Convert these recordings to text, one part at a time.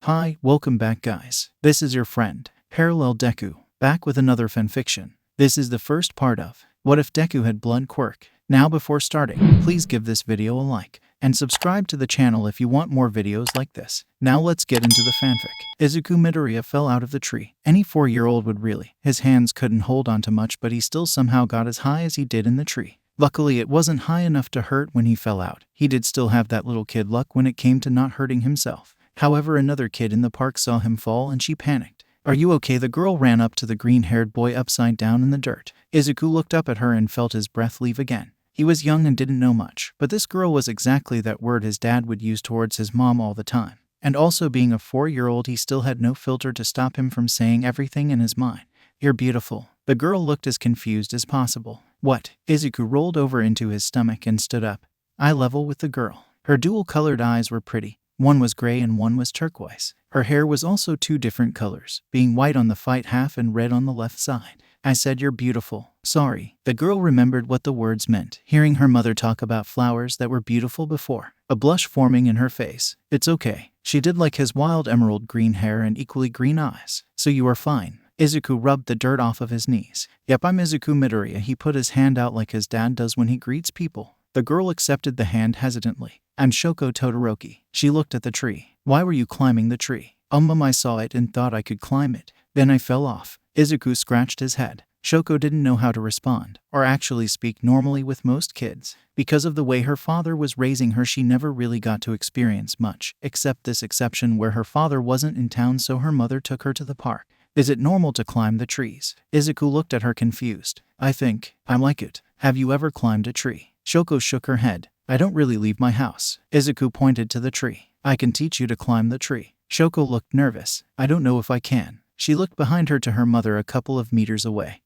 Hi, welcome back guys. This is your friend, Parallel Deku, back with another fanfiction. This is the first part of What If Deku Had Blood Quirk. Now before starting, please give this video a like, and subscribe to the channel if you want more videos like this. Now let's get into the fanfic. Izuku Midoriya fell out of the tree. Any 4-year-old would really. His hands couldn't hold onto much, but he still somehow got as high as he did in the tree. Luckily, it wasn't high enough to hurt when he fell out. He did still have that little kid luck when it came to not hurting himself. However, another kid in the park saw him fall and she panicked. "Are you okay?" The girl ran up to the green-haired boy upside down in the dirt. Izuku looked up at her and felt his breath leave again. He was young and didn't know much, but this girl was exactly that word his dad would use towards his mom all the time. And also being a 4-year-old, he still had no filter to stop him from saying everything in his mind. "You're beautiful." The girl looked as confused as possible. "What?" Izuku rolled over into his stomach and stood up, eye level with the girl. Her dual-colored eyes were pretty. One was gray and one was turquoise. Her hair was also 2 different colors, being white on the right half and red on the left side. "I said you're beautiful." "Sorry." The girl remembered what the words meant, hearing her mother talk about flowers that were beautiful before, a blush forming in her face. "It's okay." She did like his wild emerald green hair and equally green eyes. "So you are fine." Izuku rubbed the dirt off of his knees. "Yep, I'm Izuku Midoriya." He put his hand out like his dad does when he greets people. The girl accepted the hand hesitantly. "I'm Shoko Todoroki." She looked at the tree. "Why were you climbing the tree?" Mom, I saw it and thought I could climb it. Then I fell off." Izuku scratched his head. Shoko didn't know how to respond, or actually speak normally with most kids. Because of the way her father was raising her, she never really got to experience much, except this exception where her father wasn't in town, so her mother took her to the park. "Is it normal to climb the trees?" Izuku looked at her confused. I like it." "Have you ever climbed a tree?" Shoko shook her head. "I don't really leave my house." Izuku pointed to the tree. "I can teach you to climb the tree." Shoko looked nervous. "I don't know if I can." She looked behind her to her mother a couple of meters away,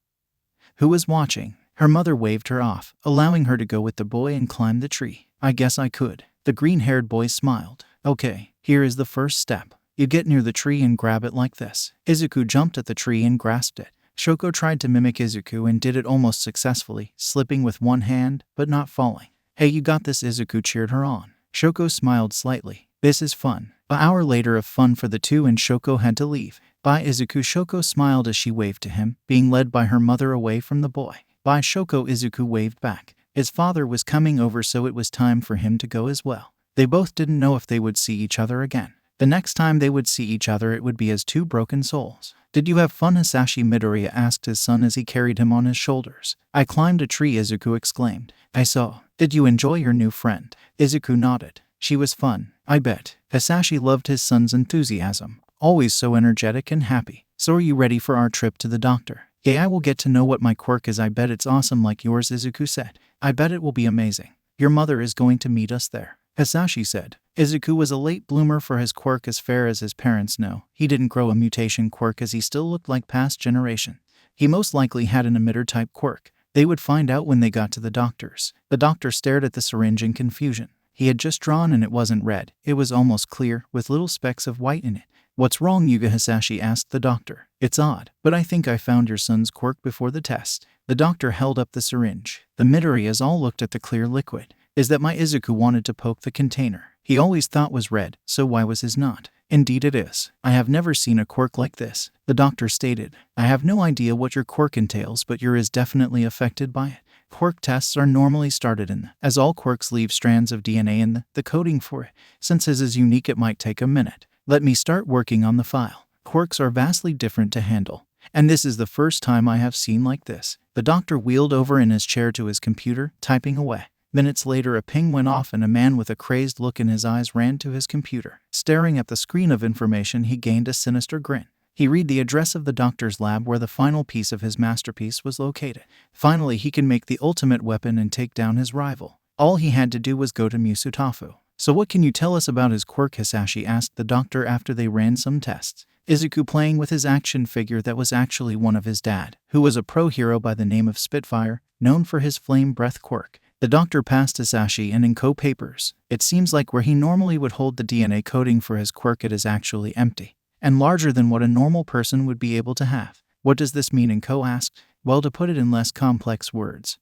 who was watching. Her mother waved her off, allowing her to go with the boy and climb the tree. "I guess I could." The green-haired boy smiled. "Okay, here is the first step. You get near the tree and grab it like this." Izuku jumped at the tree and grasped it. Shoko tried to mimic Izuku and did it almost successfully, slipping with one hand, but not falling. "Hey, you got this." Izuku cheered her on. Shoko smiled slightly. "This is fun." An hour later of fun for the two, and Shoko had to leave. "Bye, Izuku." Shoko smiled as she waved to him, being led by her mother away from the boy. "Bye, Shoko." Izuku waved back. His father was coming over, so it was time for him to go as well. They both didn't know if they would see each other again. The next time they would see each other, it would be as 2 broken souls. "Did you have fun?" Hisashi Midoriya asked his son as he carried him on his shoulders. "I climbed a tree," Izuku exclaimed. "I saw." "Did you enjoy your new friend?" Izuku nodded. "She was fun, I bet." Hisashi loved his son's enthusiasm, always so energetic and happy. "So are you ready for our trip to the doctor?" "Yeah, I will get to know what my quirk is. I bet it's awesome like yours," Izuku said. "I bet it will be amazing. Your mother is going to meet us there," Hisashi said. Izuku was a late bloomer for his quirk, as fair as his parents know. He didn't grow a mutation quirk, as he still looked like past generation. He most likely had an emitter-type quirk. They would find out when they got to the doctors. The doctor stared at the syringe in confusion. He had just drawn and it wasn't red. It was almost clear, with little specks of white in it. "What's wrong, Yuga?" Hisashi asked the doctor. "It's odd, but I think I found your son's quirk before the test." The doctor held up the syringe. The Midoriyas all looked at the clear liquid. "Is that my?" Izuku wanted to poke the container. He always thought was red, so why was his not? "Indeed it is. I have never seen a quirk like this," the doctor stated. "I have no idea what your quirk entails, but yours is definitely affected by it. Quirk tests are normally started as all quirks leave strands of DNA in the coding for it. Since his is unique, it might take a minute. Let me start working on the file." Quirks are vastly different to handle, and this is the first time I have seen like this. The doctor wheeled over in his chair to his computer, typing away. Minutes later, a ping went off and a man with a crazed look in his eyes ran to his computer. Staring at the screen of information, he gained a sinister grin. He read the address of the doctor's lab where the final piece of his masterpiece was located. Finally, he can make the ultimate weapon and take down his rival. All he had to do was go to Musutafu. "So what can you tell us about his quirk?" Hisashi asked the doctor after they ran some tests. Izuku playing with his action figure that was actually one of his dad, who was a pro hero by the name of Spitfire, known for his flame breath quirk. The doctor passed Hisashi and Inko papers. "It seems like where he normally would hold the DNA coding for his quirk, it is actually empty, and larger than what a normal person would be able to have." "What does this mean?" Inko asked. "Well, to put it in less complex words,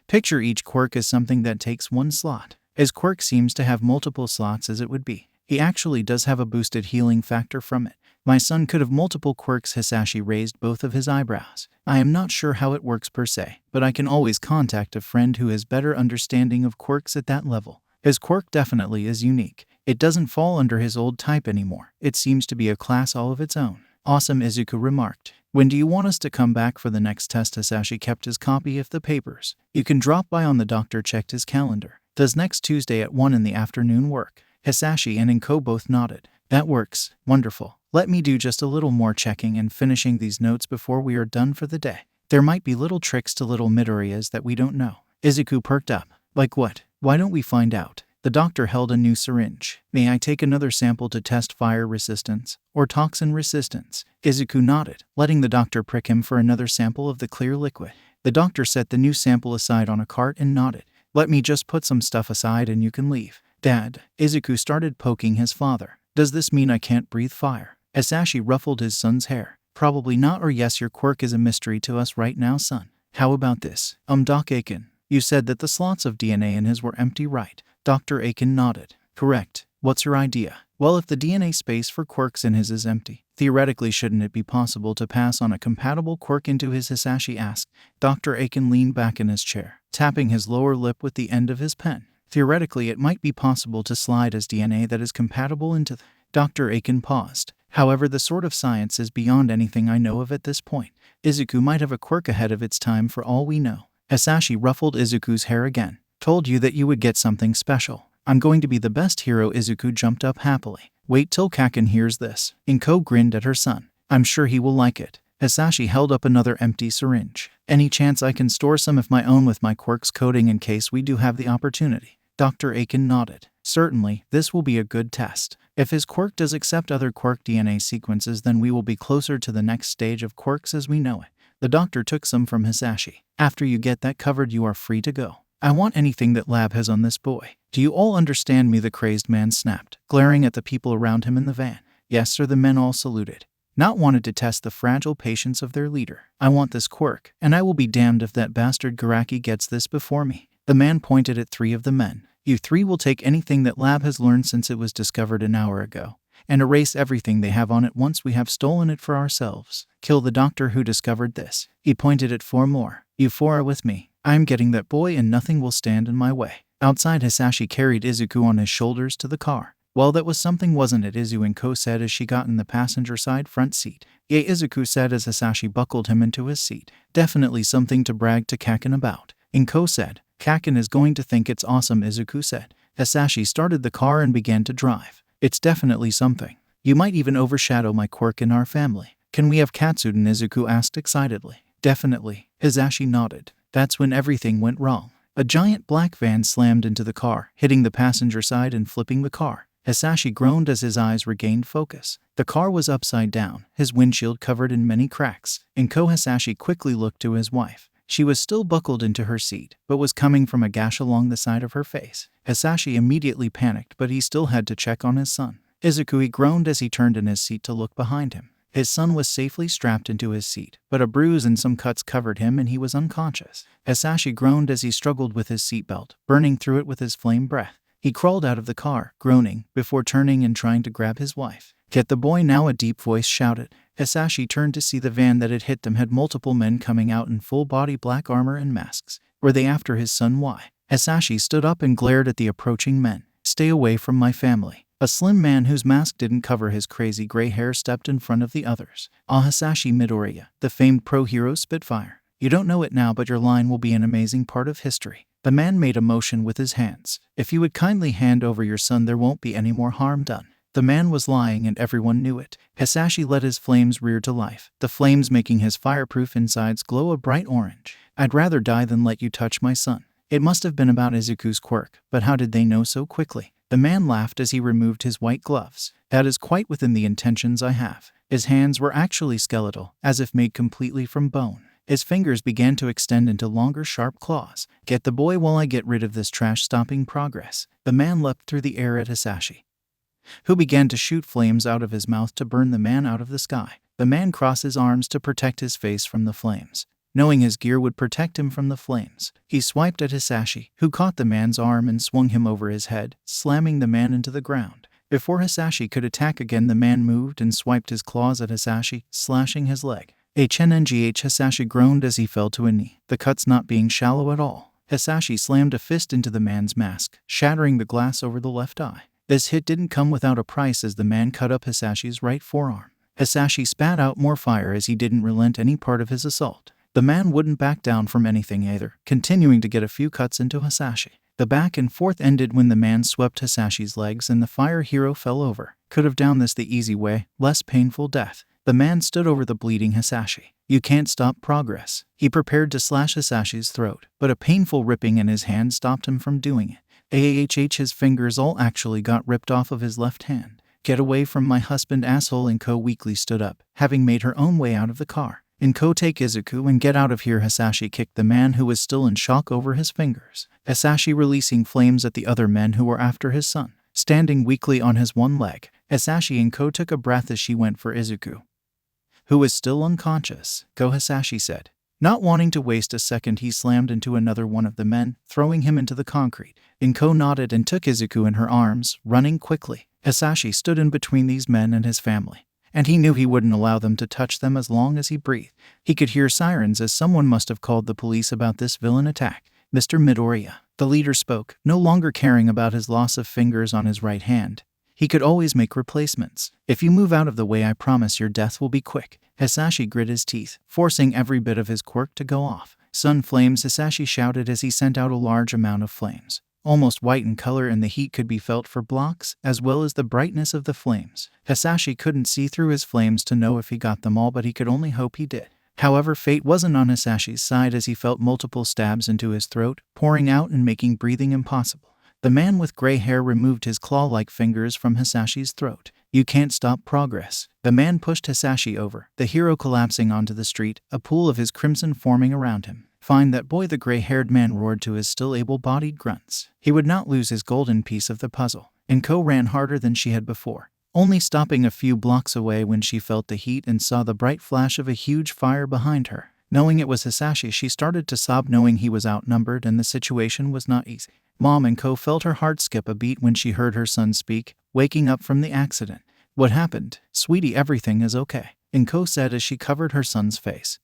picture each quirk as something that takes 1 slot. His quirk seems to have multiple slots, as it would be. He actually does have a boosted healing factor from it. My son could have multiple quirks. Hisashi raised both of his eyebrows. I am not sure how it works per se, but I can always contact a friend who has better understanding of quirks at that level. His quirk definitely is unique. It doesn't fall under his old type anymore. It seems to be a class all of its own. Awesome, Izuku remarked. When do you want us to come back for the next test? Hisashi kept his copy of the papers. You can drop by on. The doctor checked his calendar. Does next Tuesday at 1 in the afternoon work? Hisashi and Inko both nodded. That works. Wonderful. Let me do just a little more checking and finishing these notes before we are done for the day. There might be little tricks to little Midoriyas that we don't know. Izuku perked up. Like what? Why don't we find out? The doctor held a new syringe. May I take another sample to test fire resistance or toxin resistance? Izuku nodded, letting the doctor prick him for another sample of the clear liquid. The doctor set the new sample aside on a cart and nodded. Let me just put some stuff aside and you can leave. Dad, Izuku started poking his father. Does this mean I can't breathe fire? Hisashi ruffled his son's hair. Probably not, or yes, your quirk is a mystery to us right now, son. How about this? Doc Aiken, you said that the slots of DNA in his were empty, right? Dr. Aiken nodded. Correct. What's your idea? Well, if the DNA space for quirks in his is empty, theoretically shouldn't it be possible to pass on a compatible quirk into his? Hisashi asked. Dr. Aiken leaned back in his chair, tapping his lower lip with the end of his pen. Theoretically, it might be possible to slide his DNA that is compatible into the... Dr. Aiken paused. However, the sort of science is beyond anything I know of at this point. Izuku might have a quirk ahead of its time for all we know. Hisashi ruffled Izuku's hair again. Told you that you would get something special. I'm going to be the best hero. Izuku jumped up happily. Wait till Kaken hears this. Inko grinned at her son. I'm sure he will like it. Hisashi held up another empty syringe. Any chance I can store some of my own with my quirks coding in case we do have the opportunity? Dr. Aiken nodded. Certainly, this will be a good test. If his quirk does accept other quirk DNA sequences, then we will be closer to the next stage of quirks as we know it. The doctor took some from Hisashi. After you get that covered, you are free to go. I want anything that Lab has on this boy. Do you all understand me? The crazed man snapped, glaring at the people around him in the van. Yes, sir. The men all saluted. Not wanted to test the fragile patience of their leader. I want this quirk, and I will be damned if that bastard Garaki gets this before me. The man pointed at 3 of the men. You 3 will take anything that Lab has learned since it was discovered an hour ago, and erase everything they have on it once we have stolen it for ourselves. Kill the doctor who discovered this. He pointed at 4 more. You 4 are with me. I am getting that boy and nothing will stand in my way. Outside, Hisashi carried Izuku on his shoulders to the car. Well, that was something, wasn't it? Inko said as she got in the passenger side front seat. Yeah, Izuku said as Hisashi buckled him into his seat. Definitely something to brag to Kaken about. Inko said. Kaken is going to think it's awesome, Izuku said. Hisashi started the car and began to drive. It's definitely something. You might even overshadow my quirk in our family. Can we have Katsuden? Izuku asked excitedly. Definitely. Hisashi nodded. That's when everything went wrong. A giant black van slammed into the car, hitting the passenger side and flipping the car. Hisashi groaned as his eyes regained focus. The car was upside down, his windshield covered in many cracks. Inko Hisashi quickly looked to his wife. She was still buckled into her seat, but was coming from a gash along the side of her face. Hisashi immediately panicked, but he still had to check on his son. Izuku groaned as he turned in his seat to look behind him. His son was safely strapped into his seat, but a bruise and some cuts covered him and he was unconscious. Hisashi groaned as he struggled with his seatbelt, burning through it with his flame breath. He crawled out of the car, groaning, before turning and trying to grab his wife. Get the boy now, a deep voice shouted. Hisashi turned to see the van that had hit them had multiple men coming out in full-body black armor and masks. Were they after his son? Why? Hisashi stood up and glared at the approaching men. Stay away from my family. A slim man whose mask didn't cover his crazy gray hair stepped in front of the others. Hisashi Midoriya, the famed pro-hero Spitfire. You don't know it now, but your line will be an amazing part of history. The man made a motion with his hands. If you would kindly hand over your son, there won't be any more harm done. The man was lying and everyone knew it. Hisashi let his flames rear to life, the flames making his fireproof insides glow a bright orange. I'd rather die than let you touch my son. It must have been about Izuku's quirk, but how did they know so quickly? The man laughed as he removed his white gloves. That is quite within the intentions I have. His hands were actually skeletal, as if made completely from bone. His fingers began to extend into longer, sharp claws. Get the boy while I get rid of this trash, stopping progress. The man leapt through the air at Hisashi, who began to shoot flames out of his mouth to burn the man out of the sky. The man crossed his arms to protect his face from the flames. Knowing his gear would protect him from the flames, he swiped at Hisashi, who caught the man's arm and swung him over his head, slamming the man into the ground. Before Hisashi could attack again, the man moved and swiped his claws at Hisashi, slashing his leg. HNNGH Hisashi groaned as he fell to a knee, the cuts not being shallow at all. Hisashi slammed a fist into the man's mask, shattering the glass over the left eye. This hit didn't come without a price as the man cut up Hisashi's right forearm. Hisashi spat out more fire as he didn't relent any part of his assault. The man wouldn't back down from anything either, continuing to get a few cuts into Hisashi. The back and forth ended when the man swept Hisashi's legs and the fire hero fell over. Could have done this the easy way, less painful death. The man stood over the bleeding Hisashi. You can't stop progress. He prepared to slash Hisashi's throat, but a painful ripping in his hand stopped him from doing it. His fingers all actually got ripped off of his left hand. Get away from my husband, asshole. Inko weakly stood up, having made her own way out of the car. Inko, take Izuku and get out of here. Hisashi kicked the man who was still in shock over his fingers. Hisashi releasing flames at the other men who were after his son. Standing weakly on his one leg, Hisashi and Inko took a breath as she went for Izuku, who was still unconscious. Go, Hisashi said. Not wanting to waste a second, he slammed into another one of the men, throwing him into the concrete. Inko nodded and took Izuku in her arms, running quickly. Hisashi stood in between these men and his family, and he knew he wouldn't allow them to touch them as long as he breathed. He could hear sirens as someone must have called the police about this villain attack. Mr. Midoriya, the leader spoke, no longer caring about his loss of fingers on his right hand. He could always make replacements. If you move out of the way, I promise your death will be quick. Hisashi grit his teeth, forcing every bit of his quirk to go off. Sun flames, Hisashi shouted as he sent out a large amount of flames. Almost white in color, and the heat could be felt for blocks, as well as the brightness of the flames. Hisashi couldn't see through his flames to know if he got them all, but he could only hope he did. However, fate wasn't on Hisashi's side as he felt multiple stabs into his throat, pouring out and making breathing impossible. The man with gray hair removed his claw-like fingers from Hisashi's throat. You can't stop progress. The man pushed Hisashi over, the hero collapsing onto the street, a pool of his crimson forming around him. Find that boy, the gray-haired man roared to his still able-bodied grunts. He would not lose his golden piece of the puzzle. Inko ran harder than she had before, only stopping a few blocks away when she felt the heat and saw the bright flash of a huge fire behind her. Knowing it was Hisashi, she started to sob, knowing he was outnumbered and the situation was not easy. Mom, Inko felt her heart skip a beat when she heard her son speak, waking up from the accident. What happened? Sweetie, everything is okay, Inko said as she covered her son's face,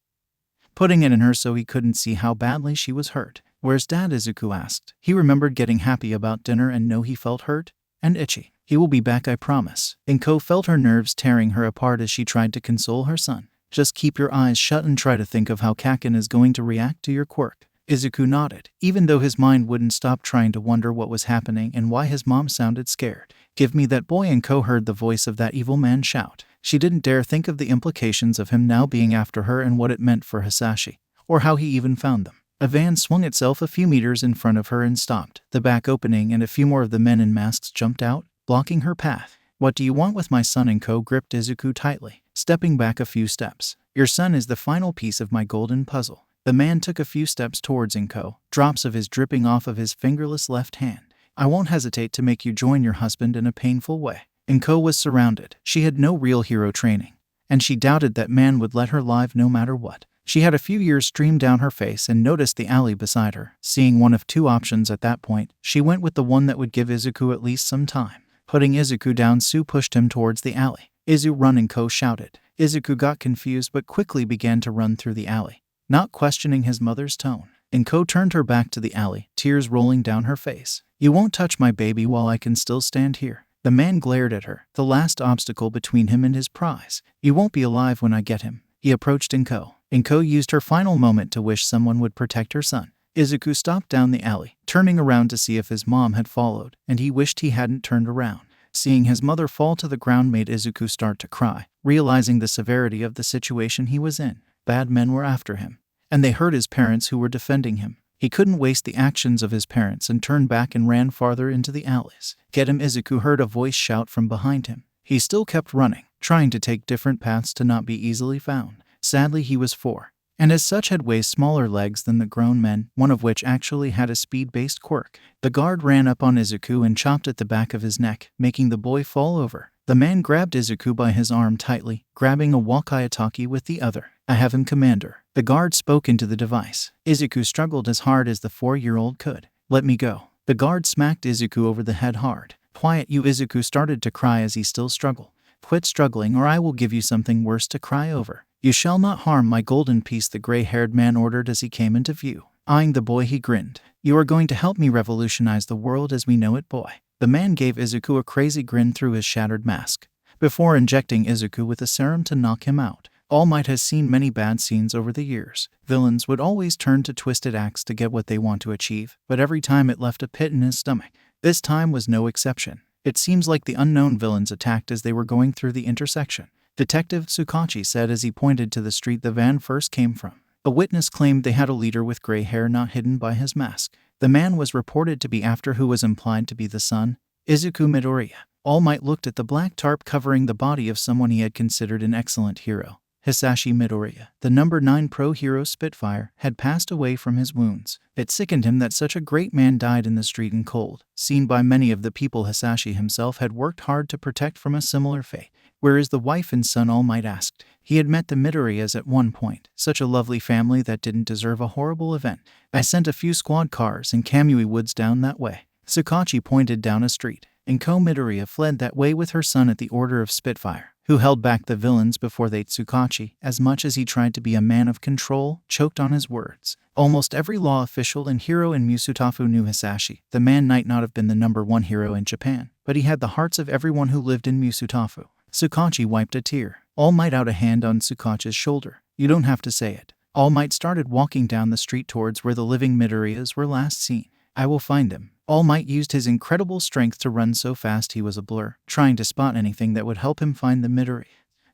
putting it in her so he couldn't see how badly she was hurt. Where's Dad? Izuku asked. He remembered getting happy about dinner and he felt hurt and itchy. He will be back, I promise. Inko felt her nerves tearing her apart as she tried to console her son. Just keep your eyes shut and try to think of how Kaken is going to react to your quirk. Izuku nodded, even though his mind wouldn't stop trying to wonder what was happening and why his mom sounded scared. Give me that boy. Inko heard the voice of that evil man shout. She didn't dare think of the implications of him now being after her and what it meant for Hisashi, or how he even found them. A van swung itself a few meters in front of her and stopped, the back opening, and a few more of the men in masks jumped out, blocking her path. What do you want with my son? Inko gripped Izuku tightly, stepping back a few steps. Your son is the final piece of my golden puzzle. The man took a few steps towards Inko, drops of his dripping off of his fingerless left hand. I won't hesitate to make you join your husband in a painful way. Inko was surrounded. She had no real hero training, and she doubted that man would let her live no matter what. She had a few years stream down her face and noticed the alley beside her. Seeing one of two options at that point, she went with the one that would give Izuku at least some time. Putting Izuku down, Sue pushed him towards the alley. Izu, run, Inko shouted. Izuku got confused but quickly began to run through the alley, not questioning his mother's tone. Inko turned her back to the alley, tears rolling down her face. You won't touch my baby while I can still stand here. The man glared at her, the last obstacle between him and his prize. You won't be alive when I get him. He approached Inko. Inko used her final moment to wish someone would protect her son. Izuku stopped down the alley, turning around to see if his mom had followed, and he wished he hadn't turned around. Seeing his mother fall to the ground made Izuku start to cry, realizing the severity of the situation he was in. Bad men were after him, and they hurt his parents who were defending him. He couldn't waste the actions of his parents and turned back and ran farther into the alleys. Get him, Izuku heard a voice shout from behind him. He still kept running, trying to take different paths to not be easily found. Sadly, he was 4, and as such had way smaller legs than the grown men, one of which actually had a speed-based quirk. The guard ran up on Izuku and chopped at the back of his neck, making the boy fall over. The man grabbed Izuku by his arm tightly, grabbing a wakiatake with the other. I have him, Commander. The guard spoke into the device. Izuku struggled as hard as the 4-year-old could. Let me go. The guard smacked Izuku over the head hard, Quiet you, Izuku started to cry as he still struggled. Quit struggling or I will give you something worse to cry over. You shall not harm my golden piece, the gray-haired man ordered as he came into view. Eyeing the boy, he grinned. You are going to help me revolutionize the world as we know it, boy. The man gave Izuku a crazy grin through his shattered mask, before injecting Izuku with a serum to knock him out. All Might has seen many bad scenes over the years. Villains would always turn to twisted acts to get what they want to achieve, but every time it left a pit in his stomach. This time was no exception. It seems like the unknown villains attacked as they were going through the intersection, Detective Tsukachi said as he pointed to the street the van first came from. A witness claimed they had a leader with gray hair not hidden by his mask. The man was reported to be after who was implied to be the son, Izuku Midoriya. All Might looked at the black tarp covering the body of someone he had considered an excellent hero. Hisashi Midoriya, the number 9 pro hero Spitfire, had passed away from his wounds. It sickened him that such a great man died in the street in cold. Seen by many of the people, Hisashi himself had worked hard to protect from a similar fate. Where is the wife and son? All Might asked. He had met the Midoriyas at one point. Such a lovely family that didn't deserve a horrible event. I sent a few squad cars in Kamui Woods down that way. Tsukachi pointed down a street. Inko Midoriya fled that way with her son at the order of Spitfire, who held back the villains before they. Tsukachi, as much as he tried to be a man of control, choked on his words. Almost every law official and hero in Musutafu knew Hisashi. The man might not have been the number 1 hero in Japan, but he had the hearts of everyone who lived in Musutafu. Tsukachi wiped a tear. All Might out a hand on Tsukachi's shoulder. You don't have to say it. All Might started walking down the street towards where the living Midoriyas were last seen. I will find them. All Might used his incredible strength to run so fast he was a blur, trying to spot anything that would help him find the Midoriya.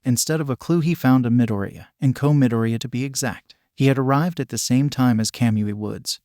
Instead of a clue, he found a Midoriya, Inko Midoriya to be exact. He had arrived at the same time as Kamui Woods,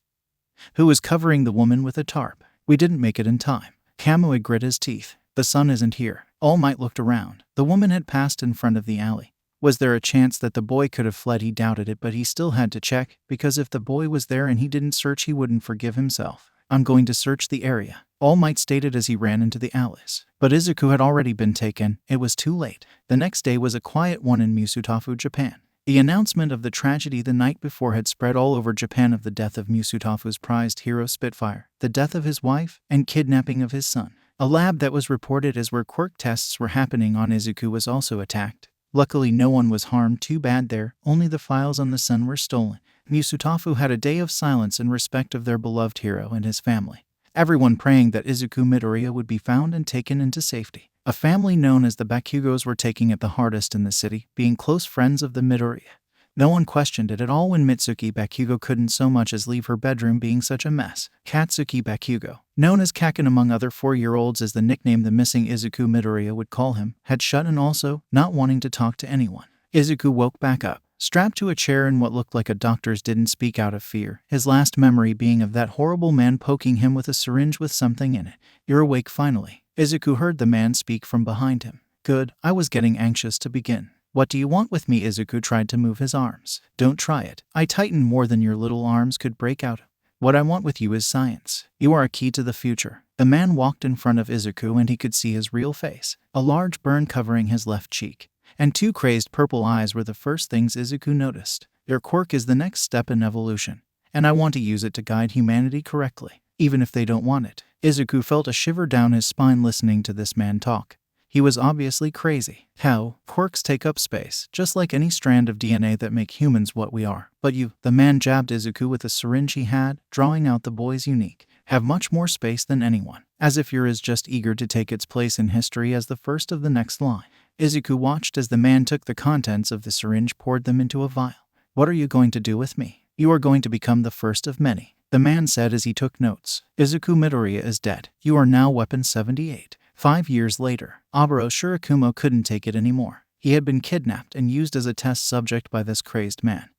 who was covering the woman with a tarp. We didn't make it in time. Kamui grit his teeth. The son isn't here. All Might looked around. The woman had passed in front of the alley. Was there a chance that the boy could have fled? He doubted it, but he still had to check, because if the boy was there and he didn't search, he wouldn't forgive himself. I'm going to search the area, All Might stated as he ran into the alleys. But Izuku had already been taken. It was too late. The next day was a quiet one in Musutafu, Japan. The announcement of the tragedy the night before had spread all over Japan of the death of Musutafu's prized hero Spitfire, the death of his wife, and kidnapping of his son. A lab that was reported as where quirk tests were happening on Izuku was also attacked. Luckily no one was harmed too bad there, only the files on the son were stolen. Musutafu had a day of silence in respect of their beloved hero and his family. Everyone praying that Izuku Midoriya would be found and taken into safety. A family known as the Bakugos were taking it the hardest in the city, being close friends of the Midoriya. No one questioned it at all when Mitsuki Bakugo couldn't so much as leave her bedroom being such a mess. Katsuki Bakugo, known as Kaken among other 4-year-olds as the nickname the missing Izuku Midoriya would call him, had shut in also, not wanting to talk to anyone. Izuku woke back up, strapped to a chair in what looked like a doctor's. Didn't speak out of fear, his last memory being of that horrible man poking him with a syringe with something in it. You're awake finally. Izuku heard the man speak from behind him. Good, I was getting anxious to begin. What do you want with me? Izuku tried to move his arms. Don't try it. I tightened more than your little arms could break out. What I want with you is science. You are a key to the future. The man walked in front of Izuku and he could see his real face. A large burn covering his left cheek, and 2 crazed purple eyes were the first things Izuku noticed. Your quirk is the next step in evolution, and I want to use it to guide humanity correctly, even if they don't want it. Izuku felt a shiver down his spine listening to this man talk. He was obviously crazy. How? Quirks take up space, just like any strand of DNA that make humans what we are. But you, the man jabbed Izuku with a syringe he had, drawing out the boy's unique, have much more space than anyone, as if you're as just eager to take its place in history as the first of the next line. Izuku watched as the man took the contents of the syringe, poured them into a vial. What are you going to do with me? You are going to become the first of many, the man said as he took notes. Izuku Midoriya is dead. You are now Weapon 78. 5 years later, Aburo Shirakumo couldn't take it anymore. He had been kidnapped and used as a test subject by this crazed man,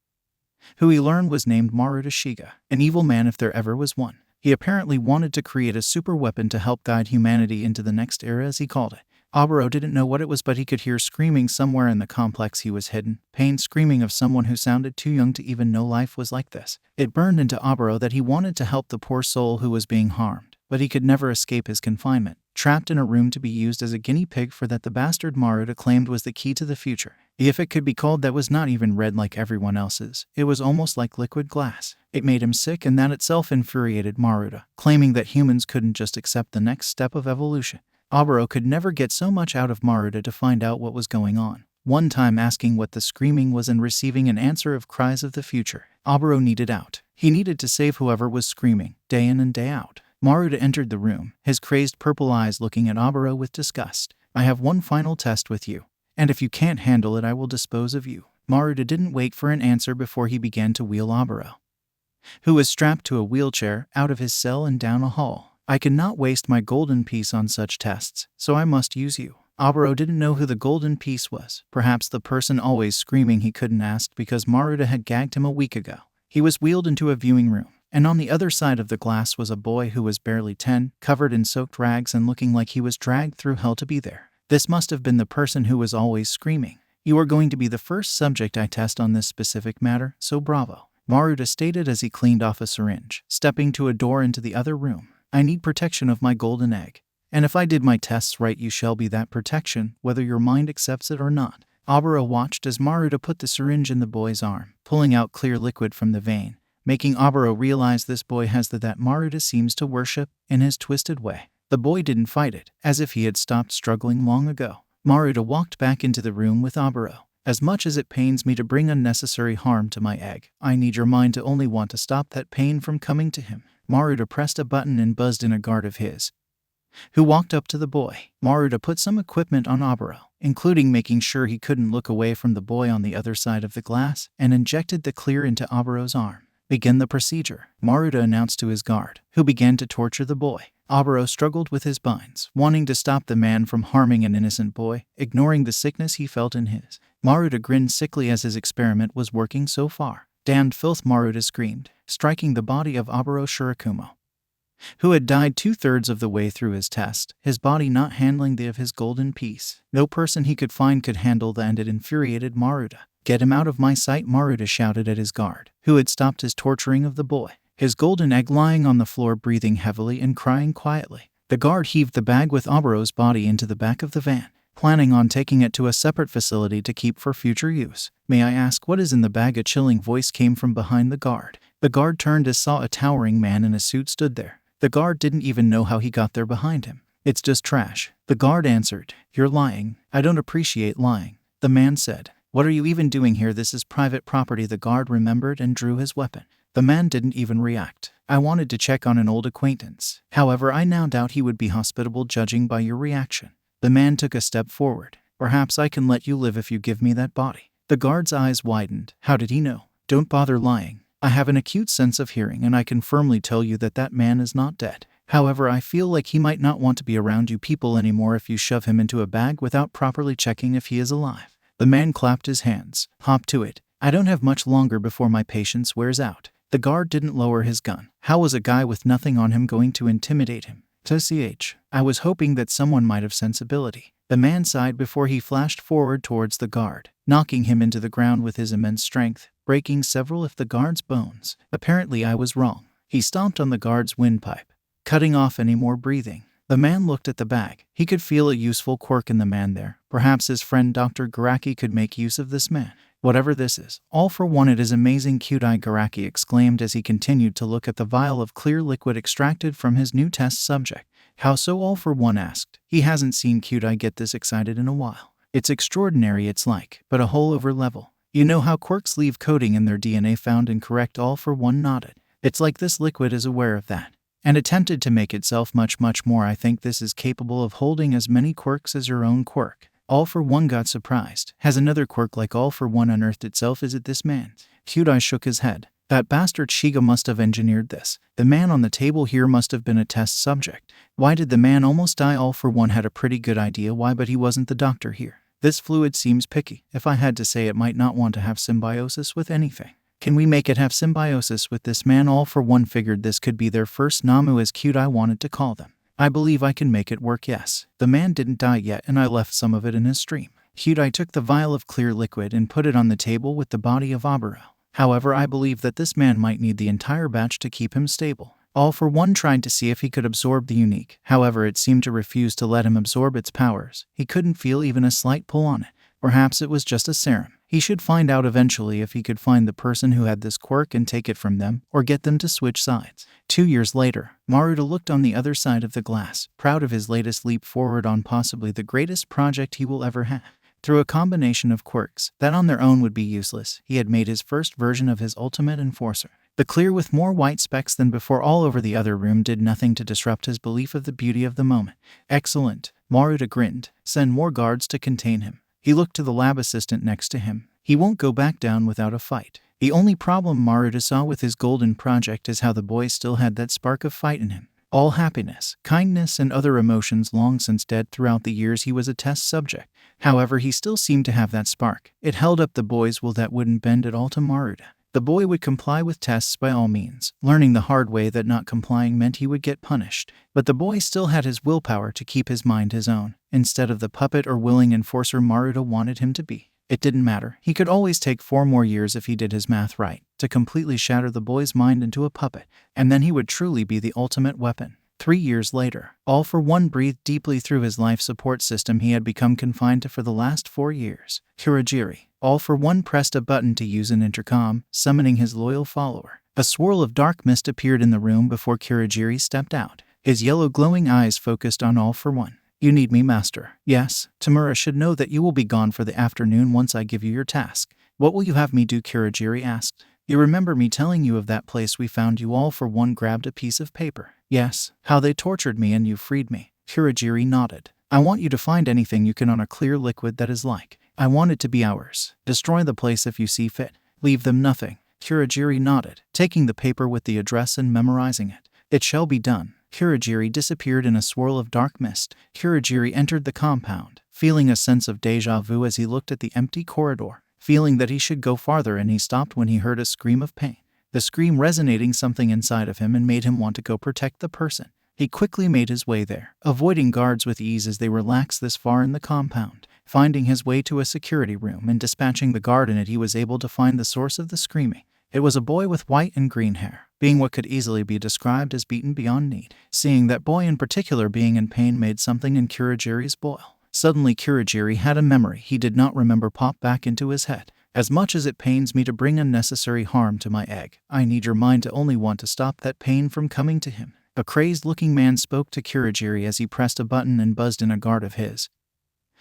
who he learned was named Maruta Shiga, an evil man if there ever was one. He apparently wanted to create a super weapon to help guide humanity into the next era, as he called it. Aburo didn't know what it was, but he could hear screaming somewhere in the complex he was hidden. Pain screaming of someone who sounded too young to even know life was like this. It burned into Aburo that he wanted to help the poor soul who was being harmed, but he could never escape his confinement, trapped in a room to be used as a guinea pig for that the bastard Maruta claimed was the key to the future. If it could be called, that was not even red like everyone else's. It was almost like liquid glass. It made him sick, and that itself infuriated Maruta, claiming that humans couldn't just accept the next step of evolution. Oboro could never get so much out of Maruta to find out what was going on. One time asking what the screaming was and receiving an answer of cries of the future. Oboro needed out. He needed to save whoever was screaming, day in and day out. Maruta entered the room, his crazed purple eyes looking at Oboro with disgust. I have one final test with you, and if you can't handle it I will dispose of you. Maruta didn't wait for an answer before he began to wheel Oboro, who was strapped to a wheelchair, out of his cell and down a hall. I cannot waste my golden piece on such tests, so I must use you. Oboro didn't know who the golden piece was. Perhaps the person always screaming he couldn't ask because Maruta had gagged him a week ago. He was wheeled into a viewing room, and on the other side of the glass was a boy who was barely 10, covered in soaked rags and looking like he was dragged through hell to be there. This must have been the person who was always screaming. You are going to be the first subject I test on this specific matter, so bravo. Maruta stated as he cleaned off a syringe, stepping to a door into the other room. I need protection of my golden egg. And if I did my tests right, you shall be that protection, whether your mind accepts it or not. Oboro watched as Maruta put the syringe in the boy's arm, pulling out clear liquid from the vein, making Oboro realize this boy has the that Maruta seems to worship in his twisted way. The boy didn't fight it, as if he had stopped struggling long ago. Maruta walked back into the room with Oboro. As much as it pains me to bring unnecessary harm to my egg, I need your mind to only want to stop that pain from coming to him. Maruta pressed a button and buzzed in a guard of his, who walked up to the boy. Maruta put some equipment on Oboro, including making sure he couldn't look away from the boy on the other side of the glass, and injected the clear into Oboro's arm. Begin the procedure, Maruta announced to his guard, who began to torture the boy. Oboro struggled with his binds, wanting to stop the man from harming an innocent boy, ignoring the sickness he felt in his. Maruta grinned sickly as his experiment was working so far. Damned filth, Maruta screamed, striking the body of Oboro Shirakumo, who had died 2/3 of the way through his test, his body not handling the of his golden piece. No person he could find could handle the, and it infuriated Maruta. Get him out of my sight, Maruta shouted at his guard, who had stopped his torturing of the boy, his golden egg lying on the floor breathing heavily and crying quietly. The guard heaved the bag with Oboro's body into the back of the van, planning on taking it to a separate facility to keep for future use. May I ask what is in the bag? A chilling voice came from behind the guard. The guard turned and saw a towering man in a suit stood there. The guard didn't even know how he got there behind him. It's just trash, the guard answered. You're lying. I don't appreciate lying, the man said. What are you even doing here? This is private property. The guard remembered and drew his weapon. The man didn't even react. I wanted to check on an old acquaintance. However, I now doubt he would be hospitable judging by your reaction. The man took a step forward. Perhaps I can let you live if you give me that body. The guard's eyes widened. How did he know? Don't bother lying. I have an acute sense of hearing and I can firmly tell you that that man is not dead. However, I feel like he might not want to be around you people anymore if you shove him into a bag without properly checking if he is alive. The man clapped his hands. Hop to it. I don't have much longer before my patience wears out. The guard didn't lower his gun. How was a guy with nothing on him going to intimidate him? I was hoping that someone might have sensibility. The man sighed before he flashed forward towards the guard, knocking him into the ground with his immense strength, breaking several of the guard's bones. Apparently I was wrong. He stomped on the guard's windpipe, cutting off any more breathing. The man looked at the bag. He could feel a useful quirk in the man there. Perhaps his friend Dr. Garaki could make use of this man. Whatever this is, all for one, it is amazing. Cute-eye, Garaki exclaimed as he continued to look at the vial of clear liquid extracted from his new test subject. How so? All for one asked. He hasn't seen Cute-eye get this excited in a while. It's extraordinary, it's like, but a whole over level. You know how quirks leave coding in their DNA found incorrect? All for one nodded. It's like this liquid is aware of that, and attempted to make itself much more. I think this is capable of holding as many quirks as your own quirk. All for one got surprised. Has another quirk like All for one unearthed itself? Is it this man? Cute-eye shook his head. That bastard Shiga must have engineered this. The man on the table here must have been a test subject. Why did the man almost die? All for one had a pretty good idea why, but he wasn't the doctor here. This fluid seems picky. If I had to say, it might not want to have symbiosis with anything. Can we make it have symbiosis with this man? All for one figured this could be their first Namu, as Cute-eye wanted to call them. I believe I can make it work, yes. The man didn't die yet and I left some of it in his stream. Cute-eye took the vial of clear liquid and put it on the table with the body of Oboro. However, I believe that this man might need the entire batch to keep him stable. All for one tried to see if he could absorb the unique. However, it seemed to refuse to let him absorb its powers. He couldn't feel even a slight pull on it. Perhaps it was just a serum. He should find out eventually if he could find the person who had this quirk and take it from them, or get them to switch sides. 2 years later, Maruta looked on the other side of the glass, proud of his latest leap forward on possibly the greatest project he will ever have. Through a combination of quirks that on their own would be useless, he had made his first version of his ultimate enforcer. The clear with more white specks than before all over the other room did nothing to disrupt his belief of the beauty of the moment. Excellent, Maruta grinned. Send more guards to contain him. He looked to the lab assistant next to him. He won't go back down without a fight. The only problem Maruta saw with his golden project is how the boy still had that spark of fight in him. All happiness, kindness, and other emotions long since dead throughout the years he was a test subject. However, he still seemed to have that spark. It held up the boy's will that wouldn't bend at all to Maruta. The boy would comply with tests by all means, learning the hard way that not complying meant he would get punished. But the boy still had his willpower to keep his mind his own, instead of the puppet or willing enforcer Maruta wanted him to be. It didn't matter. He could always take 4 more years if he did his math right, to completely shatter the boy's mind into a puppet, and then he would truly be the ultimate weapon. 3 years later, All for One breathed deeply through his life support system he had become confined to for the last 4 years. Kurogiri. All for One pressed a button to use an intercom, summoning his loyal follower. A swirl of dark mist appeared in the room before Kurogiri stepped out. His yellow glowing eyes focused on All for One. You need me, master. Yes, Tamura should know that you will be gone for the afternoon once I give you your task. What will you have me do? Kurogiri asked. You remember me telling you of that place we found? You All for One grabbed a piece of paper. Yes, how they tortured me and you freed me. Kurogiri nodded. I want you to find anything you can on a clear liquid that is like. I want it to be ours. Destroy the place if you see fit. Leave them nothing. Kurogiri nodded, taking the paper with the address and memorizing it. It shall be done. Kurogiri disappeared in a swirl of dark mist. Kurogiri entered the compound, feeling a sense of déjà vu as he looked at the empty corridor, feeling that he should go farther, and he stopped when he heard a scream of pain. The scream resonating something inside of him and made him want to go protect the person. He quickly made his way there, avoiding guards with ease as they relaxed this far in the compound. Finding his way to a security room and dispatching the guard in it, he was able to find the source of the screaming. It was a boy with white and green hair, being what could easily be described as beaten beyond need. Seeing that boy in particular being in pain made something in Kurogiri's boil. Suddenly Kurogiri had a memory he did not remember pop back into his head. As much as it pains me to bring unnecessary harm to my egg, I need your mind to only want to stop that pain from coming to him. A crazed-looking man spoke to Kurogiri as he pressed a button and buzzed in a guard of his,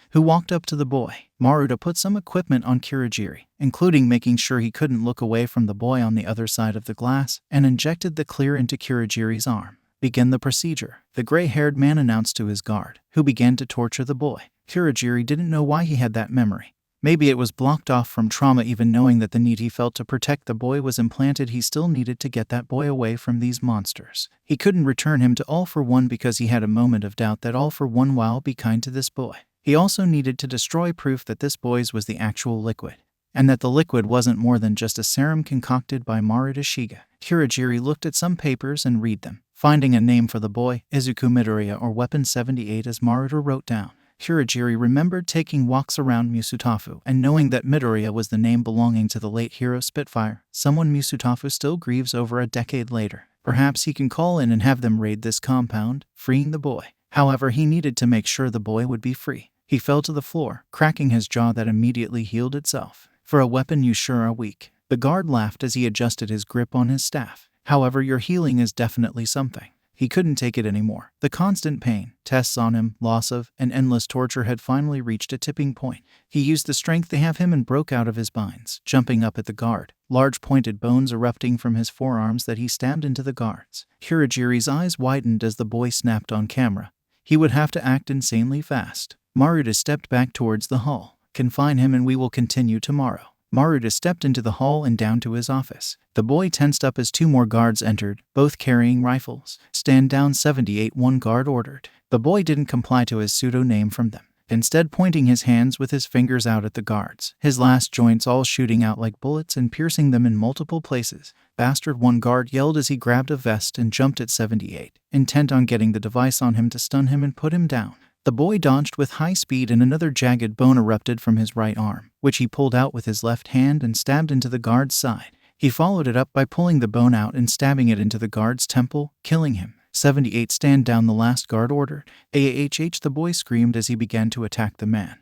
who walked up to the boy. Maruta put some equipment on Kurogiri, including making sure he couldn't look away from the boy on the other side of the glass, and injected the clear into Kurogiri's arm. Begin the procedure, the gray-haired man announced to his guard, who began to torture the boy. Kurogiri didn't know why he had that memory. Maybe it was blocked off from trauma. Even knowing that the need he felt to protect the boy was implanted, he still needed to get that boy away from these monsters. He couldn't return him to All for One because he had a moment of doubt that All for One will be kind to this boy. He also needed to destroy proof that this boy's was the actual liquid, and that the liquid wasn't more than just a serum concocted by Maruta Shiga. Kurogiri looked at some papers and read them, finding a name for the boy, Izuku Midoriya, or Weapon 78 as Maruta wrote down. Kurogiri remembered taking walks around Musutafu and knowing that Midoriya was the name belonging to the late hero Spitfire, someone Musutafu still grieves over a decade later. Perhaps he can call in and have them raid this compound, freeing the boy. However, he needed to make sure the boy would be free. He fell to the floor, cracking his jaw that immediately healed itself. For a weapon, you sure are weak. The guard laughed as he adjusted his grip on his staff. However, your healing is definitely something. He couldn't take it anymore. The constant pain, tests on him, loss of, and endless torture had finally reached a tipping point. He used the strength they have him and broke out of his binds, jumping up at the guard, large pointed bones erupting from his forearms that he stabbed into the guards. Kurogiri's eyes widened as the boy snapped on camera. He would have to act insanely fast. Maruta stepped back towards the hall. Confine him and we will continue tomorrow. Maruta stepped into the hall and down to his office. The boy tensed up as 2 more guards entered, both carrying rifles. Stand down 78, one guard ordered. The boy didn't comply to his pseudo-name from them, instead pointing his hands with his fingers out at the guards, his last joints all shooting out like bullets and piercing them in multiple places. Bastard, one guard yelled as he grabbed a vest and jumped at 78, intent on getting the device on him to stun him and put him down. The boy dodged with high speed and another jagged bone erupted from his right arm, which he pulled out with his left hand and stabbed into the guard's side. He followed it up by pulling the bone out and stabbing it into the guard's temple, killing him. 78, stand down, the last guard ordered. The boy screamed as he began to attack the man.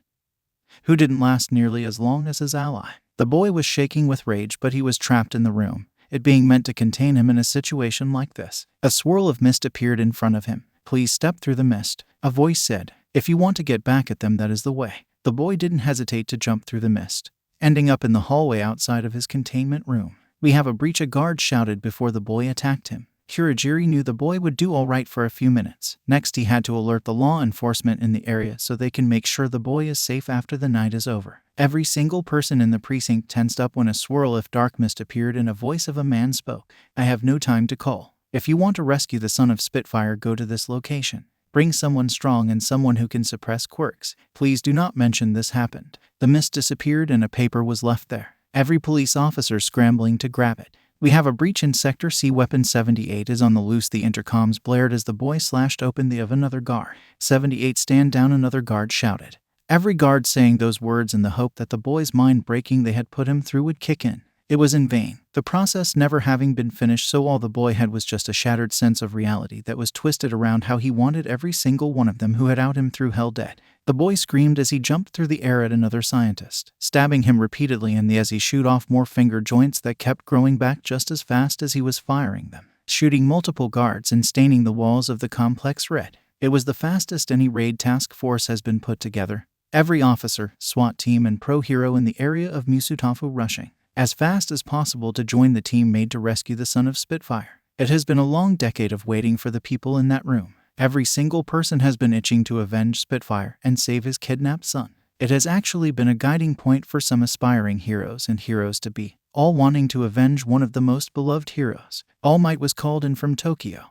who didn't last nearly as long as his ally. The boy was shaking with rage, but he was trapped in the room, it being meant to contain him in a situation like this. A swirl of mist appeared in front of him. "Please step through the mist," a voice said. "If you want to get back at them, that is the way." The boy didn't hesitate to jump through the mist, ending up in the hallway outside of his containment room. "We have a breach," a guard shouted before the boy attacked him. Kurogiri knew the boy would do all right for a few minutes. Next, he had to alert the law enforcement in the area so they can make sure the boy is safe after the night is over. Every single person in the precinct tensed up when a swirl of dark mist appeared and a voice of a man spoke. "I have no time to call. If you want to rescue the son of Spitfire, go to this location. Bring someone strong and someone who can suppress quirks. Please do not mention this happened." The mist disappeared and a paper was left there. Every police officer scrambling to grab it. "We have a breach in Sector C. Weapon 78 is on the loose," the intercoms blared as the boy slashed open the of another guard. 78, stand down, another guard shouted. Every guard saying those words in the hope that the boy's mind-breaking they had put him through would kick in. It was in vain, the process never having been finished, so all the boy had was just a shattered sense of reality that was twisted around how he wanted every single one of them who had out him through hell dead. The boy screamed as he jumped through the air at another scientist, stabbing him repeatedly as he shoot off more finger joints that kept growing back just as fast as he was firing them, shooting multiple guards and staining the walls of the complex red. It was the fastest any raid task force has been put together. Every officer, SWAT team, and pro hero in the area of Musutafu rushing as fast as possible to join the team made to rescue the son of Spitfire. It has been a long decade of waiting for the people in that room. Every single person has been itching to avenge Spitfire and save his kidnapped son. It has actually been a guiding point for some aspiring heroes and heroes-to-be, all wanting to avenge one of the most beloved heroes. All Might was called in from Tokyo,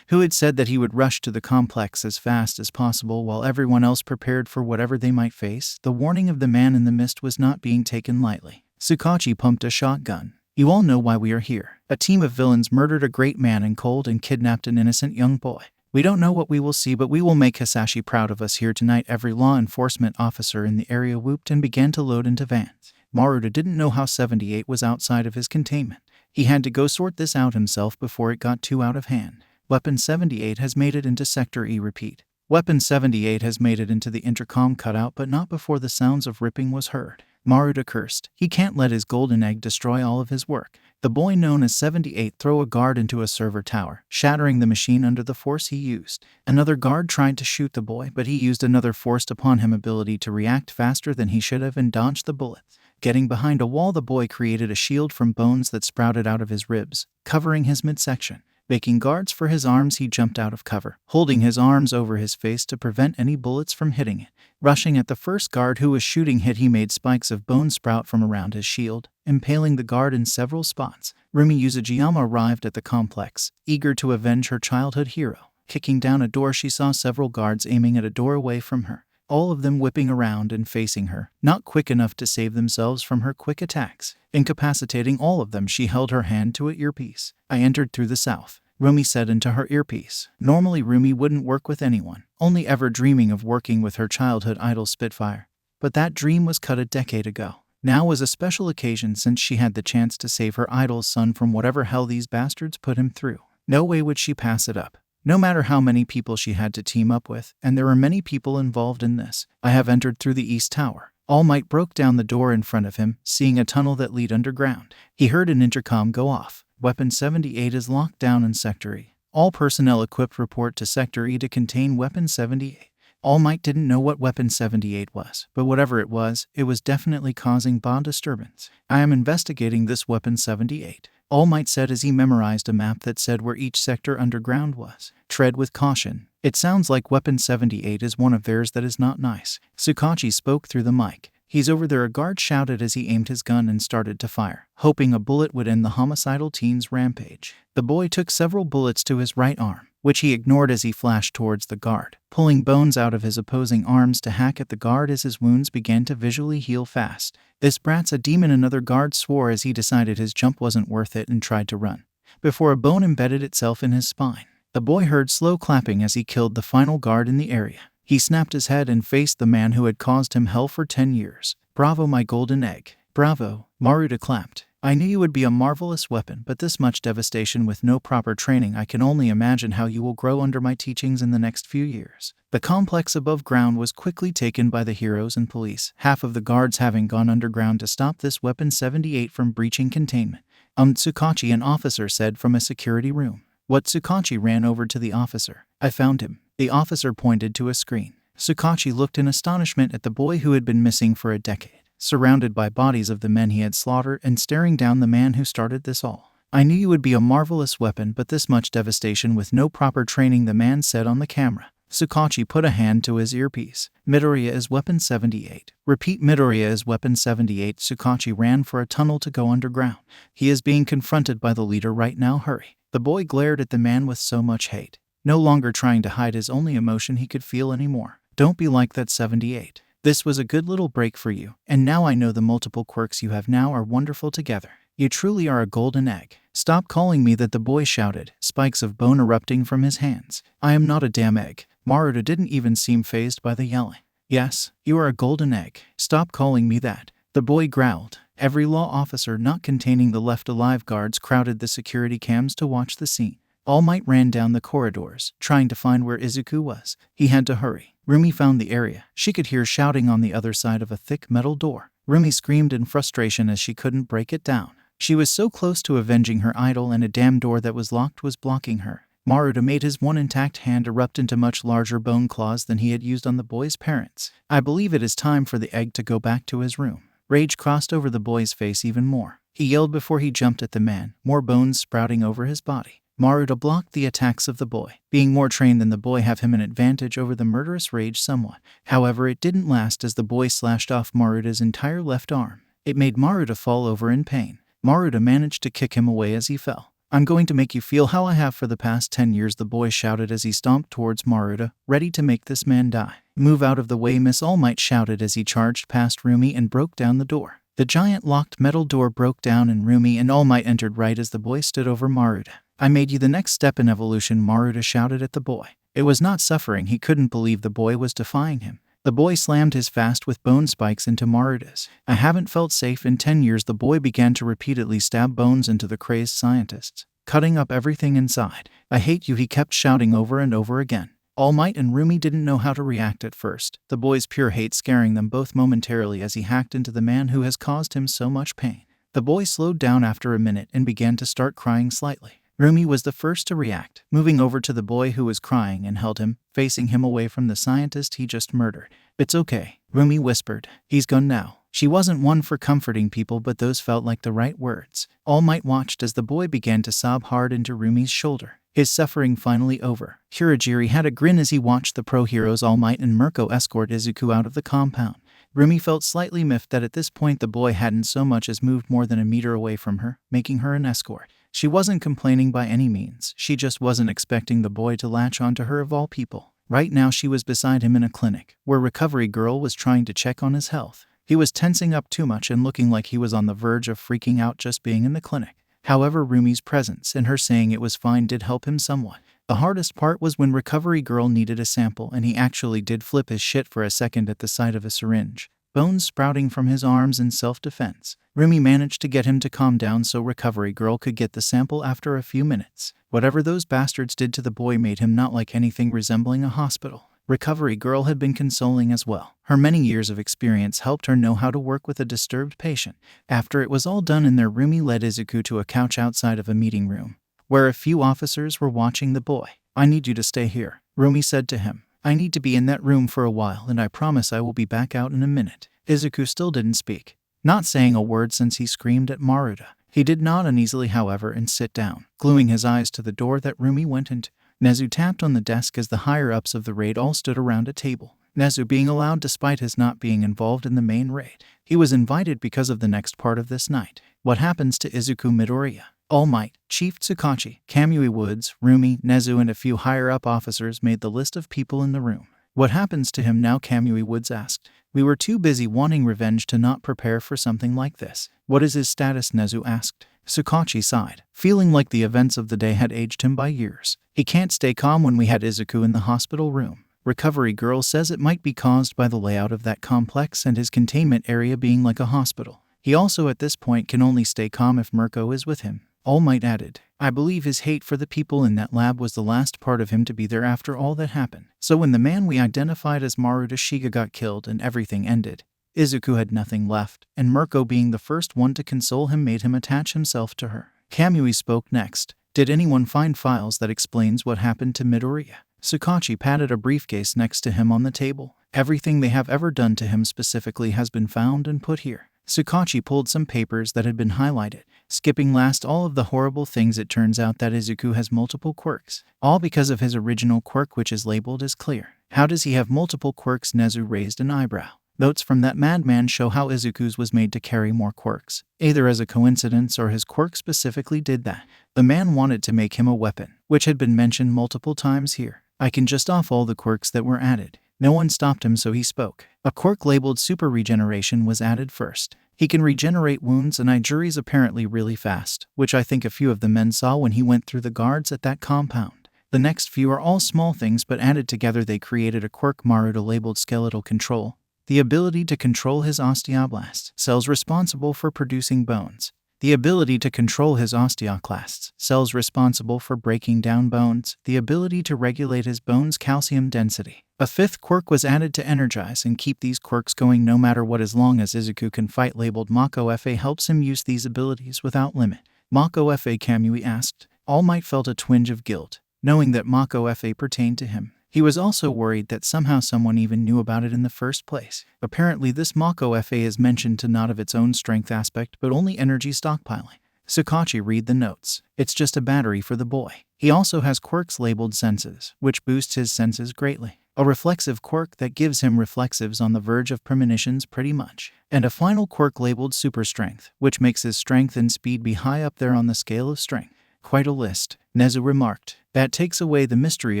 who had said that he would rush to the complex as fast as possible while everyone else prepared for whatever they might face. The warning of the man in the mist was not being taken lightly. Tsukachi pumped a shotgun. "You all know why we are here. A team of villains murdered a great man in cold and kidnapped an innocent young boy. We don't know what we will see, but we will make Hisashi proud of us here tonight." Every law enforcement officer in the area whooped and began to load into vans. Maruta didn't know how 78 was outside of his containment. He had to go sort this out himself before it got too out of hand. Weapon 78 has made it into Sector E. Repeat. Weapon 78 has made it into the intercom cutout, but not before the sounds of ripping was heard. Maruta cursed. He can't let his golden egg destroy all of his work. The boy known as 78 threw a guard into a server tower, shattering the machine under the force he used. Another guard tried to shoot the boy, but he used another forced upon him ability to react faster than he should have and dodged the bullets. Getting behind a wall, the boy created a shield from bones that sprouted out of his ribs, covering his midsection. Making guards for his arms, he jumped out of cover, holding his arms over his face to prevent any bullets from hitting it. Rushing at the first guard who was shooting hit, he made spikes of bone sprout from around his shield, impaling the guard in several spots. Rumi Yuzujiyama arrived at the complex, eager to avenge her childhood hero. Kicking down a door, she saw several guards aiming at a door away from her, all of them whipping around and facing her, not quick enough to save themselves from her quick attacks. Incapacitating all of them, she held her hand to an earpiece. "I entered through the south," Rumi said into her earpiece. Normally Rumi wouldn't work with anyone, only ever dreaming of working with her childhood idol Spitfire. But that dream was cut a decade ago. Now was a special occasion since she had the chance to save her idol's son from whatever hell these bastards put him through. No way would she pass it up. No matter how many people she had to team up with, and there were many people involved in this. "I have entered through the East Tower." All Might broke down the door in front of him, seeing a tunnel that led underground. He heard an intercom go off. Weapon 78 is locked down in Sector E. All personnel equipped report to Sector E to contain Weapon 78. All Might didn't know what Weapon 78 was, but whatever it was definitely causing bomb disturbance. "I am investigating this Weapon 78. All Might said as he memorized a map that said where each sector underground was. "Tread with caution. It sounds like Weapon 78 is one of theirs. That is not nice." Tsukachi spoke through the mic. "He's over there," a guard shouted as he aimed his gun and started to fire, hoping a bullet would end the homicidal teen's rampage. The boy took several bullets to his right arm, which he ignored as he flashed towards the guard, pulling bones out of his opposing arms to hack at the guard as his wounds began to visually heal fast. "This brat's a demon," another guard swore as he decided his jump wasn't worth it and tried to run, before a bone embedded itself in his spine. The boy heard slow clapping as he killed the final guard in the area. He snapped his head and faced the man who had caused him hell for 10 years. "Bravo, my golden egg. Bravo." Maruta clapped. I knew you would be a marvelous weapon, but this much devastation with no proper training, I can only imagine how you will grow under my teachings in the next few years. The complex above ground was quickly taken by the heroes and police, half of the guards having gone underground to stop this Weapon 78 from breaching containment. Tsukachi, an officer said from a security room. What? Tsukachi ran over to the officer. I found him. The officer pointed to a screen. Tsukachi looked in astonishment at the boy who had been missing for a decade, surrounded by bodies of the men he had slaughtered and staring down the man who started this all. I knew you would be a marvelous weapon, but this much devastation with no proper training, the man said on the camera. Tsukachi put a hand to his earpiece. Midoriya is Weapon 78. Repeat, Midoriya is Weapon 78. Tsukachi ran for a tunnel to go underground. He is being confronted by the leader right now. Hurry. The boy glared at the man with so much hate, no longer trying to hide his only emotion he could feel anymore. Don't be like that, 78. This was a good little break for you, and now I know the multiple quirks you have now are wonderful together. You truly are a golden egg. Stop calling me that, the boy shouted, spikes of bone erupting from his hands. I am not a damn egg. Maruta didn't even seem fazed by the yelling. Yes, you are a golden egg. Stop calling me that, the boy growled. Every law officer not containing the left alive guards crowded the security cams to watch the scene. All Might ran down the corridors, trying to find where Izuku was. He had to hurry. Rumi found the area. She could hear shouting on the other side of a thick metal door. Rumi screamed in frustration as she couldn't break it down. She was so close to avenging her idol, and a damn door that was locked was blocking her. Maruta made his one intact hand erupt into much larger bone claws than he had used on the boy's parents. I believe it is time for the egg to go back to his room. Rage crossed over the boy's face even more. He yelled before he jumped at the man, more bones sprouting over his body. Maruta blocked the attacks of the boy. Being more trained than the boy have him an advantage over the murderous rage somewhat. However, it didn't last as the boy slashed off Maruta's entire left arm. It made Maruta fall over in pain. Maruta managed to kick him away as he fell. I'm going to make you feel how I have for the past 10 years, the boy shouted as he stomped towards Maruta, ready to make this man die. Move out of the way, Miss All Might shouted as he charged past Rumi and broke down the door. The giant locked metal door broke down and Rumi and All Might entered right as the boy stood over Maruta. I made you the next step in evolution, Maruta shouted at the boy. It was not suffering. He couldn't believe the boy was defying him. The boy slammed his fist with bone spikes into Maruta's. I haven't felt safe in 10 years. The boy began to repeatedly stab bones into the crazed scientists, cutting up everything inside. I hate you, he kept shouting over and over again. All Might and Rumi didn't know how to react at first, the boy's pure hate scaring them both momentarily as he hacked into the man who has caused him so much pain. The boy slowed down after a minute and began to start crying slightly. Rumi was the first to react, moving over to the boy who was crying and held him, facing him away from the scientist he just murdered. It's okay, Rumi whispered. He's gone now. She wasn't one for comforting people, but those felt like the right words. All Might watched as the boy began to sob hard into Rumi's shoulder. His suffering finally over. Kurogiri had a grin as he watched the pro heroes All Might and Mirko escort Izuku out of the compound. Rumi felt slightly miffed that at this point the boy hadn't so much as moved more than a meter away from her, making her an escort. She wasn't complaining by any means, she just wasn't expecting the boy to latch onto her of all people. Right now she was beside him in a clinic, where Recovery Girl was trying to check on his health. He was tensing up too much and looking like he was on the verge of freaking out just being in the clinic. However, Rumi's presence and her saying it was fine did help him somewhat. The hardest part was when Recovery Girl needed a sample and he actually did flip his shit for a second at the sight of a syringe, bones sprouting from his arms in self-defense. Rumi managed to get him to calm down so Recovery Girl could get the sample after a few minutes. Whatever those bastards did to the boy made him not like anything resembling a hospital. Recovery Girl had been consoling as well. Her many years of experience helped her know how to work with a disturbed patient. After it was all done in there, Rumi led Izuku to a couch outside of a meeting room, where a few officers were watching the boy. I need you to stay here, Rumi said to him. I need to be in that room for a while and I promise I will be back out in a minute. Izuku still didn't speak, not saying a word since he screamed at Maruta. He did nod uneasily, however, and sit down, gluing his eyes to the door that Rumi went into. Nezu tapped on the desk as the higher-ups of the raid all stood around a table. Nezu being allowed despite his not being involved in the main raid. He was invited because of the next part of this night. What happens to Izuku Midoriya? All Might, Chief Tsukachi, Kamui Woods, Rumi, Nezu and a few higher-up officers made the list of people in the room. What happens to him now? Kamui Woods asked. We were too busy wanting revenge to not prepare for something like this. What is his status? Nezu asked. Tsukachi sighed, feeling like the events of the day had aged him by years. He can't stay calm when we had Izuku in the hospital room. Recovery Girl says it might be caused by the layout of that complex and his containment area being like a hospital. He also at this point can only stay calm if Mirko is with him. All Might added, I believe his hate for the people in that lab was the last part of him to be there after all that happened. So when the man we identified as Maruta Shiga got killed and everything ended, Izuku had nothing left, and Mirko being the first one to console him made him attach himself to her. Kamui spoke next. Did anyone find files that explains what happened to Midoriya? Sakachi patted a briefcase next to him on the table. Everything they have ever done to him specifically has been found and put here. Sakachi pulled some papers that had been highlighted. Skipping last all of the horrible things, it turns out that Izuku has multiple quirks. All because of his original quirk, which is labeled as clear. How does he have multiple quirks? Nezu raised an eyebrow. Notes from that madman show how Izuku's was made to carry more quirks. Either as a coincidence or his quirk specifically did that. The man wanted to make him a weapon, which had been mentioned multiple times here. I can just off all the quirks that were added. No one stopped him, so he spoke. A quirk labeled Super Regeneration was added first. He can regenerate wounds and injuries apparently really fast, which I think a few of the men saw when he went through the guards at that compound. The next few are all small things, but added together they created a quirk Maruta labeled Skeletal Control. The ability to control his osteoblasts, cells responsible for producing bones. The ability to control his osteoclasts, cells responsible for breaking down bones. The ability to regulate his bones' calcium density. A fifth quirk was added to energize and keep these quirks going no matter what, as long as Izuku can fight, labeled Mako Fa helps him use these abilities without limit. Mako Fa, Kamui asked. All Might felt a twinge of guilt, knowing that Mako Fa pertained to him. He was also worried that somehow someone even knew about it in the first place. Apparently this Mako Fa is mentioned to not of its own strength aspect but only energy stockpiling. Sakachi read the notes. It's just a battery for the boy. He also has quirks labeled senses, which boosts his senses greatly. A reflexive quirk that gives him reflexives on the verge of premonitions pretty much. And a final quirk labeled super strength, which makes his strength and speed be high up there on the scale of strength. Quite a list, Nezu remarked. That takes away the mystery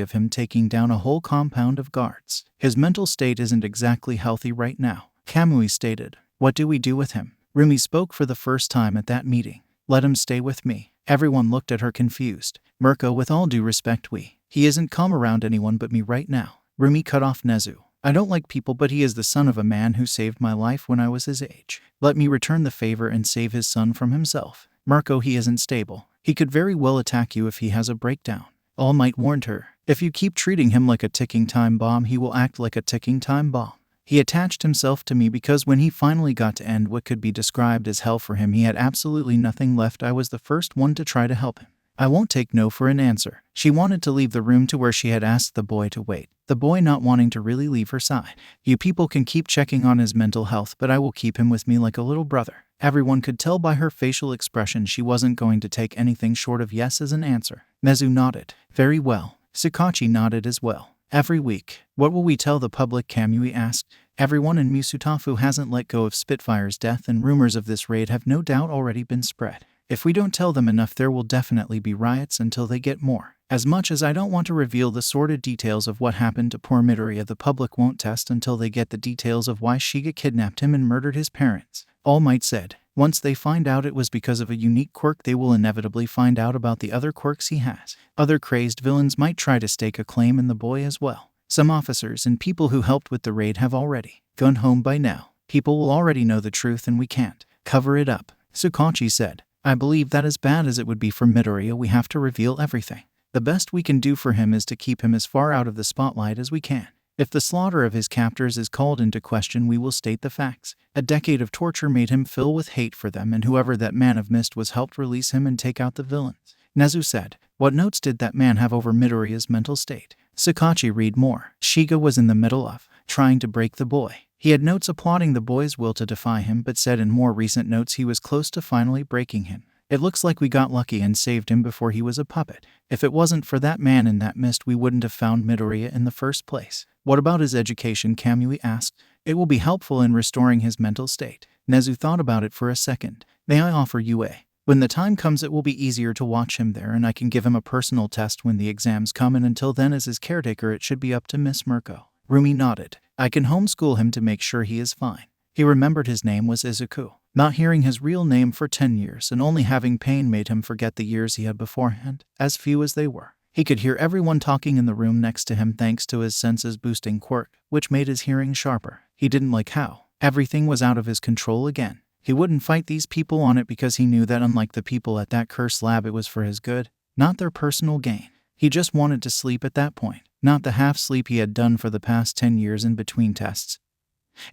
of him taking down a whole compound of guards. His mental state isn't exactly healthy right now, Kamui stated. What do we do with him? Rumi spoke for the first time at that meeting. Let him stay with me. Everyone looked at her confused. Mirko, with all due respect, he isn't calm around anyone but me right now. Rumi cut off Nezu. I don't like people, but he is the son of a man who saved my life when I was his age. Let me return the favor and save his son from himself. Mirko, he isn't stable. He could very well attack you if he has a breakdown. All Might warned her. If you keep treating him like a ticking time bomb, he will act like a ticking time bomb. He attached himself to me because when he finally got to end what could be described as hell for him, he had absolutely nothing left. I was the first one to try to help him. I won't take no for an answer. She wanted to leave the room to where she had asked the boy to wait, the boy not wanting to really leave her side. You people can keep checking on his mental health, but I will keep him with me like a little brother. Everyone could tell by her facial expression she wasn't going to take anything short of yes as an answer. Nezu nodded. Very well. Sakachi nodded as well. Every week. What will we tell the public? Kamui asked. Everyone in Musutafu hasn't let go of Spitfire's death, and rumors of this raid have no doubt already been spread. If we don't tell them enough, there will definitely be riots until they get more. As much as I don't want to reveal the sordid details of what happened to poor Midoriya, the public won't test until they get the details of why Shiga kidnapped him and murdered his parents. All Might said. Once they find out it was because of a unique quirk, they will inevitably find out about the other quirks he has. Other crazed villains might try to stake a claim in the boy as well. Some officers and people who helped with the raid have already gone home by now. People will already know the truth and we can't cover it up. Sakachi said. I believe that as bad as it would be for Midoriya, we have to reveal everything. The best we can do for him is to keep him as far out of the spotlight as we can. If the slaughter of his captors is called into question, we will state the facts. A decade of torture made him fill with hate for them, and whoever that man of mist was helped release him and take out the villains. Nezu said. What notes did that man have over Midoriya's mental state? Sakachi read more. Shiga was in the middle of trying to break the boy. He had notes applauding the boy's will to defy him, but said in more recent notes he was close to finally breaking him. It looks like we got lucky and saved him before he was a puppet. If it wasn't for that man in that mist, we wouldn't have found Midoriya in the first place. What about his education? Kamui asked. It will be helpful in restoring his mental state. Nezu thought about it for a second. May I offer you a? When the time comes, it will be easier to watch him there, and I can give him a personal test when the exams come, and until then as his caretaker it should be up to Miss Mirko. Rumi nodded. I can homeschool him to make sure he is fine. He remembered his name was Izuku. Not hearing his real name for 10 years and only having pain made him forget the years he had beforehand, as few as they were. He could hear everyone talking in the room next to him thanks to his senses-boosting quirk, which made his hearing sharper. He didn't like how everything was out of his control again. He wouldn't fight these people on it because he knew that unlike the people at that cursed lab, it was for his good, not their personal gain. He just wanted to sleep at that point, not the half-sleep he had done for the past 10 years in between tests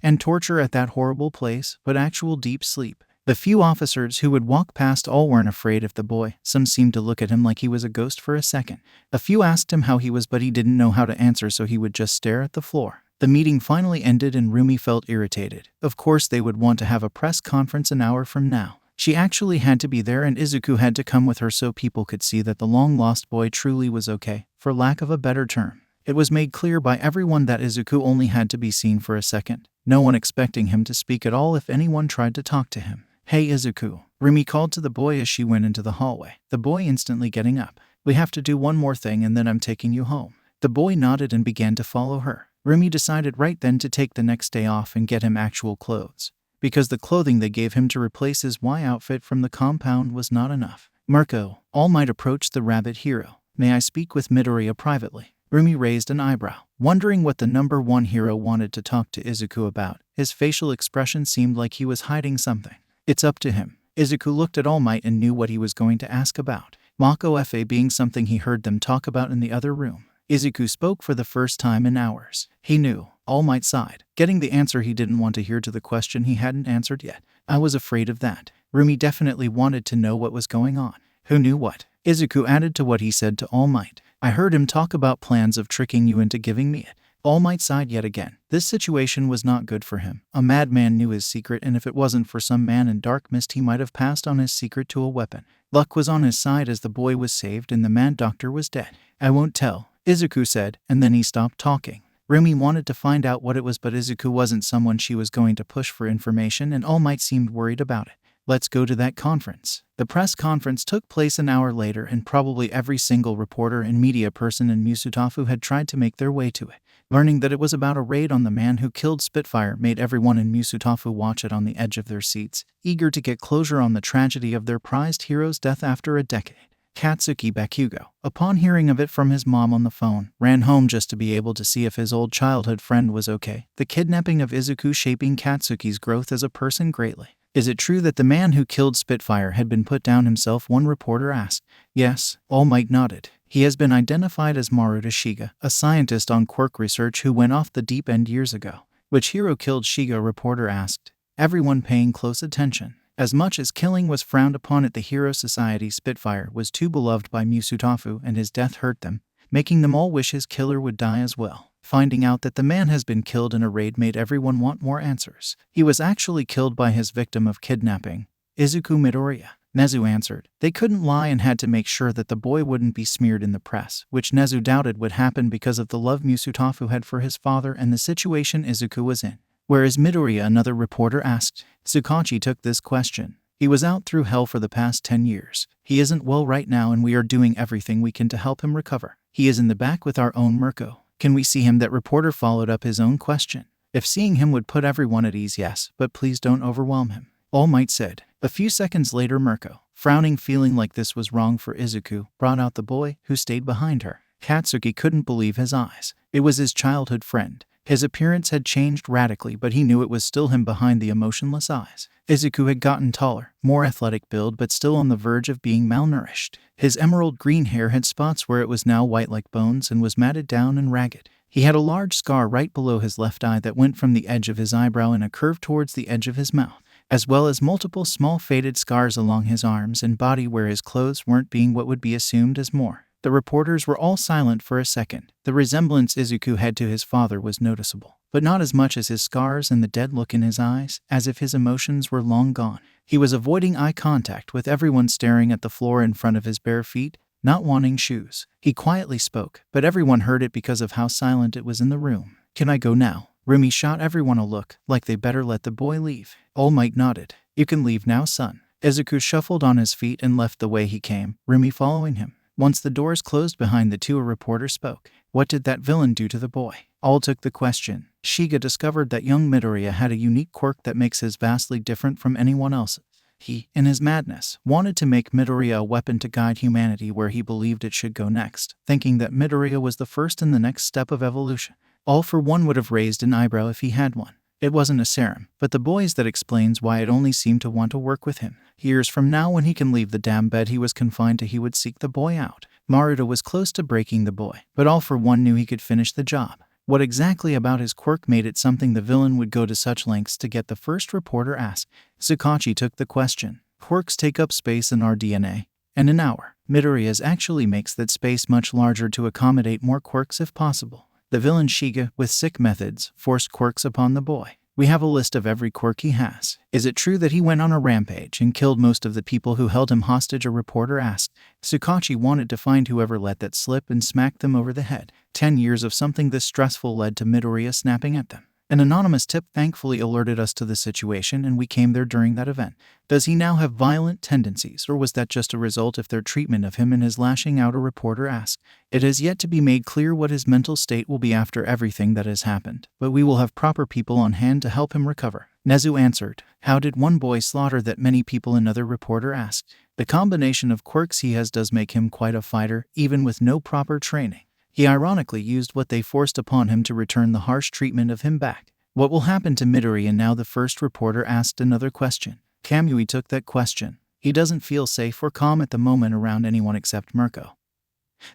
and torture at that horrible place, but actual deep sleep. The few officers who would walk past all weren't afraid of the boy. Some seemed to look at him like he was a ghost for a second. A few asked him how he was, but he didn't know how to answer, so he would just stare at the floor. The meeting finally ended and Rumi felt irritated. Of course they would want to have a press conference an hour from now. She actually had to be there, and Izuku had to come with her so people could see that the long-lost boy truly was okay, for lack of a better term. It was made clear by everyone that Izuku only had to be seen for a second, no one expecting him to speak at all if anyone tried to talk to him. "Hey Izuku," Rumi called to the boy as she went into the hallway, the boy instantly getting up. "We have to do one more thing and then I'm taking you home." The boy nodded and began to follow her. Rumi decided right then to take the next day off and get him actual clothes, because the clothing they gave him to replace his Y outfit from the compound was not enough. "Mirko," All Might approached the rabbit hero. "May I speak with Midoriya privately?" Rumi raised an eyebrow, wondering what the number one hero wanted to talk to Izuku about. His facial expression seemed like he was hiding something. "It's up to him." Izuku looked at All Might and knew what he was going to ask about. Mako Fa being something he heard them talk about in the other room. Izuku spoke for the first time in hours. He knew. All Might sighed, getting the answer he didn't want to hear to the question he hadn't answered yet. "I was afraid of that." Rumi definitely wanted to know what was going on. Who knew what? Izuku added to what he said to All Might. "I heard him talk about plans of tricking you into giving me it." All Might sighed yet again. This situation was not good for him. A madman knew his secret, and if it wasn't for some man in dark mist, he might have passed on his secret to a weapon. Luck was on his side as the boy was saved and the mad doctor was dead. "I won't tell," Izuku said, and then he stopped talking. Rumi wanted to find out what it was, but Izuku wasn't someone she was going to push for information, and All Might seemed worried about it. "Let's go to that conference." The press conference took place an hour later, and probably every single reporter and media person in Musutafu had tried to make their way to it. Learning that it was about a raid on the man who killed Spitfire made everyone in Musutafu watch it on the edge of their seats, eager to get closure on the tragedy of their prized hero's death after a decade. Katsuki Bakugo, upon hearing of it from his mom on the phone, ran home just to be able to see if his old childhood friend was okay. The kidnapping of Izuku shaping Katsuki's growth as a person greatly. "Is it true that the man who killed Spitfire had been put down himself?" one reporter asked. "Yes," All Might nodded. "He has been identified as Maruta Shiga, a scientist on Quirk research who went off the deep end years ago." "Which hero killed Shiga?" reporter asked, everyone paying close attention. As much as killing was frowned upon at the Hero Society, Spitfire was too beloved by Musutafu and his death hurt them, making them all wish his killer would die as well. Finding out that the man has been killed in a raid made everyone want more answers. "He was actually killed by his victim of kidnapping, Izuku Midoriya," Nezu answered. They couldn't lie and had to make sure that the boy wouldn't be smeared in the press, which Nezu doubted would happen because of the love Musutafu had for his father and the situation Izuku was in. "Where is Midoriya?" another reporter asked. Tsukachi took this question. "He was out through hell for the past 10 years. He isn't well right now and we are doing everything we can to help him recover. He is in the back with our own Mirko. Can we see him?" That reporter followed up his own question. "If seeing him would put everyone at ease, yes, but please don't overwhelm him," All Might said. A few seconds later, Mirko, frowning, feeling like this was wrong for Izuku, brought out the boy, who stayed behind her. Katsuki couldn't believe his eyes. It was his childhood friend. His appearance had changed radically, but he knew it was still him behind the emotionless eyes. Izuku had gotten taller, more athletic build, but still on the verge of being malnourished. His emerald green hair had spots where it was now white like bones and was matted down and ragged. He had a large scar right below his left eye that went from the edge of his eyebrow in a curve towards the edge of his mouth, as well as multiple small faded scars along his arms and body where his clothes weren't being what would be assumed as more. The reporters were all silent for a second. The resemblance Izuku had to his father was noticeable, but not as much as his scars and the dead look in his eyes, as if his emotions were long gone. He was avoiding eye contact with everyone, staring at the floor in front of his bare feet, not wanting shoes. He quietly spoke, but everyone heard it because of how silent it was in the room. "Can I go now?" Rumi shot everyone a look, like they better let the boy leave. All Might nodded. "You can leave now, son." Izuku shuffled on his feet and left the way he came, Rumi following him. Once the doors closed behind the two, a reporter spoke. "What did that villain do to the boy?" All took the question. Shiga discovered that young Midoriya had a unique quirk that makes his vastly different from anyone else's. He, in his madness, wanted to make Midoriya a weapon to guide humanity where he believed it should go next, thinking that Midoriya was the first in the next step of evolution. All for one would have raised an eyebrow if he had one. It wasn't a serum, but the boy's that explains why it only seemed to want to work with him. Years from now, when he can leave the damn bed he was confined to, he would seek the boy out. Maruta was close to breaking the boy, but All for One knew he could finish the job. What exactly about his quirk made it something the villain would go to such lengths to get? The first reporter asked. Sukachi took the question. Quirks take up space in our DNA. And in our Midoriya's actually makes that space much larger to accommodate more quirks if possible. The villain Shiga, with sick methods, forced quirks upon the boy. We have a list of every quirk he has. Is it true that he went on a rampage and killed most of the people who held him hostage? A reporter asked. Sukachi wanted to find whoever let that slip and smack them over the head. 10 years of something this stressful led to Midoriya snapping at them. An anonymous tip thankfully alerted us to the situation, and we came there during that event. Does he now have violent tendencies, or was that just a result of their treatment of him and his lashing out? A reporter asked. It has yet to be made clear what his mental state will be after everything that has happened, but we will have proper people on hand to help him recover. Nezu answered. How did one boy slaughter that many people? Another reporter asked. The combination of quirks he has does make him quite a fighter, even with no proper training. He ironically used what they forced upon him to return the harsh treatment of him back. What will happen to Midoriya now? The first reporter asked another question. Kamui took that question. He doesn't feel safe or calm at the moment around anyone except Mirko,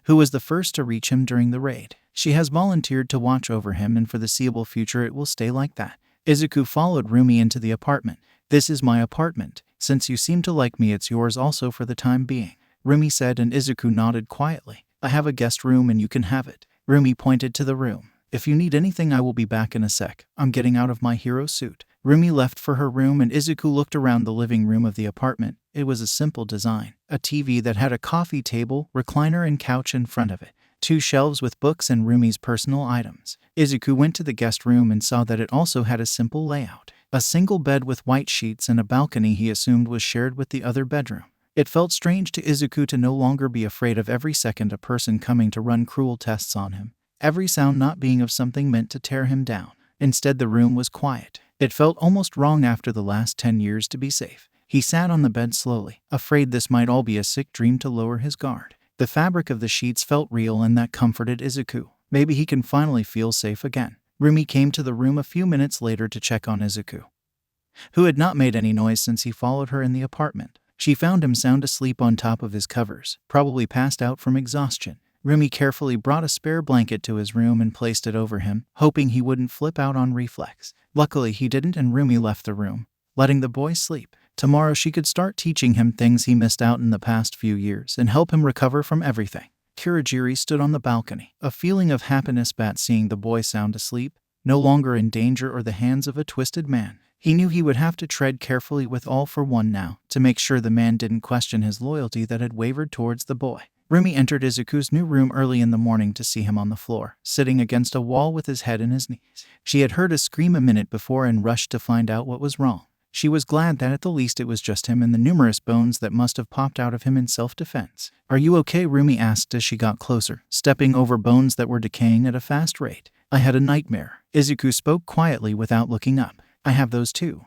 who was the first to reach him during the raid. She has volunteered to watch over him, and for the foreseeable future it will stay like that. Izuku followed Rumi into the apartment. This is my apartment. Since you seem to like me, it's yours also for the time being, Rumi said, and Izuku nodded quietly. I have a guest room and you can have it. Rumi pointed to the room. If you need anything, I will be back in a sec. I'm getting out of my hero suit. Rumi left for her room, and Izuku looked around the living room of the apartment. It was a simple design. A TV that had a coffee table, recliner, and couch in front of it. 2 shelves with books and Rumi's personal items. Izuku went to the guest room and saw that it also had a simple layout. A single bed with white sheets and a balcony he assumed was shared with the other bedroom. It felt strange to Izuku to no longer be afraid of every second a person coming to run cruel tests on him, every sound not being of something meant to tear him down. Instead, the room was quiet. It felt almost wrong after the last 10 years to be safe. He sat on the bed slowly, afraid this might all be a sick dream to lower his guard. The fabric of the sheets felt real, and that comforted Izuku. Maybe he can finally feel safe again. Rumi came to the room a few minutes later to check on Izuku, who had not made any noise since he followed her in the apartment. She found him sound asleep on top of his covers, probably passed out from exhaustion. Rumi carefully brought a spare blanket to his room and placed it over him, hoping he wouldn't flip out on reflex. Luckily he didn't, and Rumi left the room, letting the boy sleep. Tomorrow she could start teaching him things he missed out in the past few years and help him recover from everything. Kurogiri stood on the balcony, a feeling of happiness at seeing the boy sound asleep, no longer in danger or the hands of a twisted man. He knew he would have to tread carefully with All for One now, to make sure the man didn't question his loyalty that had wavered towards the boy. Rumi entered Izuku's new room early in the morning to see him on the floor, sitting against a wall with his head in his knees. She had heard a scream a minute before and rushed to find out what was wrong. She was glad that at the least it was just him and the numerous bones that must have popped out of him in self-defense. Are you okay? Rumi asked as she got closer, stepping over bones that were decaying at a fast rate. I had a nightmare. Izuku spoke quietly without looking up. I have those too.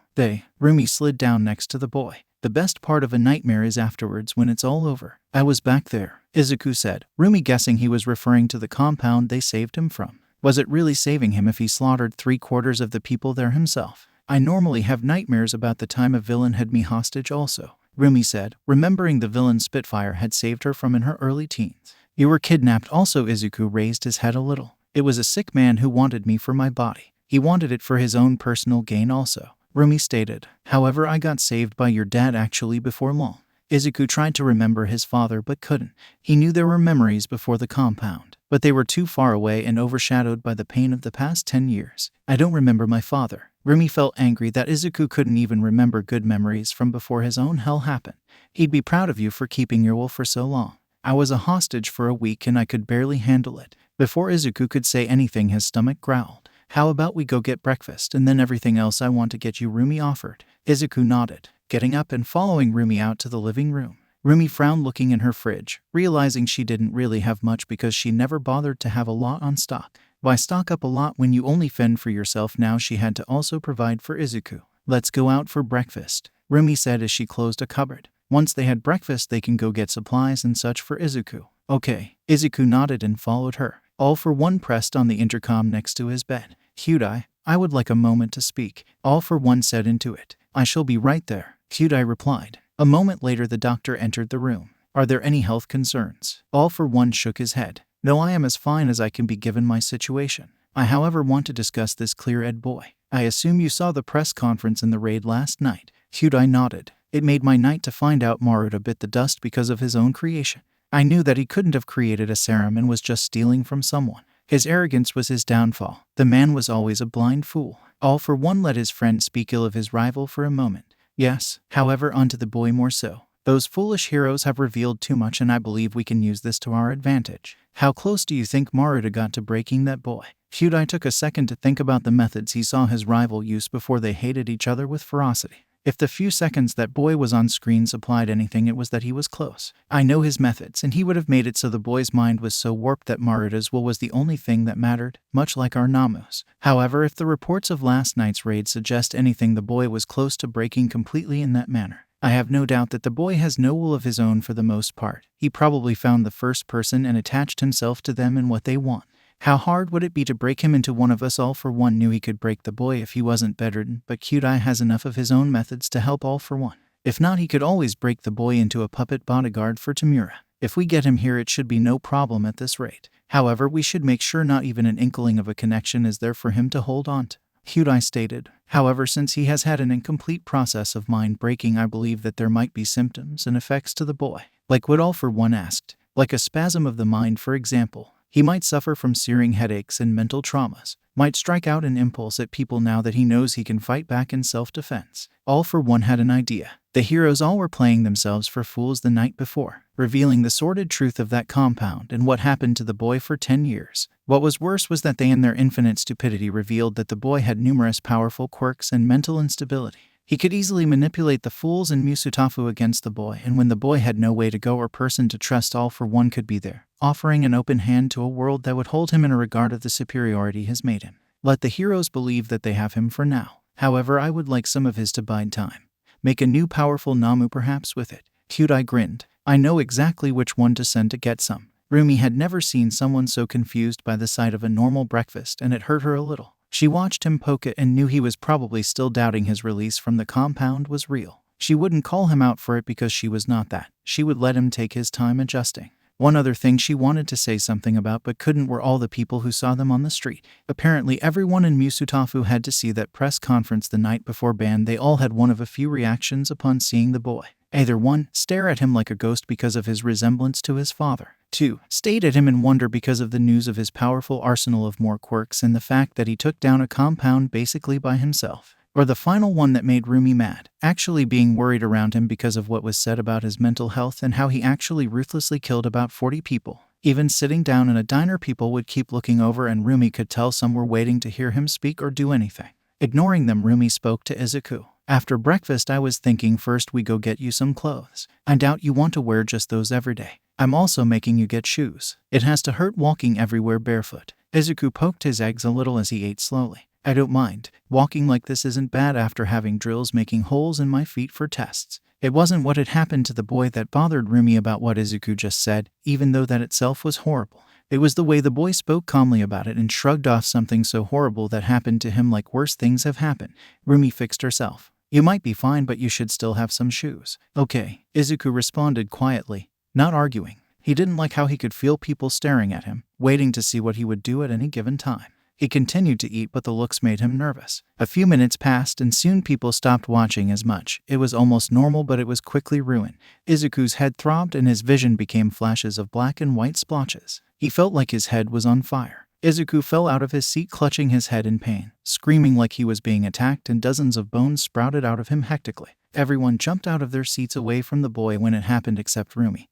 Rumi slid down next to the boy. The best part of a nightmare is afterwards when it's all over. I was back there, Izuku said, Rumi guessing he was referring to the compound they saved him from. Was it really saving him if he slaughtered 3/4 of the people there himself? I normally have nightmares about the time a villain had me hostage also, Rumi said, remembering the villain Spitfire had saved her from in her early teens. You were kidnapped also. Izuku raised his head a little. It was a sick man who wanted me for my body. He wanted it for his own personal gain also, Rumi stated. However, I got saved by your dad actually before long. Izuku tried to remember his father but couldn't. He knew there were memories before the compound, but they were too far away and overshadowed by the pain of the past 10 years. I don't remember my father. Rumi felt angry that Izuku couldn't even remember good memories from before his own hell happened. He'd be proud of you for keeping your wolf for so long. I was a hostage for a week and I could barely handle it. Before Izuku could say anything, his stomach growled. How about we go get breakfast and then everything else I want to get you, Rumi offered. Izuku nodded, getting up and following Rumi out to the living room. Rumi frowned looking in her fridge, realizing she didn't really have much because she never bothered to have a lot on stock. Why stock up a lot when you only fend for yourself? Now she had to also provide for Izuku. Let's go out for breakfast, Rumi said as she closed a cupboard. Once they had breakfast they can go get supplies and such for Izuku. Okay. Izuku nodded and followed her. All for One pressed on the intercom next to his bed. Kyudai, I would like a moment to speak. All for one said into it. I shall be right there, Kyudai replied. A moment later the doctor entered the room. Are there any health concerns? All for one shook his head. No, I am as fine as I can be given my situation. I however want to discuss this clear-eyed boy. I assume you saw the press conference in the raid last night. Kyudai nodded. It made my night to find out Maruta bit the dust because of his own creation. I knew that he couldn't have created a serum and was just stealing from someone. His arrogance was his downfall. The man was always a blind fool. All for one let his friend speak ill of his rival for a moment. Yes, however, onto the boy more so. Those foolish heroes have revealed too much and I believe we can use this to our advantage. How close do you think Maruta got to breaking that boy? Kyudai took a second to think about the methods he saw his rival use before they hated each other with ferocity. If the few seconds that boy was on screen supplied anything, it was that he was close. I know his methods, and he would have made it so the boy's mind was so warped that Maruta's will was the only thing that mattered, much like our Namu's. However, if the reports of last night's raid suggest anything, the boy was close to breaking completely in that manner. I have no doubt that the boy has no will of his own for the most part. He probably found the first person and attached himself to them and what they want. How hard would it be to break him into one of us? All for one knew he could break the boy if he wasn't bedridden, but Kyudai has enough of his own methods to help all for one. If not, he could always break the boy into a puppet bodyguard for Tamura. If we get him here, it should be no problem at this rate. However, we should make sure not even an inkling of a connection is there for him to hold on to, Kyudai stated. However, since he has had an incomplete process of mind breaking, I believe that there might be symptoms and effects to the boy. Like what all for one asked. Like a spasm of the mind, for example. He might suffer from searing headaches and mental traumas, might strike out an impulse at people now that he knows he can fight back in self-defense. All for one had an idea. The heroes all were playing themselves for fools the night before, revealing the sordid truth of that compound and what happened to the boy for 10 years. What was worse was that they in their infinite stupidity revealed that the boy had numerous powerful quirks and mental instability. He could easily manipulate the fools in Musutafu against the boy, and when the boy had no way to go or person to trust, all for one could be there, offering an open hand to a world that would hold him in a regard of the superiority has made him. Let the heroes believe that they have him for now. However, I would like some of his to bide time. Make a new powerful Namu perhaps with it. Kyudai grinned. I know exactly which one to send to get some. Rumi had never seen someone so confused by the sight of a normal breakfast, and it hurt her a little. She watched him poke it and knew he was probably still doubting his release from the compound was real. She wouldn't call him out for it because she was not that. She would let him take his time adjusting. One other thing she wanted to say something about but couldn't were all the people who saw them on the street. Apparently everyone in Musutafu had to see that press conference the night before ban. They all had one of a few reactions upon seeing the boy. Either 1. Stare at him like a ghost because of his resemblance to his father. 2. Stare at him in wonder because of the news of his powerful arsenal of more quirks and the fact that he took down a compound basically by himself. Or the final one that made Rumi mad, actually being worried around him because of what was said about his mental health and how he actually ruthlessly killed about 40 people. Even sitting down in a diner, people would keep looking over and Rumi could tell some were waiting to hear him speak or do anything. Ignoring them, Rumi spoke to Izuku. After breakfast, I was thinking first we go get you some clothes. I doubt you want to wear just those every day. I'm also making you get shoes. It has to hurt walking everywhere barefoot. Izuku poked his eggs a little as he ate slowly. I don't mind. Walking like this isn't bad after having drills making holes in my feet for tests. It wasn't what had happened to the boy that bothered Rumi about what Izuku just said, even though that itself was horrible. It was the way the boy spoke calmly about it and shrugged off something so horrible that happened to him, like worse things have happened. Rumi fixed herself. You might be fine, but you should still have some shoes. Okay, Izuku responded quietly, not arguing. He didn't like how he could feel people staring at him, waiting to see what he would do at any given time. He continued to eat, but the looks made him nervous. A few minutes passed and soon people stopped watching as much. It was almost normal, but it was quickly ruined. Izuku's head throbbed and his vision became flashes of black and white splotches. He felt like his head was on fire. Izuku fell out of his seat, clutching his head in pain, screaming like he was being attacked, and dozens of bones sprouted out of him hectically. Everyone jumped out of their seats away from the boy when it happened except Rumi,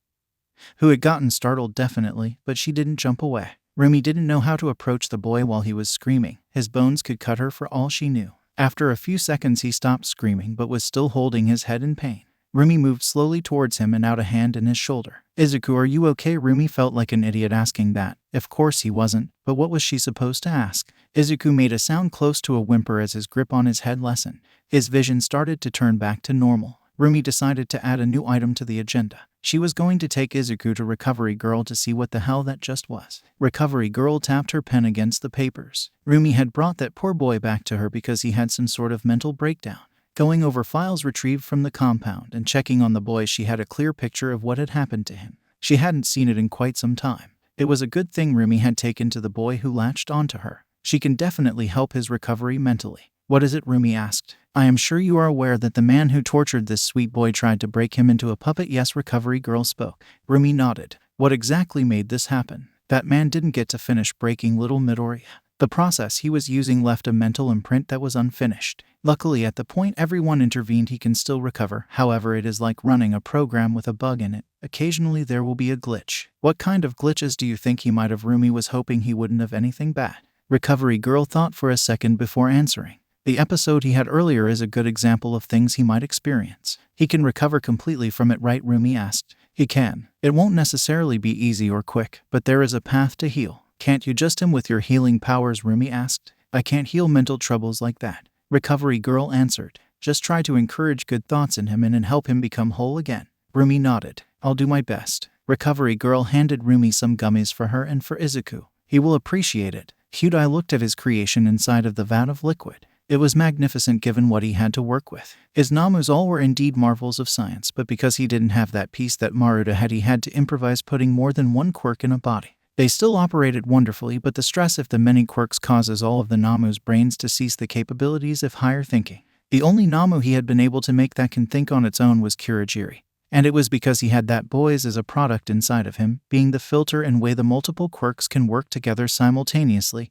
who had gotten startled definitely, but she didn't jump away. Rumi didn't know how to approach the boy while he was screaming. His bones could cut her for all she knew. After a few seconds he stopped screaming but was still holding his head in pain. Rumi moved slowly towards him and out a hand in his shoulder. Izuku, are you okay? Rumi felt like an idiot asking that. Of course he wasn't, but what was she supposed to ask? Izuku made a sound close to a whimper as his grip on his head lessened. His vision started to turn back to normal. Rumi decided to add a new item to the agenda. She was going to take Izuku to Recovery Girl to see what the hell that just was. Recovery Girl tapped her pen against the papers. Rumi had brought that poor boy back to her because he had some sort of mental breakdown. Going over files retrieved from the compound and checking on the boy, she had a clear picture of what had happened to him. She hadn't seen it in quite some time. It was a good thing Rumi had taken to the boy who latched onto her. She can definitely help his recovery mentally. What is it? Rumi asked. I am sure you are aware that the man who tortured this sweet boy tried to break him into a puppet. Yes, Recovery Girl spoke. Rumi nodded. What exactly made this happen? That man didn't get to finish breaking little Midoriya. The process he was using left a mental imprint that was unfinished. Luckily, at the point everyone intervened, he can still recover. However, it is like running a program with a bug in it. Occasionally there will be a glitch. What kind of glitches do you think he might have? Rumi was hoping he wouldn't have anything bad. Recovery Girl thought for a second before answering. The episode he had earlier is a good example of things he might experience. He can recover completely from it, right? Rumi asked. He can. It won't necessarily be easy or quick, but there is a path to heal. Can't you just him with your healing powers? Rumi asked. I can't heal mental troubles like that. Recovery Girl answered. Just try to encourage good thoughts in him and help him become whole again. Rumi nodded. I'll do my best. Recovery Girl handed Rumi some gummies for her and for Izuku. He will appreciate it. Hyundai looked at his creation inside of the vat of liquid. It was magnificent given what he had to work with. His Namus all were indeed marvels of science, but because he didn't have that piece that Maruta had, he had to improvise putting more than one quirk in a body. They still operated wonderfully, but the stress of the many quirks causes all of the Namu's brains to cease the capabilities of higher thinking. The only Namu he had been able to make that can think on its own was Kurogiri. And it was because he had that boys as a product inside of him, being the filter and way the multiple quirks can work together simultaneously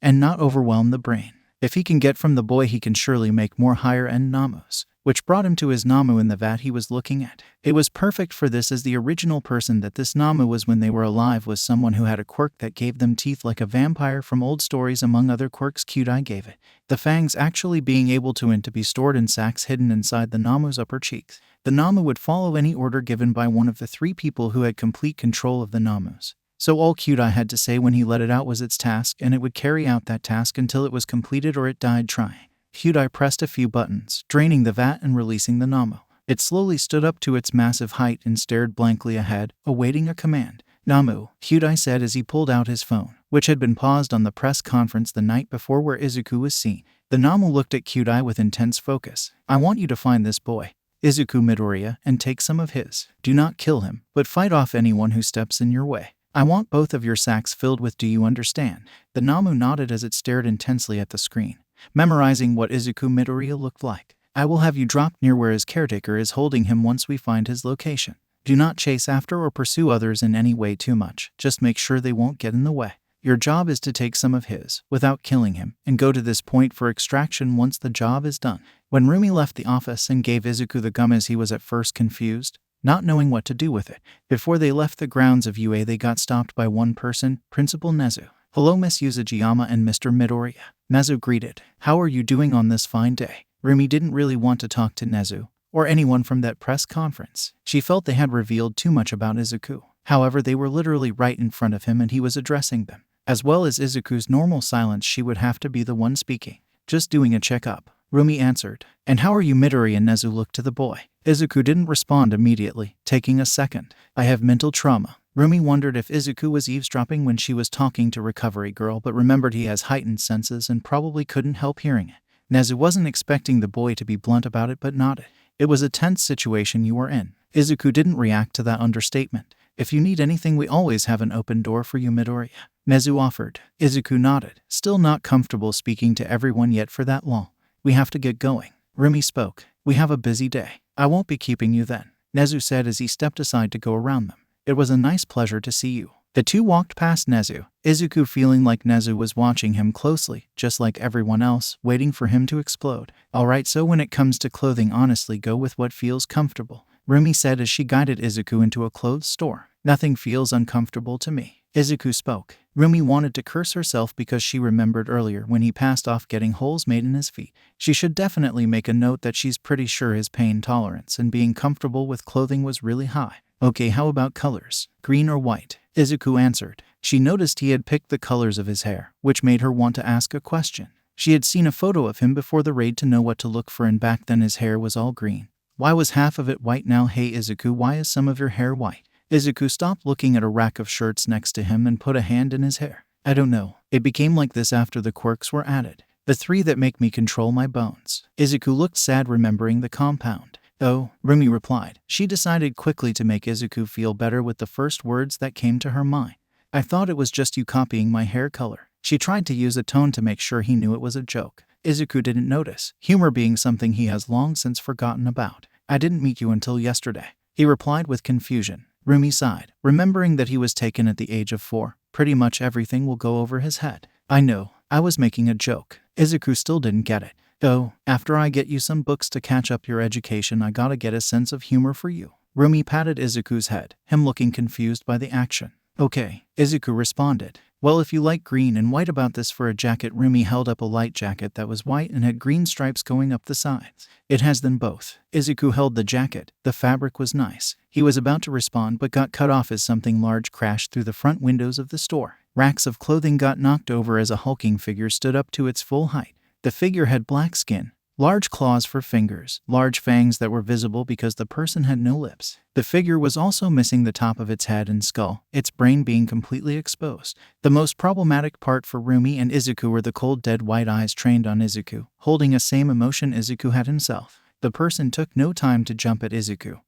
and not overwhelm the brain. If he can get from the boy, he can surely make more higher-end Namus, which brought him to his Namu in the vat he was looking at. It was perfect for this, as the original person that this Namu was when they were alive was someone who had a quirk that gave them teeth like a vampire from old stories, among other quirks Kyudai gave it. The fangs actually being able to be stored in sacs hidden inside the Namu's upper cheeks. The Namu would follow any order given by one of the three people who had complete control of the Namus. So all Kyudai had to say when he let it out was its task, and it would carry out that task until it was completed or it died trying. Kyudai pressed a few buttons, draining the vat and releasing the Namu. It slowly stood up to its massive height and stared blankly ahead, awaiting a command. Namu, Kyudai said as he pulled out his phone, which had been paused on the press conference the night before where Izuku was seen. The Namu looked at Kyudai with intense focus. I want you to find this boy, Izuku Midoriya, and take some of his. Do not kill him, but fight off anyone who steps in your way. I want both of your sacks filled with. Do you understand? The Namu nodded as it stared intensely at the screen, memorizing what Izuku Midoriya looked like. I will have you dropped near where his caretaker is holding him once we find his location. Do not chase after or pursue others in any way too much. Just make sure they won't get in the way. Your job is to take some of his, without killing him, and go to this point for extraction once the job is done. When Rumi left the office and gave Izuku the gummies, he was at first confused, not knowing what to do with it. Before they left the grounds of UA, they got stopped by one person, Principal Nezu. Hello, Miss Yuzujiyama and Mr. Midoriya. Nezu greeted. How are you doing on this fine day? Rumi didn't really want to talk to Nezu, or anyone from that press conference. She felt they had revealed too much about Izuku. However, they were literally right in front of him and he was addressing them. As well as Izuku's normal silence, she would have to be the one speaking. Just doing a checkup, Rumi answered. And how are you, Midori? And Nezu looked to the boy. Izuku didn't respond immediately, taking a second. I have mental trauma. Rumi wondered if Izuku was eavesdropping when she was talking to Recovery Girl, but remembered he has heightened senses and probably couldn't help hearing it. Nezu wasn't expecting the boy to be blunt about it, but nodded. It was a tense situation you were in. Izuku didn't react to that understatement. If you need anything, we always have an open door for you, Midoriya, Nezu offered. Izuku nodded, still not comfortable speaking to everyone yet for that long. We have to get going. Rumi spoke. We have a busy day. I won't be keeping you then, Nezu said as he stepped aside to go around them. It was a nice pleasure to see you. The two walked past Nezu, Izuku feeling like Nezu was watching him closely, just like everyone else, waiting for him to explode. Alright, so when it comes to clothing, honestly go with what feels comfortable, Rumi said as she guided Izuku into a clothes store. Nothing feels uncomfortable to me, Izuku spoke. Rumi wanted to curse herself because she remembered earlier when he passed off getting holes made in his feet. She should definitely make a note that she's pretty sure his pain tolerance and being comfortable with clothing was really high. Okay, how about colors? Green or white? Izuku answered. She noticed he had picked the colors of his hair, which made her want to ask a question. She had seen a photo of him before the raid to know what to look for, and back then his hair was all green. Why was half of it white now? Hey Izuku, why is some of your hair white? Izuku stopped looking at a rack of shirts next to him and put a hand in his hair. I don't know. It became like this after the quirks were added. The 3 that make me control my bones. Izuku looked sad remembering the compound. Oh, Rumi replied. She decided quickly to make Izuku feel better with the first words that came to her mind. I thought it was just you copying my hair color. She tried to use a tone to make sure he knew it was a joke. Izuku didn't notice, humor being something he has long since forgotten about. I didn't meet you until yesterday, he replied with confusion. Rumi sighed, remembering that he was taken at the age of 4. Pretty much everything will go over his head. I know, I was making a joke. Izuku still didn't get it. Oh, after I get you some books to catch up your education, I gotta get a sense of humor for you. Rumi patted Izuku's head, him looking confused by the action. Okay, Izuku responded. Well, if you like green and white about this for a jacket. Rumi held up a light jacket that was white and had green stripes going up the sides. It has them both. Izuku held the jacket. The fabric was nice. He was about to respond but got cut off as something large crashed through the front windows of the store. Racks of clothing got knocked over as a hulking figure stood up to its full height. The figure had black skin, large claws for fingers, large fangs that were visible because the person had no lips. The figure was also missing the top of its head and skull, its brain being completely exposed. The most problematic part for Rumi and Izuku were the cold dead white eyes trained on Izuku, holding a same emotion Izuku had himself. The person took no time to jump at Izuku,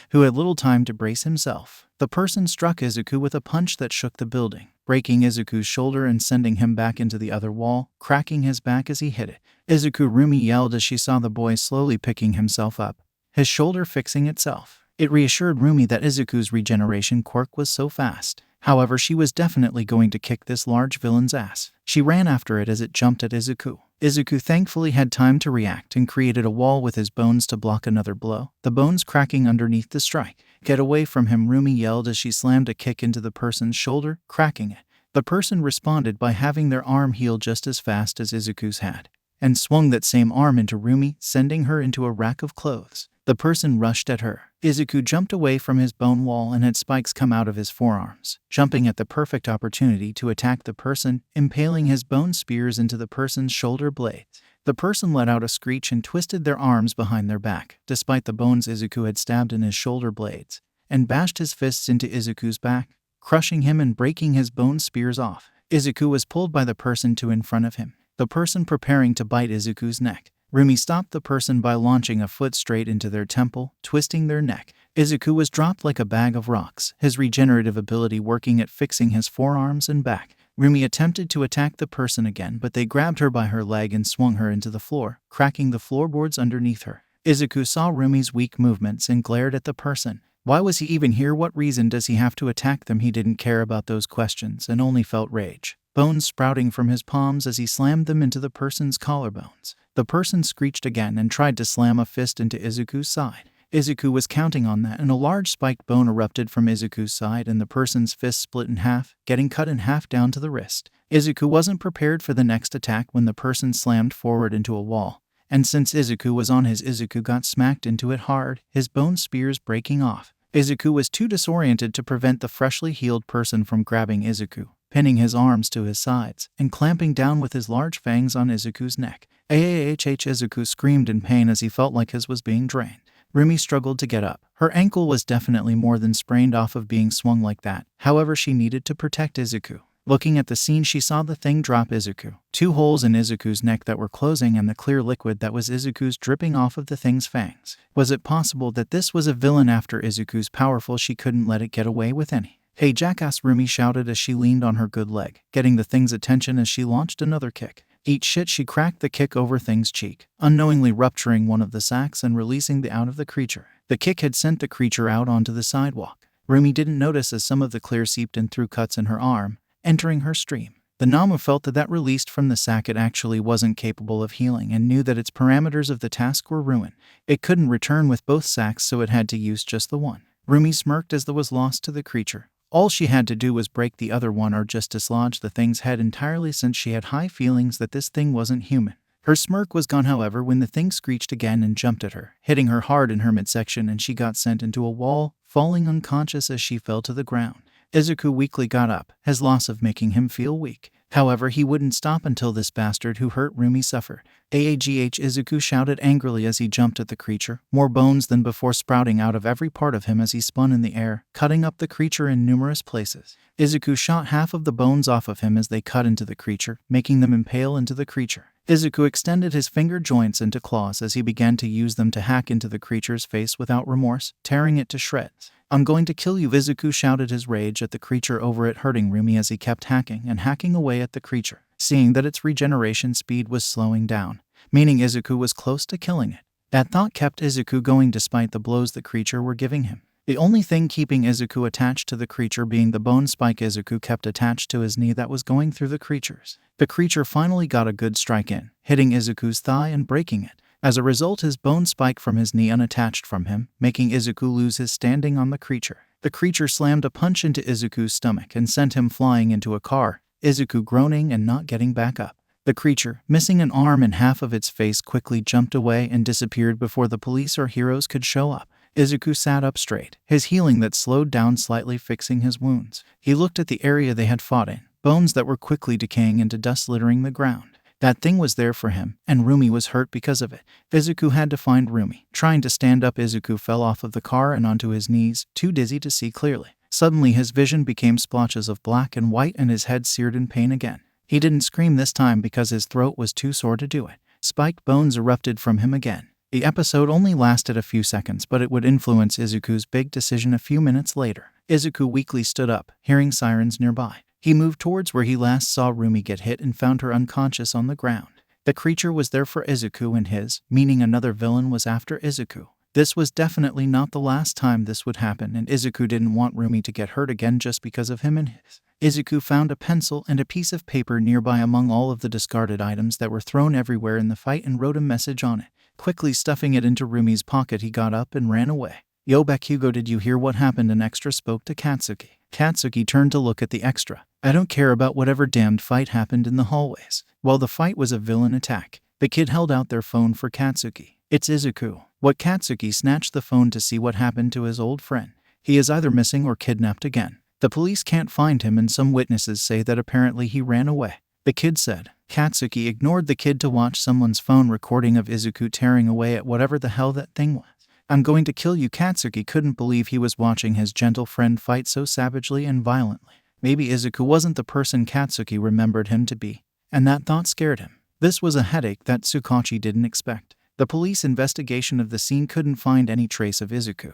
who had little time to brace himself. The person struck Izuku with a punch that shook the building, breaking Izuku's shoulder and sending him back into the other wall, cracking his back as he hit it. Izuku, Rumi yelled as she saw the boy slowly picking himself up, his shoulder fixing itself. It reassured Rumi that Izuku's regeneration quirk was so fast. However, she was definitely going to kick this large villain's ass. She ran after it as it jumped at Izuku. Izuku thankfully had time to react and created a wall with his bones to block another blow, the bones cracking underneath the strike. Get away from him, Rumi yelled as she slammed a kick into the person's shoulder, cracking it. The person responded by having their arm heal just as fast as Izuku's had, and swung that same arm into Rumi, sending her into a rack of clothes. The person rushed at her. Izuku jumped away from his bone wall and had spikes come out of his forearms, jumping at the perfect opportunity to attack the person, impaling his bone spears into the person's shoulder blades. The person let out a screech and twisted their arms behind their back, despite the bones Izuku had stabbed in his shoulder blades, and bashed his fists into Izuku's back, crushing him and breaking his bone spears off. Izuku was pulled by the person to in front of him, the person preparing to bite Izuku's neck. Rumi stopped the person by launching a foot straight into their temple, twisting their neck. Izuku was dropped like a bag of rocks, his regenerative ability working at fixing his forearms and back. Rumi attempted to attack the person again, but they grabbed her by her leg and swung her into the floor, cracking the floorboards underneath her. Izuku saw Rumi's weak movements and glared at the person. Why was he even here? What reason does he have to attack them? He didn't care about those questions and only felt rage, bones sprouting from his palms as he slammed them into the person's collarbones. The person screeched again and tried to slam a fist into Izuku's side. Izuku was counting on that, and a large spiked bone erupted from Izuku's side and the person's fist split in half, getting cut in half down to the wrist. Izuku wasn't prepared for the next attack when the person slammed forward into a wall, and since Izuku was on his, Izuku got smacked into it hard, his bone spears breaking off. Izuku was too disoriented to prevent the freshly healed person from grabbing Izuku, pinning his arms to his sides, and clamping down with his large fangs on Izuku's neck. Izuku screamed in pain as he felt like his was being drained. Rumi struggled to get up. Her ankle was definitely more than sprained off of being swung like that. However, she needed to protect Izuku. Looking at the scene, she saw the thing drop Izuku. 2 holes in Izuku's neck that were closing and the clear liquid that was Izuku's dripping off of the thing's fangs. Was it possible that this was a villain? After Izuku's powerful, she couldn't let it get away with any. Hey jackass, Rumi shouted as she leaned on her good leg, getting the thing's attention as she launched another kick. Eat shit, she cracked the kick over thing's cheek, unknowingly rupturing one of the sacks and releasing the out of the creature. The kick had sent the creature out onto the sidewalk. Rumi didn't notice as some of the clear seeped in through cuts in her arm, entering her stream. The Nama felt that released from the sack it actually wasn't capable of healing and knew that its parameters of the task were ruined. It couldn't return with both sacks, so it had to use just the one. Rumi smirked as the was lost to the creature. All she had to do was break the other one or just dislodge the thing's head entirely, since she had high feelings that this thing wasn't human. Her smirk was gone, however, when the thing screeched again and jumped at her, hitting her hard in her midsection, and she got sent into a wall, falling unconscious as she fell to the ground. Izuku weakly got up, his loss of making him feel weak. However, he wouldn't stop until this bastard who hurt Rumi suffered. Izuku shouted angrily as he jumped at the creature, more bones than before sprouting out of every part of him as he spun in the air, cutting up the creature in numerous places. Izuku shot half of the bones off of him as they cut into the creature, making them impale into the creature. Izuku extended his finger joints into claws as he began to use them to hack into the creature's face without remorse, tearing it to shreds. "I'm going to kill you," Izuku shouted his rage at the creature over it hurting Rumi as he kept hacking and hacking away at the creature, seeing that its regeneration speed was slowing down, meaning Izuku was close to killing it. That thought kept Izuku going despite the blows the creature were giving him. The only thing keeping Izuku attached to the creature being the bone spike Izuku kept attached to his knee that was going through the creature's. The creature finally got a good strike in, hitting Izuku's thigh and breaking it. As a result, his bone spiked from his knee unattached from him, making Izuku lose his standing on the creature. The creature slammed a punch into Izuku's stomach and sent him flying into a car, Izuku groaning and not getting back up. The creature, missing an arm and half of its face, quickly jumped away and disappeared before the police or heroes could show up. Izuku sat up straight, his healing that slowed down slightly fixing his wounds. He looked at the area they had fought in, bones that were quickly decaying into dust littering the ground. That thing was there for him, and Rumi was hurt because of it. Izuku had to find Rumi. Trying to stand up, Izuku fell off of the car and onto his knees, too dizzy to see clearly. Suddenly his vision became splotches of black and white and his head seared in pain again. He didn't scream this time because his throat was too sore to do it. Spiked bones erupted from him again. The episode only lasted a few seconds, but it would influence Izuku's big decision a few minutes later. Izuku weakly stood up, hearing sirens nearby. He moved towards where he last saw Rumi get hit and found her unconscious on the ground. The creature was there for Izuku and his, meaning another villain was after Izuku. This was definitely not the last time this would happen, and Izuku didn't want Rumi to get hurt again just because of him and his. Izuku found a pencil and a piece of paper nearby among all of the discarded items that were thrown everywhere in the fight and wrote a message on it. Quickly stuffing it into Rumi's pocket, he got up and ran away. "Yo, Bakugo, did you hear what happened?" An extra spoke to Katsuki. Katsuki turned to look at the extra. "I don't care about whatever damned fight happened in the hallways." While the fight was a villain attack, the kid held out their phone for Katsuki. "It's Izuku." What Katsuki snatched the phone to see what happened to his old friend. "He is either missing or kidnapped again. The police can't find him and some witnesses say that apparently he ran away," the kid said. Katsuki ignored the kid to watch someone's phone recording of Izuku tearing away at whatever the hell that thing was. "I'm going to kill you." Katsuki couldn't believe he was watching his gentle friend fight so savagely and violently. Maybe Izuku wasn't the person Katsuki remembered him to be, and that thought scared him. This was a headache that Tsukachi didn't expect. The police investigation of the scene couldn't find any trace of Izuku.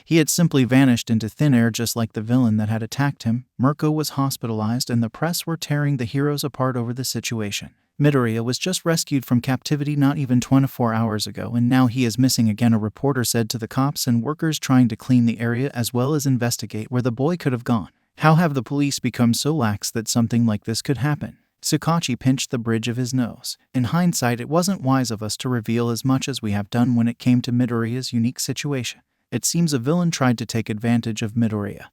He had simply vanished into thin air just like the villain that had attacked him. Mirko was hospitalized and the press were tearing the heroes apart over the situation. Midoriya was just rescued from captivity not even 24 hours ago, and now he is missing again, a reporter said to the cops and workers trying to clean the area as well as investigate where the boy could have gone. How have the police become so lax that something like this could happen? Tsukachi pinched the bridge of his nose. In hindsight, it wasn't wise of us to reveal as much as we have done when it came to Midoriya's unique situation. It seems a villain tried to take advantage of Midoriya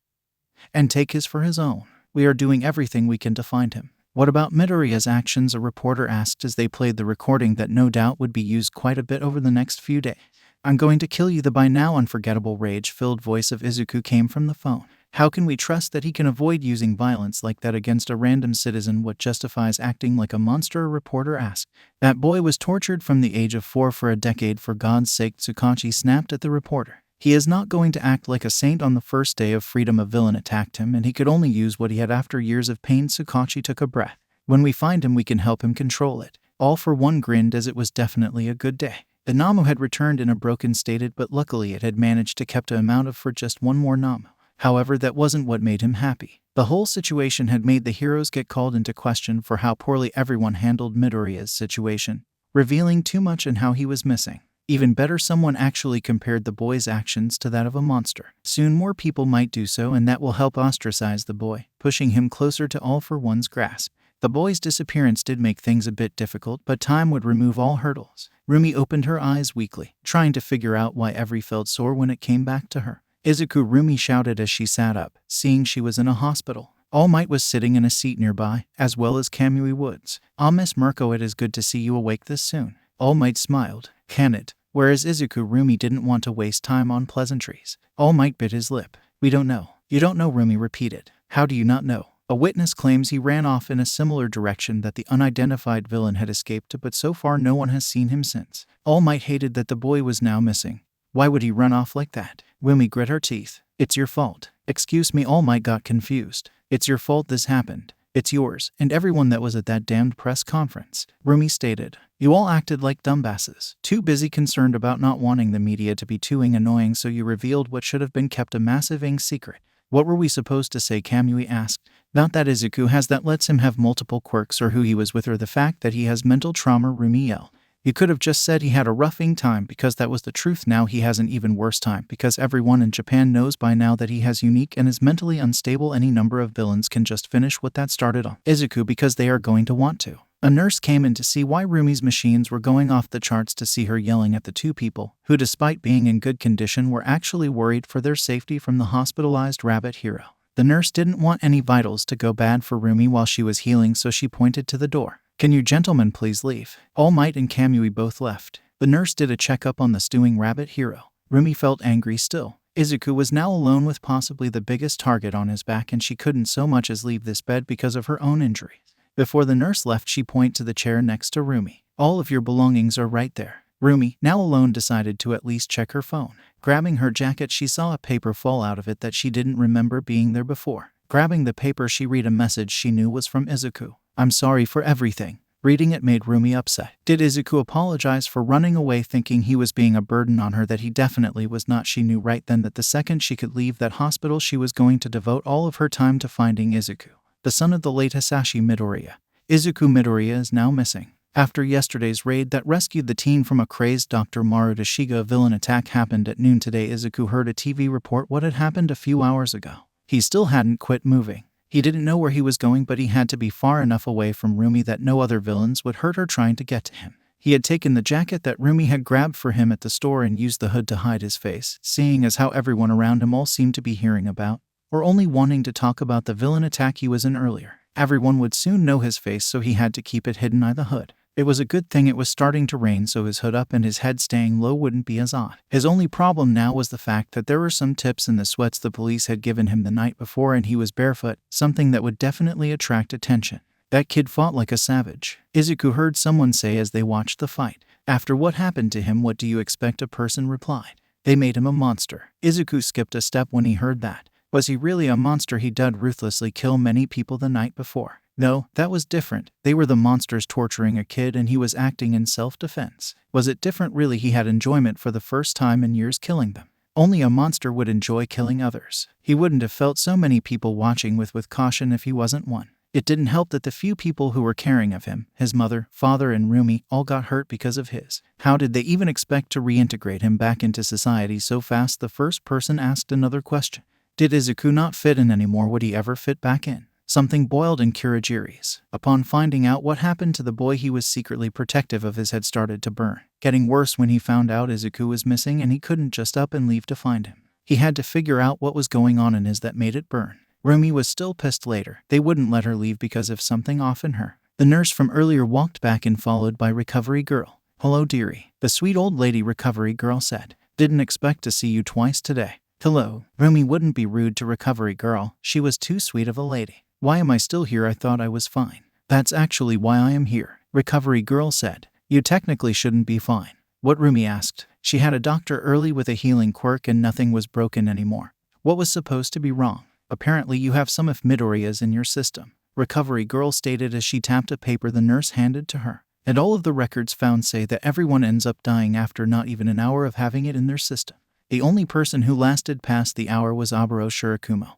and take his for his own. We are doing everything we can to find him. What about Midoriya's actions? A reporter asked as they played the recording that no doubt would be used quite a bit over the next few days. "I'm going to kill you." The by now unforgettable rage-filled voice of Izuku came from the phone. "How can we trust that he can avoid using violence like that against a random citizen? What justifies acting like a monster?" a reporter asked. "That boy was tortured from the age of 4 for a decade, for God's sake," Tsukachi snapped at the reporter. "He is not going to act like a saint on the first day of freedom." A villain attacked him and he could only use what he had after years of pain. Tsukachi took a breath. "When we find him, we can help him control it." All for One grinned as it was definitely a good day. The Namu had returned in a broken state, but luckily it had managed to keep the amount of for just one more Namu. However, that wasn't what made him happy. The whole situation had made the heroes get called into question for how poorly everyone handled Midoriya's situation, revealing too much and how he was missing. Even better, someone actually compared the boy's actions to that of a monster. Soon more people might do so, and that will help ostracize the boy, pushing him closer to All for One's grasp. The boy's disappearance did make things a bit difficult, but time would remove all hurdles. Rumi opened her eyes weakly, trying to figure out why every felt sore when it came back to her. "Izuku!" Rumi shouted as she sat up, seeing she was in a hospital. All Might was sitting in a seat nearby, as well as Kamui Woods. "Ah, Miss Mirko, it is good to see you awake this soon." All Might smiled. "Can it?" Whereas Izuku, Rumi didn't want to waste time on pleasantries. All Might bit his lip. "We don't know." "You don't know?" Rumi repeated. "How do you not know?" A witness claims he ran off in a similar direction that the unidentified villain had escaped to, but so far no one has seen him since. All Might hated that the boy was now missing. Why would he run off like that? Rumi grit her teeth. It's your fault. Excuse me, All Might got confused. It's your fault this happened. It's yours, and everyone that was at that damned press conference, Rumi stated. You all acted like dumbasses, too busy concerned about not wanting the media to be too annoying, so you revealed what should have been kept a massive secret. What were we supposed to say? Kamui asked. Not that Izuku has that lets him have multiple quirks or who he was with or the fact that he has mental trauma, Rumi yelled. You could have just said he had a roughing time because that was the truth. Now he has an even worse time because everyone in Japan knows by now that he has unique and is mentally unstable. Any number of villains can just finish what that started on Izuku because they are going to want to. A nurse came in to see why Rumi's machines were going off the charts to see her yelling at the two people, who despite being in good condition were actually worried for their safety from the hospitalized rabbit hero. The nurse didn't want any vitals to go bad for Rumi while she was healing, so she pointed to the door. Can you gentlemen please leave? All Might and Kamui both left. The nurse did a checkup on the stewing rabbit hero. Rumi felt angry still. Izuku was now alone with possibly the biggest target on his back, and she couldn't so much as leave this bed because of her own injuries. Before the nurse left, she pointed to the chair next to Rumi. All of your belongings are right there. Rumi, now alone, decided to at least check her phone. Grabbing her jacket, she saw a paper fall out of it that she didn't remember being there before. Grabbing the paper, she read a message she knew was from Izuku. I'm sorry for everything. Reading it made Rumi upset. Did Izuku apologize for running away, thinking he was being a burden on her? That he definitely was not. She knew right then that the second she could leave that hospital, she was going to devote all of her time to finding Izuku, the son of the late Hisashi Midoriya. Izuku Midoriya is now missing. After yesterday's raid that rescued the teen from a crazed Dr. Maruta Shiga, a villain attack happened at noon today. Izuku heard a TV report what had happened a few hours ago. He still hadn't quit moving. He didn't know where he was going, but he had to be far enough away from Rumi that no other villains would hurt her trying to get to him. He had taken the jacket that Rumi had grabbed for him at the store and used the hood to hide his face, seeing as how everyone around him all seemed to be hearing about, or only wanting to talk about, the villain attack he was in earlier. Everyone would soon know his face, so he had to keep it hidden by the hood. It was a good thing it was starting to rain, so his hood up and his head staying low wouldn't be as odd. His only problem now was the fact that there were some tips in the sweats the police had given him the night before, and he was barefoot, something that would definitely attract attention. That kid fought like a savage, Izuku heard someone say as they watched the fight. After what happened to him, what do you expect? A person replied. They made him a monster. Izuku skipped a step when he heard that. Was he really a monster? He did ruthlessly kill many people the night before. No, that was different. They were the monsters torturing a kid and he was acting in self-defense. Was it different? Really, he had enjoyment for the first time in years killing them. Only a monster would enjoy killing others. He wouldn't have felt so many people watching with caution if he wasn't one. It didn't help that the few people who were caring of him, his mother, father, and Rumi, all got hurt because of his. How did they even expect to reintegrate him back into society so fast? The first person asked another question. Did Izuku not fit in anymore? Would he ever fit back in? Something boiled in Kurogiri's. Upon finding out what happened to the boy he was secretly protective of, his head started to burn. Getting worse when he found out Izuku was missing and he couldn't just up and leave to find him. He had to figure out what was going on in his that made it burn. Rumi was still pissed later. They wouldn't let her leave because of something off in her. The nurse from earlier walked back in, followed by Recovery Girl. Hello dearie, the sweet old lady Recovery Girl said. Didn't expect to see you twice today. Hello. Rumi wouldn't be rude to Recovery Girl. She was too sweet of a lady. Why am I still here? I thought I was fine. That's actually why I am here, Recovery Girl said. You technically shouldn't be fine. What? Rumi asked. She had a doctor early with a healing quirk and nothing was broken anymore. What was supposed to be wrong? Apparently you have some of Midoriya's in your system, Recovery Girl stated as she tapped a paper the nurse handed to her. And all of the records found say that everyone ends up dying after not even an hour of having it in their system. The only person who lasted past the hour was Aburo Shirakumo,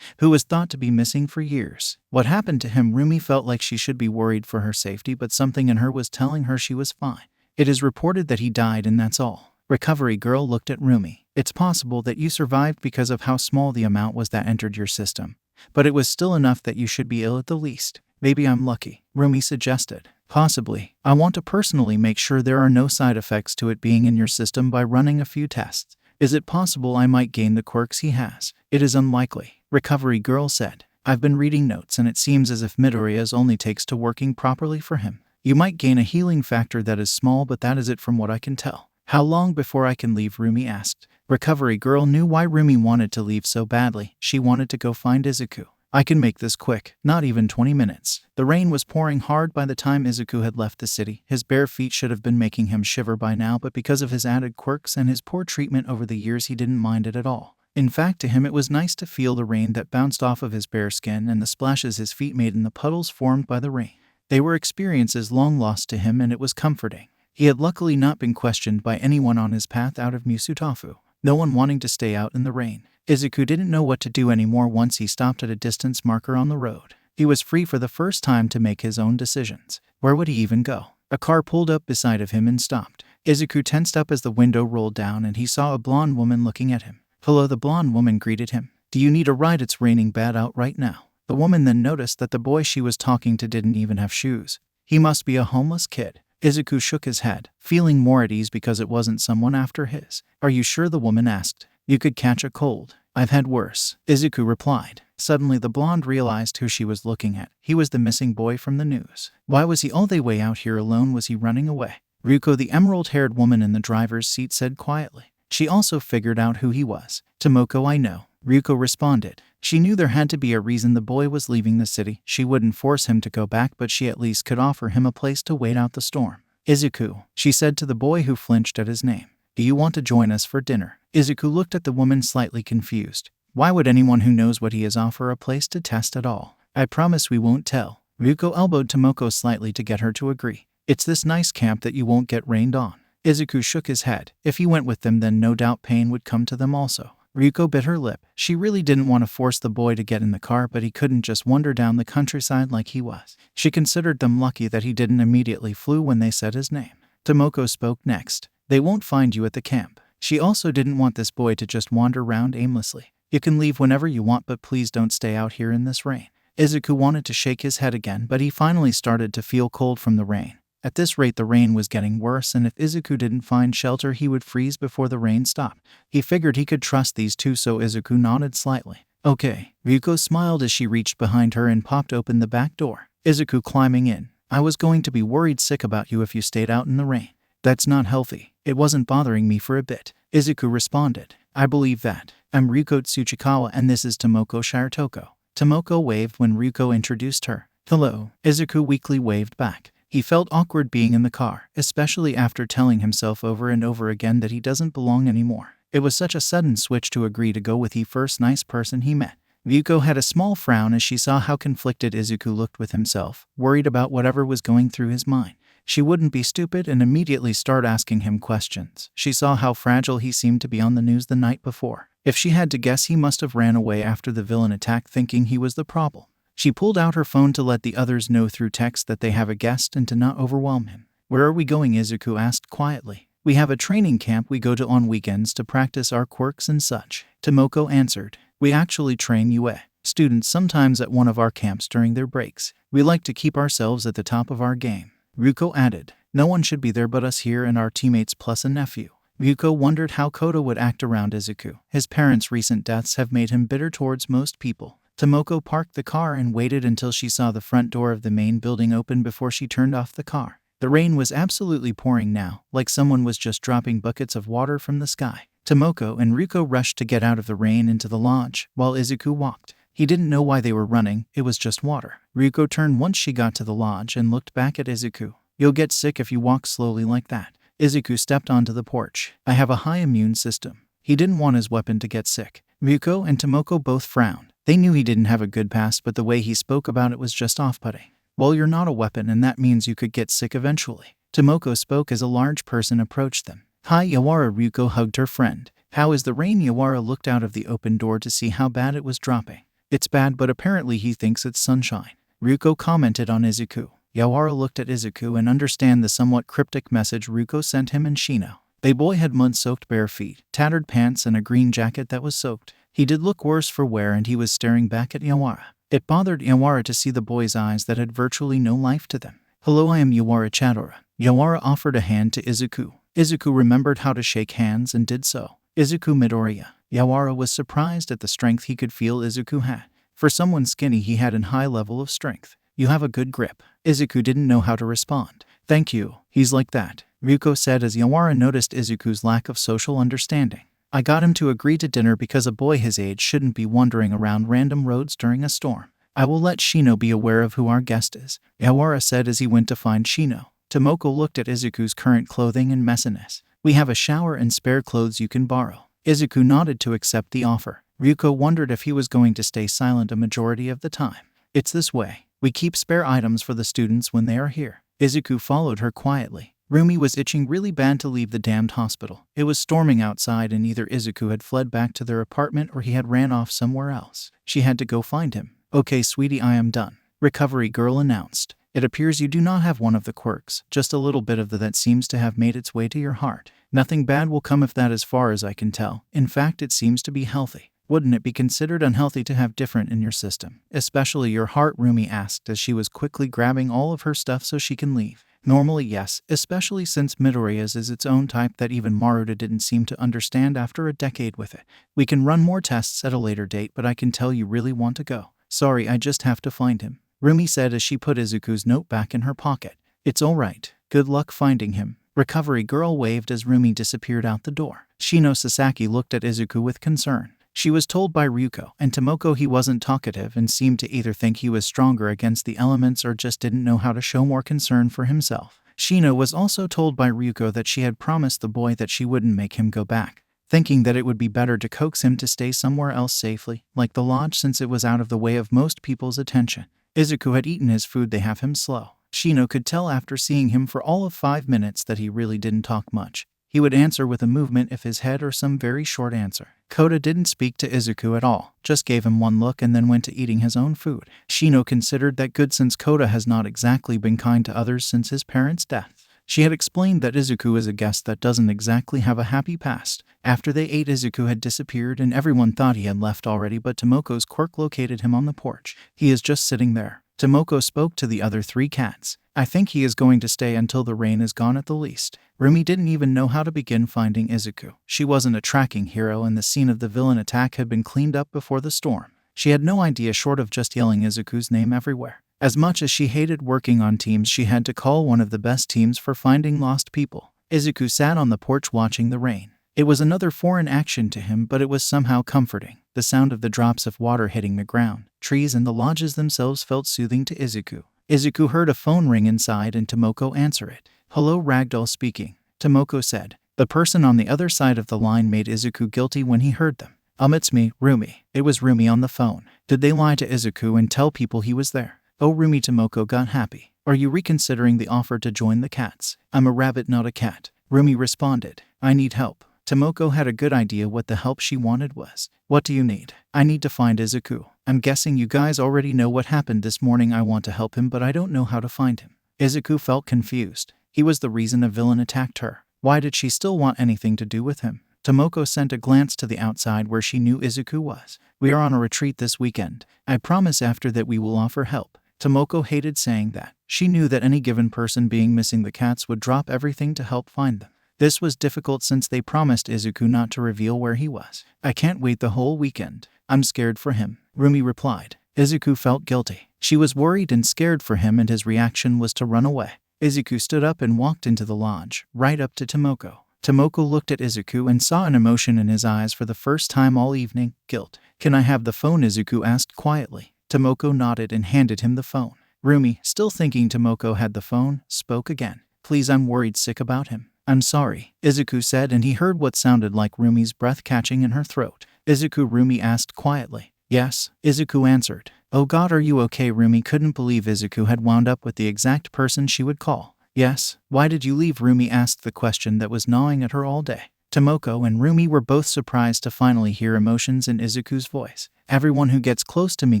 who was thought to be missing for years. What happened to him? Rumi felt like she should be worried for her safety, but something in her was telling her she was fine. It is reported that he died and that's all. Recovery Girl looked at Rumi. It's possible that you survived because of how small the amount was that entered your system, but it was still enough that you should be ill at the least. Maybe I'm lucky, Rumi suggested. Possibly. I want to personally make sure there are no side effects to it being in your system by running a few tests. Is it possible I might gain the quirks he has? It is unlikely, Recovery Girl said. I've been reading notes and it seems as if Midoriya's only takes to working properly for him. You might gain a healing factor that is small, but that is it from what I can tell. How long before I can leave? Rumi asked. Recovery Girl knew why Rumi wanted to leave so badly. She wanted to go find Izuku. I can make this quick, not even 20 minutes. The rain was pouring hard by the time Izuku had left the city. His bare feet should have been making him shiver by now, but because of his added quirks and his poor treatment over the years, he didn't mind it at all. In fact, to him it was nice to feel the rain that bounced off of his bare skin and the splashes his feet made in the puddles formed by the rain. They were experiences long lost to him, and it was comforting. He had luckily not been questioned by anyone on his path out of Musutafu, no one wanting to stay out in the rain. Izuku didn't know what to do anymore once he stopped at a distance marker on the road. He was free for the first time to make his own decisions. Where would he even go? A car pulled up beside of him and stopped. Izuku tensed up as the window rolled down and he saw a blonde woman looking at him. Hello, the blonde woman greeted him. Do you need a ride? It's raining bad out right now. The woman then noticed that the boy she was talking to didn't even have shoes. He must be a homeless kid. Izuku shook his head, feeling more at ease because it wasn't someone after his. Are you sure? The woman asked. You could catch a cold. I've had worse, Izuku replied. Suddenly the blonde realized who she was looking at. He was the missing boy from the news. Why was he all the way out here alone? Was he running away? Ryuko, the emerald-haired woman in the driver's seat, said quietly. She also figured out who he was. Tomoko, I know, Ryuko responded. She knew there had to be a reason the boy was leaving the city. She wouldn't force him to go back, but she at least could offer him a place to wait out the storm. Izuku, she said to the boy who flinched at his name. Do you want to join us for dinner? Izuku looked at the woman slightly confused. Why would anyone who knows what he is offer a place to test at all? I promise we won't tell. Ryuko elbowed Tomoko slightly to get her to agree. It's this nice camp that you won't get rained on. Izuku shook his head. If he went with them, then no doubt pain would come to them also. Ryuko bit her lip. She really didn't want to force the boy to get in the car, but he couldn't just wander down the countryside like he was. She considered them lucky that he didn't immediately flew when they said his name. Tomoko spoke next. They won't find you at the camp. She also didn't want this boy to just wander around aimlessly. You can leave whenever you want, but please don't stay out here in this rain. Izuku wanted to shake his head again, but he finally started to feel cold from the rain. At this rate, the rain was getting worse, and if Izuku didn't find shelter, he would freeze before the rain stopped. He figured he could trust these two, so Izuku nodded slightly. Okay. Ryuko smiled as she reached behind her and popped open the back door. Izuku climbing in. I was going to be worried sick about you if you stayed out in the rain. That's not healthy. It wasn't bothering me for a bit. Izuku responded. I believe that. I'm Ryuko Tsuchikawa and this is Tomoko Shirotoko. Tomoko waved when Ryuko introduced her. Hello. Izuku weakly waved back. He felt awkward being in the car, especially after telling himself over and over again that he doesn't belong anymore. It was such a sudden switch to agree to go with the first nice person he met. Ryuko had a small frown as she saw how conflicted Izuku looked with himself, worried about whatever was going through his mind. She wouldn't be stupid and immediately start asking him questions. She saw how fragile he seemed to be on the news the night before. If she had to guess, he must have ran away after the villain attack, thinking he was the problem. She pulled out her phone to let the others know through text that they have a guest and to not overwhelm him. Where are we going? Izuku asked quietly. We have a training camp we go to on weekends to practice our quirks and such. Tomoko answered. We actually train UA students sometimes at one of our camps during their breaks. We like to keep ourselves at the top of our game. Ryuko added. No one should be there but us here and our teammates plus a nephew. Ryuko wondered how Koto would act around Izuku. His parents' recent deaths have made him bitter towards most people. Tomoko parked the car and waited until she saw the front door of the main building open before she turned off the car. The rain was absolutely pouring now, like someone was just dropping buckets of water from the sky. Tomoko and Ryuko rushed to get out of the rain into the lodge, while Izuku walked. He didn't know why they were running, it was just water. Ryuko turned once she got to the lodge and looked back at Izuku. You'll get sick if you walk slowly like that. Izuku stepped onto the porch. I have a high immune system. He didn't want his weapon to get sick. Ryuko and Tomoko both frowned. They knew he didn't have a good past, but the way he spoke about it was just off-putting. Well, you're not a weapon and that means you could get sick eventually. Tomoko spoke as a large person approached them. Hi Yawara. Ryuko hugged her friend. How is the rain? Yawara looked out of the open door to see how bad it was dropping. It's bad, but apparently he thinks it's sunshine. Ryuko commented on Izuku. Yawara looked at Izuku and understand the somewhat cryptic message Ryuko sent him and Shino. The boy had mud-soaked bare feet, tattered pants and a green jacket that was soaked. He did look worse for wear and he was staring back at Yawara. It bothered Yawara to see the boy's eyes that had virtually no life to them. Hello, I am Yawara Chadora. Yawara offered a hand to Izuku. Izuku remembered how to shake hands and did so. Izuku Midoriya. Yawara was surprised at the strength he could feel Izuku had. For someone skinny, he had a high level of strength. You have a good grip. Izuku didn't know how to respond. Thank you. He's like that, Ryuko said as Yawara noticed Izuku's lack of social understanding. I got him to agree to dinner because a boy his age shouldn't be wandering around random roads during a storm. I will let Shino be aware of who our guest is," Yawara said as he went to find Shino. Tomoko looked at Izuku's current clothing and messiness. "We have a shower and spare clothes you can borrow." Izuku nodded to accept the offer. Ryuko wondered if he was going to stay silent a majority of the time. "It's this way. We keep spare items for the students when they are here." Izuku followed her quietly. Rumi was itching really bad to leave the damned hospital. It was storming outside and either Izuku had fled back to their apartment or he had ran off somewhere else. She had to go find him. "Okay, sweetie, I am done," Recovery Girl announced. "It appears you do not have one of the quirks, just a little bit of that seems to have made its way to your heart. Nothing bad will come of that as far as I can tell. In fact, it seems to be healthy. Wouldn't it be considered unhealthy to have different in your system? Especially your heart?" Rumi asked as she was quickly grabbing all of her stuff so she can leave. "Normally, yes, especially since Midoriya's is its own type that even Maruta didn't seem to understand after a decade with it. We can run more tests at a later date, but I can tell you really want to go." "Sorry, I just have to find him," Rumi said as she put Izuku's note back in her pocket. "It's all right. Good luck finding him." Recovery Girl waved as Rumi disappeared out the door. Shino Sasaki looked at Izuku with concern. She was told by Ryuko and Tomoko he wasn't talkative and seemed to either think he was stronger against the elements or just didn't know how to show more concern for himself. Shino was also told by Ryuko that she had promised the boy that she wouldn't make him go back, thinking that it would be better to coax him to stay somewhere else safely, like the lodge, since it was out of the way of most people's attention. Izuku had eaten his food. They have him slow. Shino could tell after seeing him for all of 5 minutes that he really didn't talk much. He would answer with a movement of his head or some very short answer. Kota didn't speak to Izuku at all, just gave him one look and then went to eating his own food. Shino considered that good since Kota has not exactly been kind to others since his parents' death. She had explained that Izuku is a guest that doesn't exactly have a happy past. After they ate, Izuku had disappeared and everyone thought he had left already, but Tomoko's quirk located him on the porch. He is just sitting there. Tomoko spoke to the other 3 cats. "I think he is going to stay until the rain is gone at the least." Rumi didn't even know how to begin finding Izuku. She wasn't a tracking hero and the scene of the villain attack had been cleaned up before the storm. She had no idea short of just yelling Izuku's name everywhere. As much as she hated working on teams, she had to call one of the best teams for finding lost people. Izuku sat on the porch watching the rain. It was another foreign action to him, but it was somehow comforting. The sound of the drops of water hitting the ground, trees, and the lodges themselves felt soothing to Izuku. Izuku heard a phone ring inside and Tomoko answer it. "Hello, Ragdoll speaking," Tomoko said. The person on the other side of the line made Izuku guilty when he heard them. It's me, Rumi." It was Rumi on the phone. Did they lie to Izuku and tell people he was there? "Oh, Rumi," Tomoko got happy. "Are you reconsidering the offer to join the cats?" "I'm a rabbit, not a cat," Rumi responded. "I need help." Tomoko had a good idea what the help she wanted was. "What do you need?" "I need to find Izuku. I'm guessing you guys already know what happened this morning. I want to help him, but I don't know how to find him." Izuku felt confused. He was the reason a villain attacked her. Why did she still want anything to do with him? Tomoko sent a glance to the outside where she knew Izuku was. "We are on a retreat this weekend. I promise after that we will offer help." Tomoko hated saying that. She knew that any given person being missing the cats would drop everything to help find them. This was difficult since they promised Izuku not to reveal where he was. "I can't wait the whole weekend. I'm scared for him," Rumi replied. Izuku felt guilty. She was worried and scared for him and his reaction was to run away. Izuku stood up and walked into the lodge, right up to Tomoko. Tomoko looked at Izuku and saw an emotion in his eyes for the first time all evening, guilt. "Can I have the phone?" Izuku asked quietly. Tomoko nodded and handed him the phone. Rumi, still thinking Tomoko had the phone, spoke again. "Please, I'm worried sick about him." "I'm sorry," Izuku said, and he heard what sounded like Rumi's breath catching in her throat. "Izuku?" Rumi asked quietly. "Yes," Izuku answered. "Oh God, are you okay?" Rumi couldn't believe Izuku had wound up with the exact person she would call. "Yes." "Why did you leave?" Rumi asked the question that was gnawing at her all day. Tomoko and Rumi were both surprised to finally hear emotions in Izuku's voice. "Everyone who gets close to me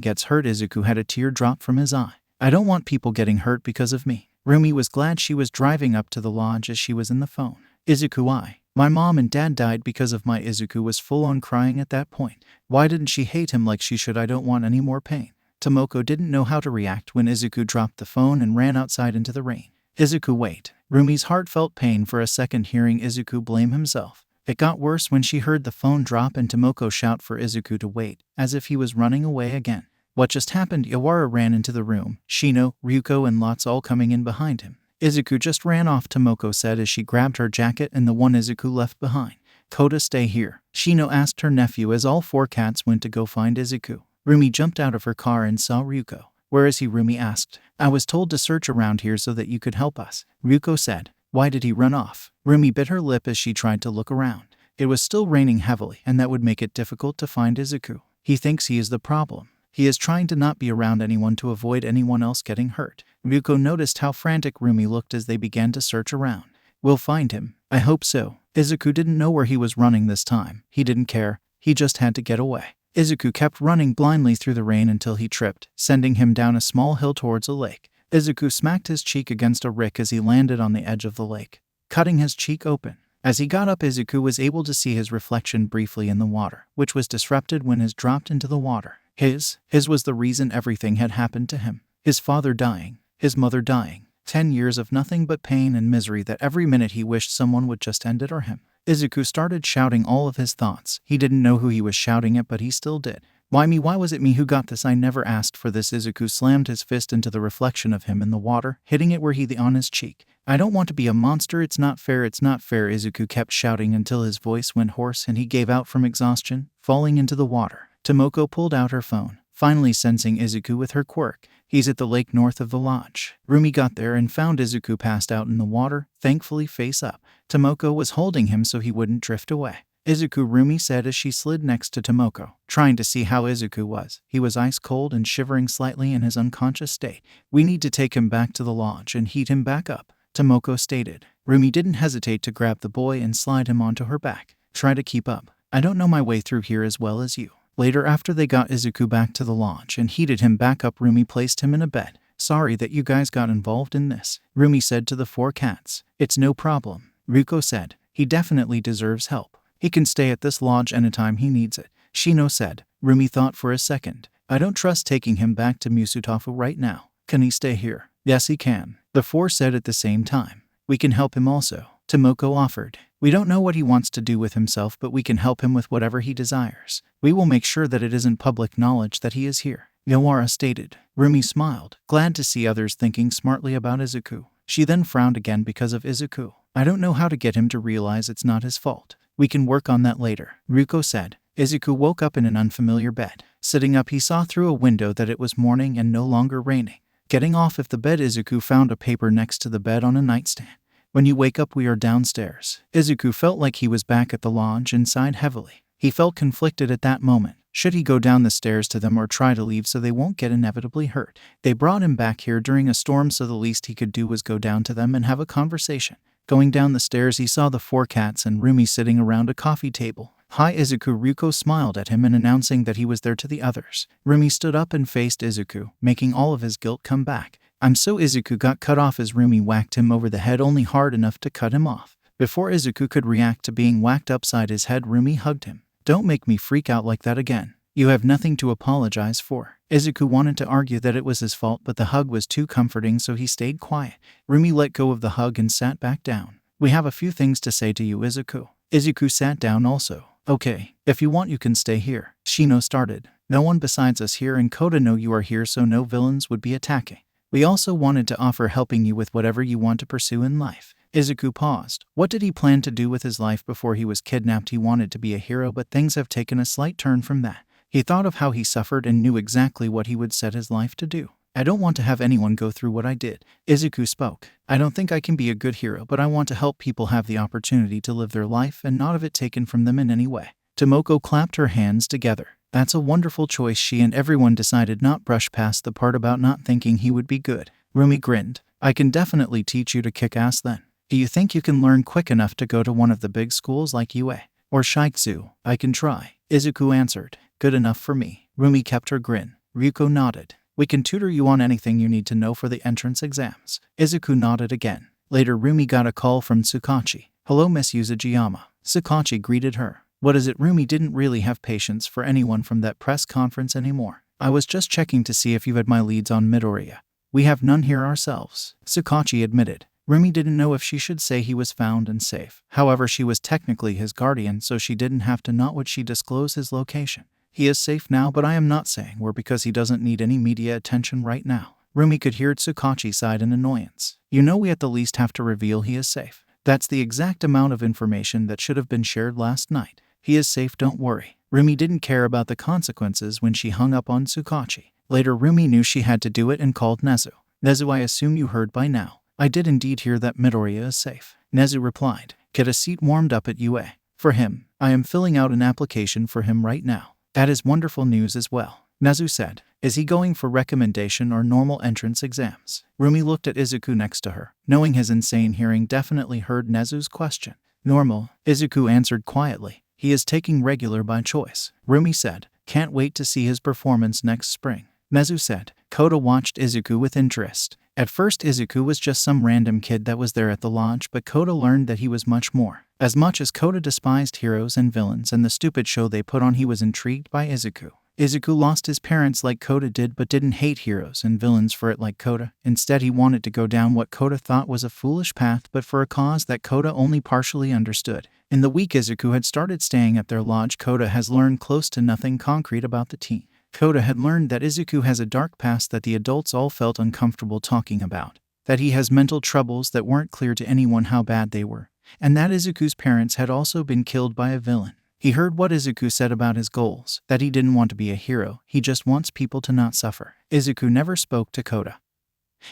gets hurt." Izuku had a tear drop from his eye. "I don't want people getting hurt because of me." Rumi was glad she was driving up to the lodge as she was in the phone. "Izuku, my mom and dad died because of my." Izuku was full on crying at that point. Why didn't she hate him like she should? "I don't want any more pain." Tomoko didn't know how to react when Izuku dropped the phone and ran outside into the rain. "Izuku, wait." Rumi's heart felt pain for a second hearing Izuku blame himself. It got worse when she heard the phone drop and Tomoko shout for Izuku to wait, as if he was running away again. "What just happened?" Yawara ran into the room, Shino, Ryuko and Lots all coming in behind him. "Izuku just ran off," Tomoko said as she grabbed her jacket and the one Izuku left behind. Kota, stay here, Shino asked her nephew as all 4 cats went to go find Izuku. Rumi jumped out of her car and saw Ryuko. Where is he? Rumi asked. I was told to search around here so that you could help us, Ryuko said. Why did he run off? Rumi bit her lip as she tried to look around. It was still raining heavily, and that would make it difficult to find Izuku. He thinks he is the problem. He is trying to not be around anyone to avoid anyone else getting hurt. Ryuko noticed how frantic Rumi looked as they began to search around. We'll find him. I hope so. Izuku didn't know where he was running this time. He didn't care. He just had to get away. Izuku kept running blindly through the rain until he tripped, sending him down a small hill towards a lake. Izuku smacked his cheek against a rock as he landed on the edge of the lake, cutting his cheek open. As he got up, Izuku was able to see his reflection briefly in the water, which was disrupted when his dropped into the water. His was the reason everything had happened to him. His father dying, his mother dying, 10 years of nothing but pain and misery that every minute he wished someone would just end it or him. Izuku started shouting all of his thoughts. He didn't know who he was shouting at, but he still did. Why me? Why was it me who got this? I never asked for this. Izuku slammed his fist into the reflection of him in the water, hitting it where he on his cheek. I don't want to be a monster. It's not fair. It's not fair. Izuku kept shouting until his voice went hoarse and he gave out from exhaustion, falling into the water. Tomoko pulled out her phone, finally sensing Izuku with her quirk. He's at the lake north of the lodge. Rumi got there and found Izuku passed out in the water, thankfully face up. Tomoko was holding him so he wouldn't drift away. Izuku, Rumi said as she slid next to Tomoko, trying to see how Izuku was. He was ice cold and shivering slightly in his unconscious state. We need to take him back to the lodge and heat him back up, Tomoko stated. Rumi didn't hesitate to grab the boy and slide him onto her back. Try to keep up. I don't know my way through here as well as you. Later, after they got Izuku back to the lodge and heated him back up, Rumi placed him in a bed. Sorry that you guys got involved in this, Rumi said to the 4 cats. It's no problem, Ryuko said. He definitely deserves help. He can stay at this lodge anytime he needs it, Shino said. Rumi thought for a second. I don't trust taking him back to Musutafu right now. Can he stay here? Yes, he can, the 4 said at the same time. We can help him also, Tomoko offered. We don't know what he wants to do with himself, but we can help him with whatever he desires. We will make sure that it isn't public knowledge that he is here, Yawara stated. Rumi smiled, glad to see others thinking smartly about Izuku. She then frowned again because of Izuku. I don't know how to get him to realize it's not his fault. We can work on that later, Ryuko said. Izuku woke up in an unfamiliar bed. Sitting up, he saw through a window that it was morning and no longer raining. Getting off of the bed, Izuku found a paper next to the bed on a nightstand. When you wake up, we are downstairs. Izuku felt like he was back at the lodge and sighed heavily. He felt conflicted at that moment. Should he go down the stairs to them or try to leave so they won't get inevitably hurt? They brought him back here during a storm, so the least he could do was go down to them and have a conversation. Going down the stairs, he saw the 4 cats and Rumi sitting around a coffee table. Hi Izuku, Ryuko smiled at him and announcing that he was there to the others. Rumi stood up and faced Izuku, making all of his guilt come back. I'm so Izuku got cut off as Rumi whacked him over the head, only hard enough to cut him off. Before Izuku could react to being whacked upside his head, Rumi hugged him. Don't make me freak out like that again. You have nothing to apologize for. Izuku wanted to argue that it was his fault, but the hug was too comforting, so he stayed quiet. Rumi let go of the hug and sat back down. We have a few things to say to you, Izuku. Izuku sat down also. Okay, if you want you can stay here, Shino started. No one besides us here and Kota know you are here, so no villains would be attacking. We also wanted to offer helping you with whatever you want to pursue in life. Izuku paused. What did he plan to do with his life before he was kidnapped? He wanted to be a hero, but things have taken a slight turn from that. He thought of how he suffered and knew exactly what he would set his life to do. I don't want to have anyone go through what I did, Izuku spoke. I don't think I can be a good hero, but I want to help people have the opportunity to live their life and not have it taken from them in any way. Tomoko clapped her hands together. That's a wonderful choice. She and everyone decided not brush past the part about not thinking he would be good. Rumi grinned. I can definitely teach you to kick ass then. Do you think you can learn quick enough to go to one of the big schools like UA or Shiatsu? I can try, Izuku answered. Good enough for me. Rumi kept her grin. Ryuko nodded. We can tutor you on anything you need to know for the entrance exams. Izuku nodded again. Later, Rumi got a call from Tsukachi. Hello, Miss Yuzujiyama. Tsukachi greeted her. What is it? Rumi didn't really have patience for anyone from that press conference anymore. I was just checking to see if you had my leads on Midoriya. We have none here ourselves, Tsukachi admitted. Rumi didn't know if she should say he was found and safe. However, she was technically his guardian, so she didn't have to. Not would she disclose his location. He is safe now, but I am not saying where because he doesn't need any media attention right now. Rumi could hear Tsukachi sighed in annoyance. You know we at the least have to reveal he is safe. That's the exact amount of information that should have been shared last night. He is safe, don't worry. Rumi didn't care about the consequences when she hung up on Tsukachi. Later, Rumi knew she had to do it and called Nezu. Nezu, I assume you heard by now. I did indeed hear that Midoriya is safe. Nezu replied. Get a seat warmed up at UA. For him, I am filling out an application for him right now. That is wonderful news as well. Nezu said. Is he going for recommendation or normal entrance exams? Rumi looked at Izuku next to her, knowing his insane hearing definitely heard Nezu's question. Normal, Izuku answered quietly. He is taking regular by choice. Rumi said. Can't wait to see his performance next spring. Nezu said. Koda watched Izuku with interest. At first, Izuku was just some random kid that was there at the lodge, but Koda learned that he was much more. As much as Koda despised heroes and villains and the stupid show they put on, he was intrigued by Izuku. Izuku lost his parents like Koda did, but didn't hate heroes and villains for it like Koda. Instead, he wanted to go down what Koda thought was a foolish path, but for a cause that Koda only partially understood. In the week Izuku had started staying at their lodge, Koda has learned close to nothing concrete about the teen. Koda had learned that Izuku has a dark past that the adults all felt uncomfortable talking about, that he has mental troubles that weren't clear to anyone how bad they were, and that Izuku's parents had also been killed by a villain. He heard what Izuku said about his goals, that he didn't want to be a hero, he just wants people to not suffer. Izuku never spoke to Koda.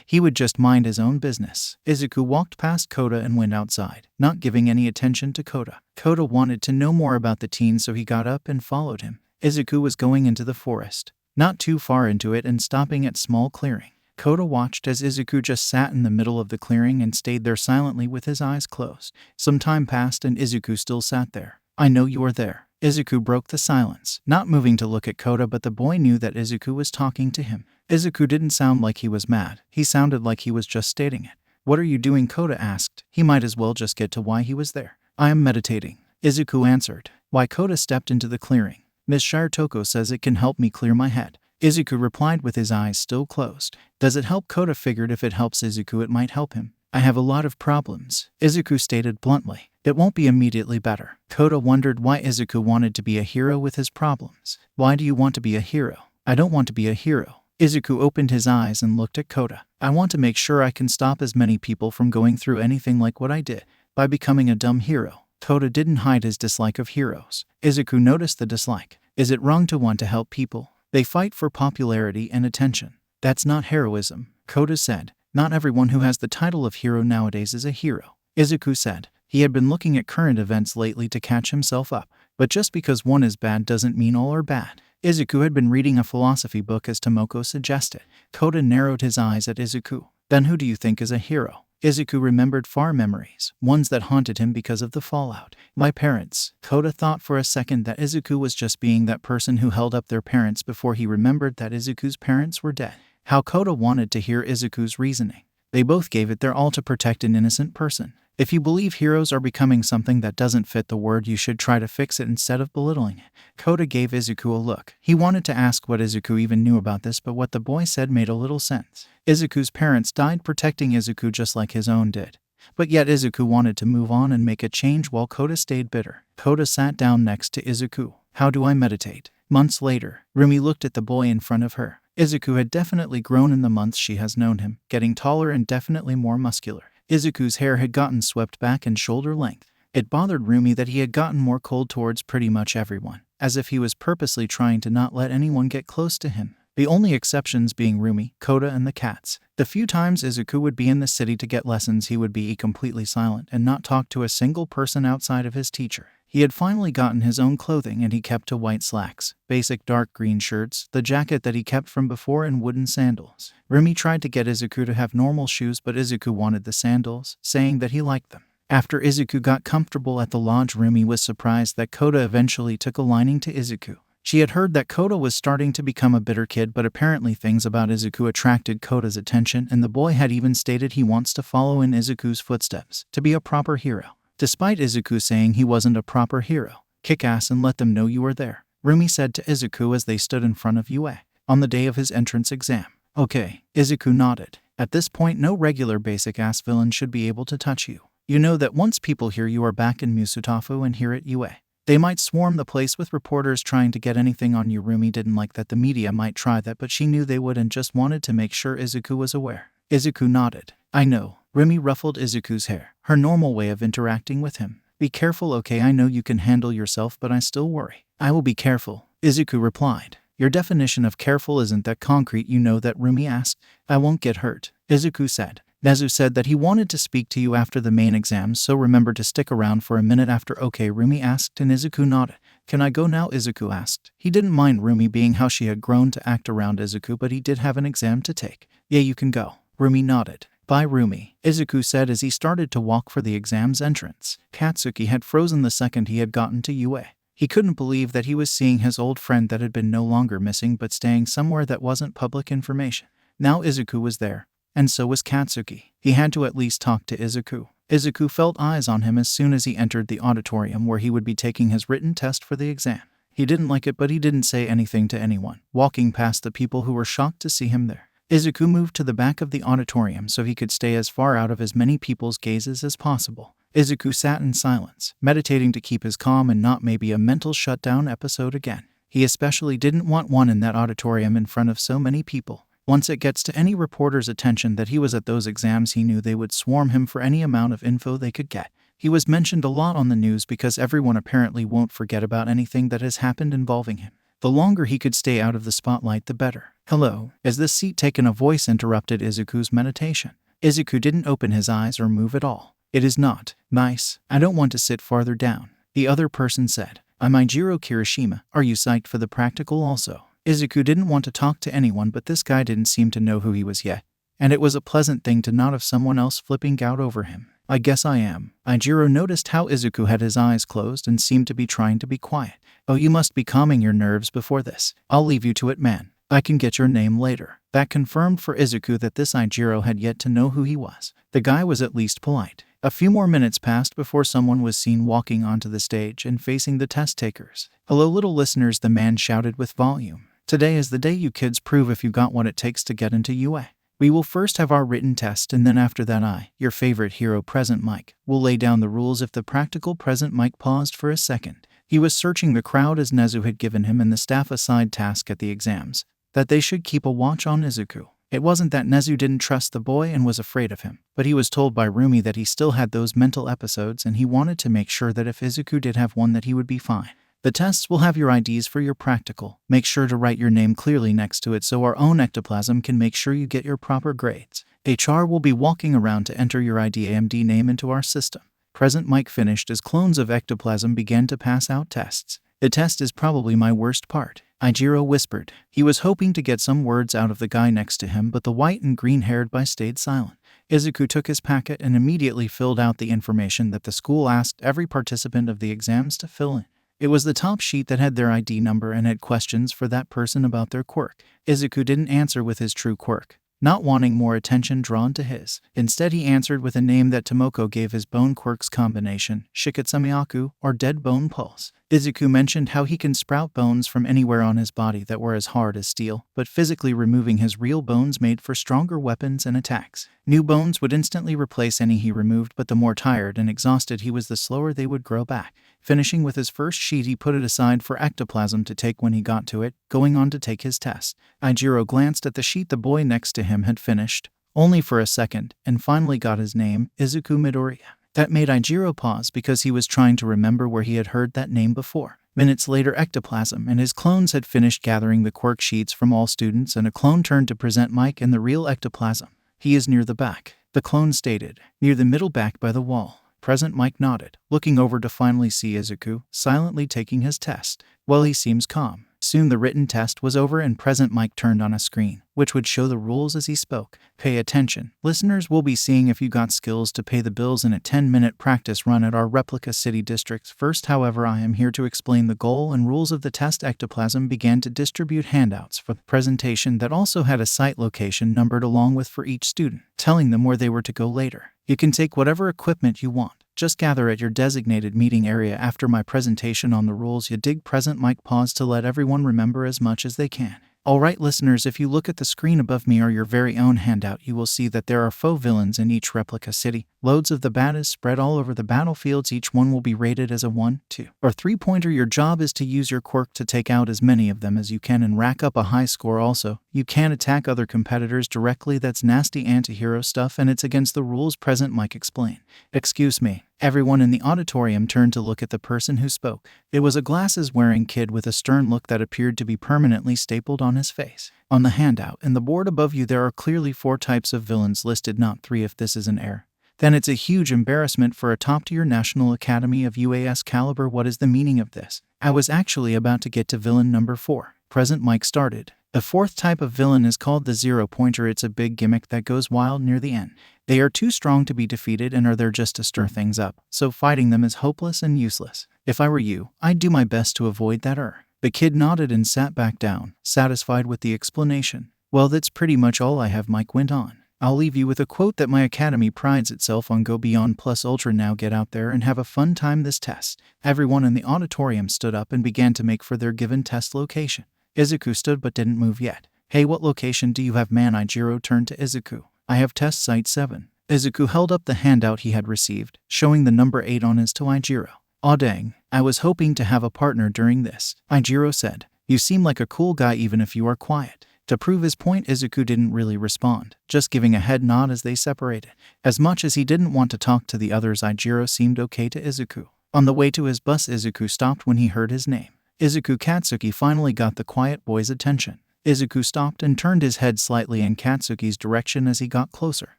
He would just mind his own business. Izuku walked past Koda and went outside, not giving any attention to Koda. Koda wanted to know more about the teen, so he got up and followed him. Izuku was going into the forest, not too far into it, and stopping at small clearing. Koda watched as Izuku just sat in the middle of the clearing and stayed there silently with his eyes closed. Some time passed and Izuku still sat there. I know you are there. Izuku broke the silence, not moving to look at Koda, but the boy knew that Izuku was talking to him. Izuku didn't sound like he was mad. He sounded like he was just stating it. What are you doing? Koda asked. He might as well just get to why he was there. I am meditating, Izuku answered. Why? Koda stepped into the clearing. Miss Shirotoko says it can help me clear my head. Izuku replied with his eyes still closed. Does it help? Koda figured if it helps Izuku, it might help him. I have a lot of problems, Izuku stated bluntly. It won't be immediately better. Koda wondered why Izuku wanted to be a hero with his problems. Why do you want to be a hero? I don't want to be a hero. Izuku opened his eyes and looked at Koda. I want to make sure I can stop as many people from going through anything like what I did, by becoming a dumb hero. Koda didn't hide his dislike of heroes. Izuku noticed the dislike. Is it wrong to want to help people? They fight for popularity and attention. That's not heroism, Koda said. Not everyone who has the title of hero nowadays is a hero. Izuku said. He had been looking at current events lately to catch himself up. But just because one is bad doesn't mean all are bad. Izuku had been reading a philosophy book as Tomoko suggested. Koda narrowed his eyes at Izuku. Then who do you think is a hero? Izuku remembered far memories, ones that haunted him because of the fallout. My parents. Koda thought for a second that Izuku was just being that person who held up their parents before he remembered that Izuku's parents were dead. How Koda wanted to hear Izuku's reasoning. They both gave it their all to protect an innocent person. If you believe heroes are becoming something that doesn't fit the word, you should try to fix it instead of belittling it. Koda gave Izuku a look. He wanted to ask what Izuku even knew about this, but what the boy said made a little sense. Izuku's parents died protecting Izuku just like his own did. But yet Izuku wanted to move on and make a change while Koda stayed bitter. Koda sat down next to Izuku. How do I meditate? Months later, Rumi looked at the boy in front of her. Izuku had definitely grown in the months she has known him, getting taller and definitely more muscular. Izuku's hair had gotten swept back and shoulder length. It bothered Rumi that he had gotten more cold towards pretty much everyone, as if he was purposely trying to not let anyone get close to him. The only exceptions being Rumi, Koda, and the cats. The few times Izuku would be in the city to get lessons, he would be completely silent and not talk to a single person outside of his teacher. He had finally gotten his own clothing and he kept to white slacks, basic dark green shirts, the jacket that he kept from before, and wooden sandals. Rumi tried to get Izuku to have normal shoes, but Izuku wanted the sandals, saying that he liked them. After Izuku got comfortable at the lodge, Rumi was surprised that Koda eventually took a liking to Izuku. She had heard that Koda was starting to become a bitter kid, but apparently things about Izuku attracted Koda's attention, and the boy had even stated he wants to follow in Izuku's footsteps, to be a proper hero. Despite Izuku saying he wasn't a proper hero. Kick ass and let them know you are there, Rumi said to Izuku as they stood in front of UA, on the day of his entrance exam. Okay, Izuku nodded. At this point, no regular basic-ass villain should be able to touch you. You know that once people hear you are back in Musutafu and here at UA, they might swarm the place with reporters trying to get anything on you. Rumi didn't like that the media might try that, but she knew they would and just wanted to make sure Izuku was aware. Izuku nodded. I know. Rumi ruffled Izuku's hair, her normal way of interacting with him. Be careful, okay? I know you can handle yourself, but I still worry. I will be careful, Izuku replied. Your definition of careful isn't that concrete, you know that, Rumi asked. I won't get hurt, Izuku said. Nezu said that he wanted to speak to you after the main exams, so remember to stick around for a minute after. Okay, Rumi asked, and Izuku nodded. Can I go now? Izuku asked. He didn't mind Rumi being how she had grown to act around Izuku, but he did have an exam to take. Yeah, you can go. Rumi nodded. Bye, Rumi, Izuku said as he started to walk for the exam's entrance. Katsuki had frozen the second he had gotten to UA. He couldn't believe that he was seeing his old friend that had been no longer missing but staying somewhere that wasn't public information. Now Izuku was there. And so was Katsuki. He had to at least talk to Izuku. Izuku felt eyes on him as soon as he entered the auditorium where he would be taking his written test for the exam. He didn't like it, but he didn't say anything to anyone, walking past the people who were shocked to see him there. Izuku moved to the back of the auditorium so he could stay as far out of as many people's gazes as possible. Izuku sat in silence, meditating to keep his calm and not maybe a mental shutdown episode again. He especially didn't want one in that auditorium in front of so many people. Once it gets to any reporter's attention that he was at those exams, he knew they would swarm him for any amount of info they could get. He was mentioned a lot on the news because everyone apparently won't forget about anything that has happened involving him. The longer he could stay out of the spotlight, the better. Hello, is this seat taken? A voice interrupted Izuku's meditation. Izuku didn't open his eyes or move at all. It is not. Nice. I don't want to sit farther down, the other person said. I'm Ijiro Kirishima. Are you psyched for the practical also? Izuku didn't want to talk to anyone, but this guy didn't seem to know who he was yet, and it was a pleasant thing to nod of someone else flipping out over him. I guess I am. Ijiro noticed how Izuku had his eyes closed and seemed to be trying to be quiet. Oh, you must be calming your nerves before this. I'll leave you to it, man. I can get your name later. That confirmed for Izuku that this Ijiro had yet to know who he was. The guy was at least polite. A few more minutes passed before someone was seen walking onto the stage and facing the test takers. Hello, little listeners, the man shouted with volume. Today is the day you kids prove if you got what it takes to get into UA. We will first have our written test, and then after that your favorite hero, Present Mike, will lay down the rules. If the practical Present Mike paused for a second. He was searching the crowd as Nezu had given him and the staff a side task at the exams, that they should keep a watch on Izuku. It wasn't that Nezu didn't trust the boy and was afraid of him, but he was told by Rumi that he still had those mental episodes and he wanted to make sure that if Izuku did have one that he would be fine. The tests will have your IDs for your practical. Make sure to write your name clearly next to it so our own ectoplasm can make sure you get your proper grades. HR will be walking around to enter your IDAMD name into our system. Present Mike finished as clones of ectoplasm began to pass out tests. The test is probably my worst part, Ijiro whispered. He was hoping to get some words out of the guy next to him, but the white and green-haired boy stayed silent. Izuku took his packet and immediately filled out the information that the school asked every participant of the exams to fill in. It was the top sheet that had their ID number and had questions for that person about their quirk. Izuku didn't answer with his true quirk, not wanting more attention drawn to his. Instead, he answered with a name that Tomoko gave his bone quirks combination, Shikatsumiaku, or Dead Bone Pulse. Izuku mentioned how he can sprout bones from anywhere on his body that were as hard as steel, but physically removing his real bones made for stronger weapons and attacks. New bones would instantly replace any he removed, but the more tired and exhausted he was, the slower they would grow back. Finishing with his first sheet, he put it aside for ectoplasm to take when he got to it, going on to take his test. Ijiro glanced at the sheet the boy next to him had finished, only for a second, and finally got his name, Izuku Midoriya. That made Ijiro pause because he was trying to remember where he had heard that name before. Minutes later, Ectoplasm and his clones had finished gathering the quirk sheets from all students, and a clone turned to present Mike and the real Ectoplasm. He is near the back, the clone stated. Near the middle, back by the wall. Present Mike nodded, looking over to finally see Izuku, silently taking his test. Well, he seems calm. Soon the written test was over and Present Mike turned on a screen, which would show the rules as he spoke. Pay attention. Listeners will be seeing if you got skills to pay the bills in a 10-minute practice run at our replica city districts. First, however, I am here to explain the goal and rules of the test. Ectoplasm began to distribute handouts for the presentation that also had a site location numbered along with for each student, telling them where they were to go later. You can take whatever equipment you want. Just gather at your designated meeting area after my presentation on the rules. You dig? Present Mike paused to let everyone remember as much as they can. Alright listeners, if you look at the screen above me or your very own handout, you will see that there are foe villains in each replica city. Loads of the baddies spread all over the battlefields. Each one will be rated as a 1, 2, or 3 pointer. Your job is to use your quirk to take out as many of them as you can and rack up a high score. Also, you can attack other competitors directly. That's nasty anti-hero stuff and it's against the rules. Present Mike explained. Excuse me. Everyone in the auditorium turned to look at the person who spoke. It was a glasses-wearing kid with a stern look that appeared to be permanently stapled on his face. On the handout and the board above you, there are clearly 4 types of villains listed, not 3. If this is an error, then it's a huge embarrassment for a top-tier National Academy of UAS caliber. What is the meaning of this? I was actually about to get to villain number 4. Present Mike started. The 4th type of villain is called the 0 pointer. It's a big gimmick that goes wild near the end. They are too strong to be defeated and are there just to stir things up, so fighting them is hopeless and useless. If I were you, I'd do my best to avoid that error. The kid nodded and sat back down, satisfied with the explanation. Well, that's pretty much all I have, Mike went on. I'll leave you with a quote that my academy prides itself on: go beyond plus ultra. Now get out there and have a fun time this test. Everyone in the auditorium stood up and began to make for their given test location. Izuku stood but didn't move yet. Hey, what location do you have, man? Ijiro turned to Izuku. I have test site 7. Izuku held up the handout he had received, showing the number 8 on his to Ijiro. Aw dang, I was hoping to have a partner during this, Ijiro said. You seem like a cool guy even if you are quiet. To prove his point, Izuku didn't really respond, just giving a head nod as they separated. As much as he didn't want to talk to the others, Ijiro seemed okay to Izuku. On the way to his bus, Izuku stopped when he heard his name. Izuku. Katsuki finally got the quiet boy's attention. Izuku stopped and turned his head slightly in Katsuki's direction as he got closer.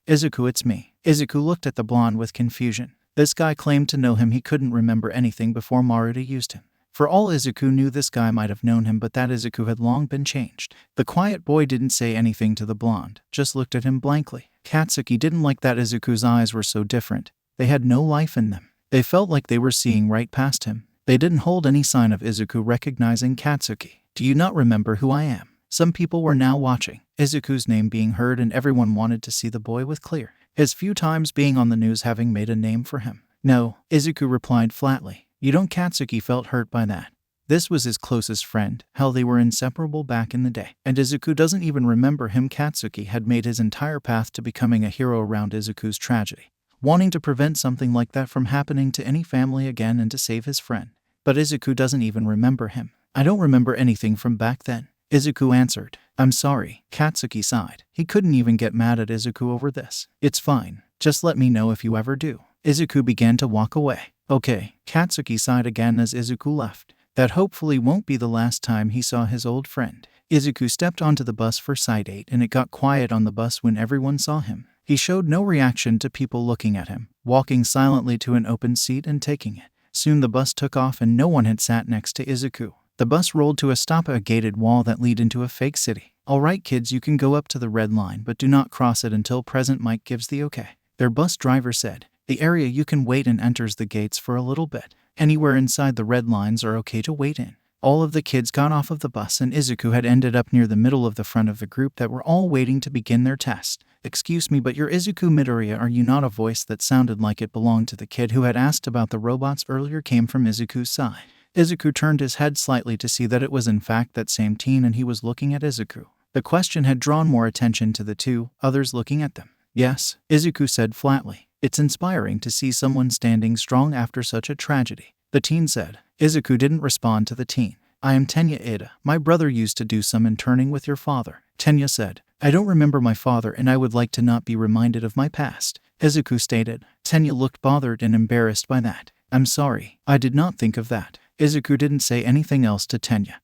Izuku, it's me. Izuku looked at the blonde with confusion. This guy claimed to know him. He couldn't remember anything before Maruta used him. For all Izuku knew, this guy might have known him, but that Izuku had long been changed. The quiet boy didn't say anything to the blonde, just looked at him blankly. Katsuki didn't like that Izuku's eyes were so different. They had no life in them. They felt like they were seeing right past him. They didn't hold any sign of Izuku recognizing Katsuki. Do you not remember who I am? Some people were now watching, Izuku's name being heard, and everyone wanted to see the boy with clear. His few times being on the news having made a name for him. No, Izuku replied flatly. You don't. Katsuki felt hurt by that. This was his closest friend. Hell, they were inseparable back in the day. And Izuku doesn't even remember him. Katsuki had made his entire path to becoming a hero around Izuku's tragedy, wanting to prevent something like that from happening to any family again and to save his friend. But Izuku doesn't even remember him. I don't remember anything from back then, Izuku answered. I'm sorry, Katsuki sighed. He couldn't even get mad at Izuku over this. It's fine. Just let me know if you ever do. Izuku began to walk away. Okay, Katsuki sighed again as Izuku left. That hopefully won't be the last time he saw his old friend. Izuku stepped onto the bus for Site 8 and it got quiet on the bus when everyone saw him. He showed no reaction to people looking at him, walking silently to an open seat and taking it. Soon the bus took off and no one had sat next to Izuku. The bus rolled to a stop at a gated wall that lead into a fake city. Alright kids, you can go up to the red line but do not cross it until Present Mike gives the okay. Their bus driver said. The area you can wait in enters the gates for a little bit. Anywhere inside the red lines are okay to wait in. All of the kids got off of the bus and Izuku had ended up near the middle of the front of the group that were all waiting to begin their test. Excuse me, but you're Izuku Midoriya, are you not? A voice that sounded like it belonged to the kid who had asked about the robots earlier came from Izuku's side. Izuku turned his head slightly to see that it was in fact that same teen and he was looking at Izuku. The question had drawn more attention to the two others looking at them. Yes, Izuku said flatly. It's inspiring to see someone standing strong after such a tragedy, the teen said. Izuku didn't respond to the teen. I am Tenya Ida. My brother used to do some interning with your father, Tenya said. I don't remember my father and I would like to not be reminded of my past, Izuku stated. Tenya looked bothered and embarrassed by that. I'm sorry, I did not think of that. Izuku didn't say anything else to Tenya,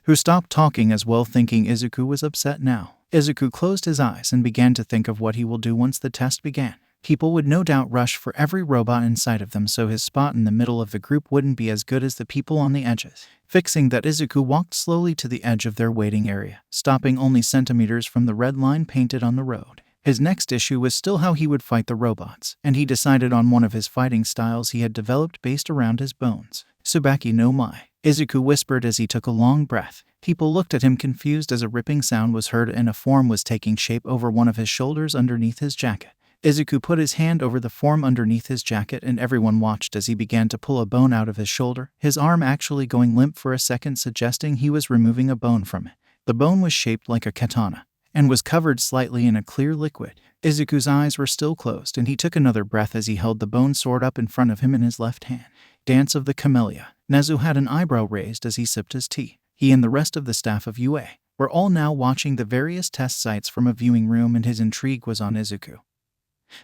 who stopped talking as well, thinking Izuku was upset now. Izuku closed his eyes and began to think of what he will do once the test began. People would no doubt rush for every robot in sight of them, so his spot in the middle of the group wouldn't be as good as the people on the edges. Fixing that, Izuku walked slowly to the edge of their waiting area, stopping only centimeters from the red line painted on the road. His next issue was still how he would fight the robots, and he decided on one of his fighting styles he had developed based around his bones. Tsubaki no Mai, Izuku whispered as he took a long breath. People looked at him confused as a ripping sound was heard and a form was taking shape over one of his shoulders underneath his jacket. Izuku put his hand over the form underneath his jacket and everyone watched as he began to pull a bone out of his shoulder, his arm actually going limp for a second, suggesting he was removing a bone from it. The bone was shaped like a katana and was covered slightly in a clear liquid. Izuku's eyes were still closed, and he took another breath as he held the bone sword up in front of him in his left hand. Dance of the Camellia. Nezu had an eyebrow raised as he sipped his tea. He and the rest of the staff of UA were all now watching the various test sites from a viewing room, and his intrigue was on Izuku,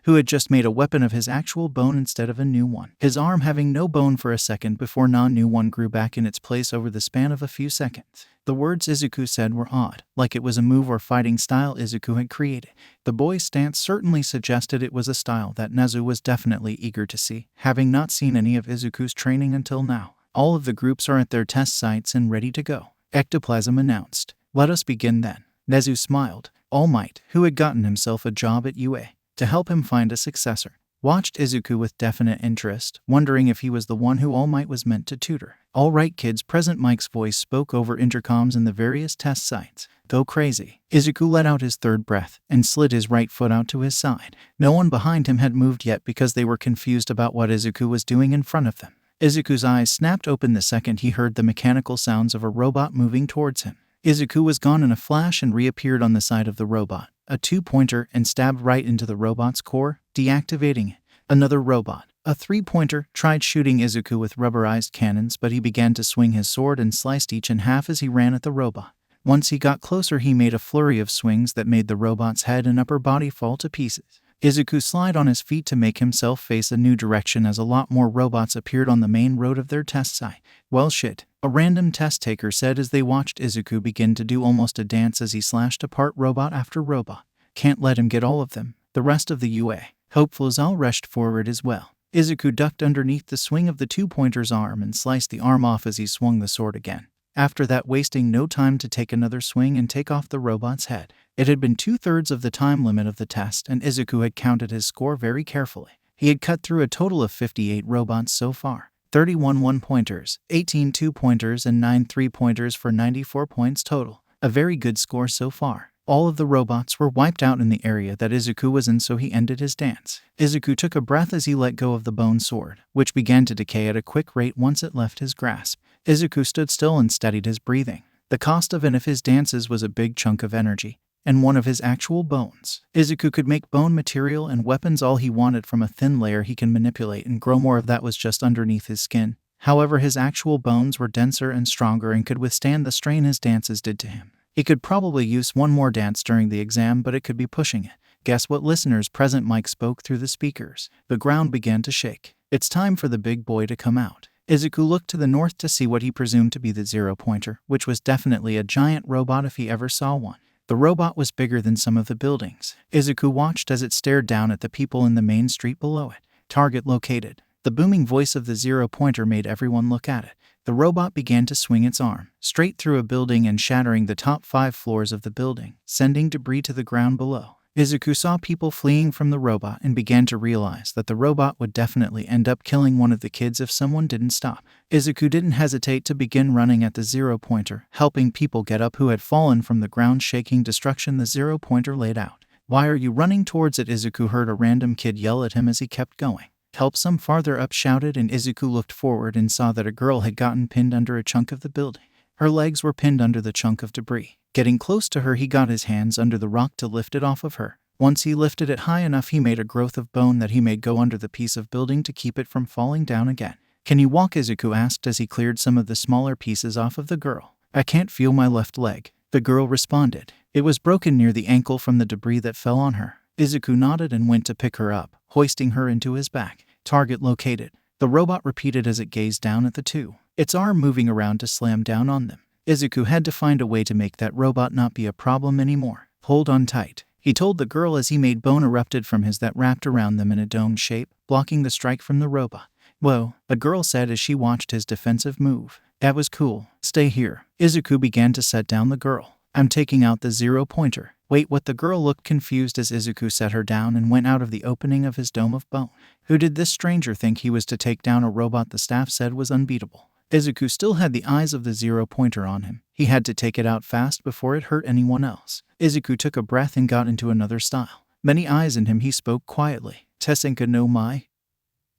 who had just made a weapon of his actual bone instead of a new one. His arm having no bone for a second before new one grew back in its place over the span of a few seconds. The words Izuku said were odd, like it was a move or fighting style Izuku had created. The boy's stance certainly suggested it was a style that Nezu was definitely eager to see, having not seen any of Izuku's training until now. All of the groups are at their test sites and ready to go, Ectoplasm announced. Let us begin then. Nezu smiled. All Might, who had gotten himself a job at UA to help him find a successor, watched Izuku with definite interest, wondering if he was the one who All Might was meant to tutor. All right kids present, Mike's voice spoke over intercoms in the various test sites. Go crazy. Izuku let out his third breath and slid his right foot out to his side. No one behind him had moved yet because they were confused about what Izuku was doing in front of them. Izuku's eyes snapped open the second he heard the mechanical sounds of a robot moving towards him. Izuku was gone in a flash and reappeared on the side of the robot, a two-pointer, and stabbed right into the robot's core, deactivating it. Another robot, a three-pointer, tried shooting Izuku with rubberized cannons, but he began to swing his sword and sliced each in half as he ran at the robot. Once he got closer, he made a flurry of swings that made the robot's head and upper body fall to pieces. Izuku slid on his feet to make himself face a new direction as a lot more robots appeared on the main road of their test site. Well shit, a random test taker said as they watched Izuku begin to do almost a dance as he slashed apart robot after robot. Can't let him get all of them. The rest of the UA hopefuls all rushed forward as well. Izuku ducked underneath the swing of the two-pointer's arm and sliced the arm off as he swung the sword again. After that, wasting no time to take another swing and take off the robot's head. It had been 2/3 of the time limit of the test, and Izuku had counted his score very carefully. He had cut through a total of 58 robots so far. 31 one-pointers, 18 two-pointers, and 9 three-pointers for 94 points total. A very good score so far. All of the robots were wiped out in the area that Izuku was in, so he ended his dance. Izuku took a breath as he let go of the bone sword, which began to decay at a quick rate once it left his grasp. Izuku stood still and steadied his breathing. The cost of any of his dances was a big chunk of energy, and one of his actual bones. Izuku could make bone material and weapons all he wanted from a thin layer he can manipulate and grow more of that was just underneath his skin. However, his actual bones were denser and stronger and could withstand the strain his dances did to him. He could probably use one more dance during the exam, but it could be pushing it. Guess what, listeners present? Mike spoke through the speakers. The ground began to shake. It's time for the big boy to come out. Izuku looked to the north to see what he presumed to be the zero-pointer, which was definitely a giant robot if he ever saw one. The robot was bigger than some of the buildings. Izuku watched as it stared down at the people in the main street below it. Target located. The booming voice of the zero-pointer made everyone look at it. The robot began to swing its arm straight through a building and shattering the top 5 floors of the building, sending debris to the ground below. Izuku saw people fleeing from the robot and began to realize that the robot would definitely end up killing one of the kids if someone didn't stop. Izuku didn't hesitate to begin running at the zero-pointer, helping people get up who had fallen from the ground, shaking destruction the zero-pointer laid out. Why are you running towards it? Izuku heard a random kid yell at him as he kept going. Help, some farther up shouted, and Izuku looked forward and saw that a girl had gotten pinned under a chunk of the building. Her legs were pinned under the chunk of debris. Getting close to her, he got his hands under the rock to lift it off of her. Once he lifted it high enough, he made a growth of bone that he made go under the piece of building to keep it from falling down again. Can you walk? Izuku asked as he cleared some of the smaller pieces off of the girl. I can't feel my left leg, the girl responded. It was broken near the ankle from the debris that fell on her. Izuku nodded and went to pick her up, hoisting her into his back. Target located. The robot repeated as it gazed down at the two, its arm moving around to slam down on them. Izuku had to find a way to make that robot not be a problem anymore. Hold on tight, he told the girl as he made bone erupted from his that wrapped around them in a dome shape, blocking the strike from the robot. Whoa, the girl said as she watched his defensive move. That was cool. Stay here. Izuku began to set down the girl. I'm taking out the zero-pointer. Wait, what? The girl looked confused as Izuku set her down and went out of the opening of his dome of bone. Who did this stranger think he was to take down a robot the staff said was unbeatable? Izuku still had the eyes of the zero-pointer on him. He had to take it out fast before it hurt anyone else. Izuku took a breath and got into another style. Many eyes in him, he spoke quietly. Tessenka no mai?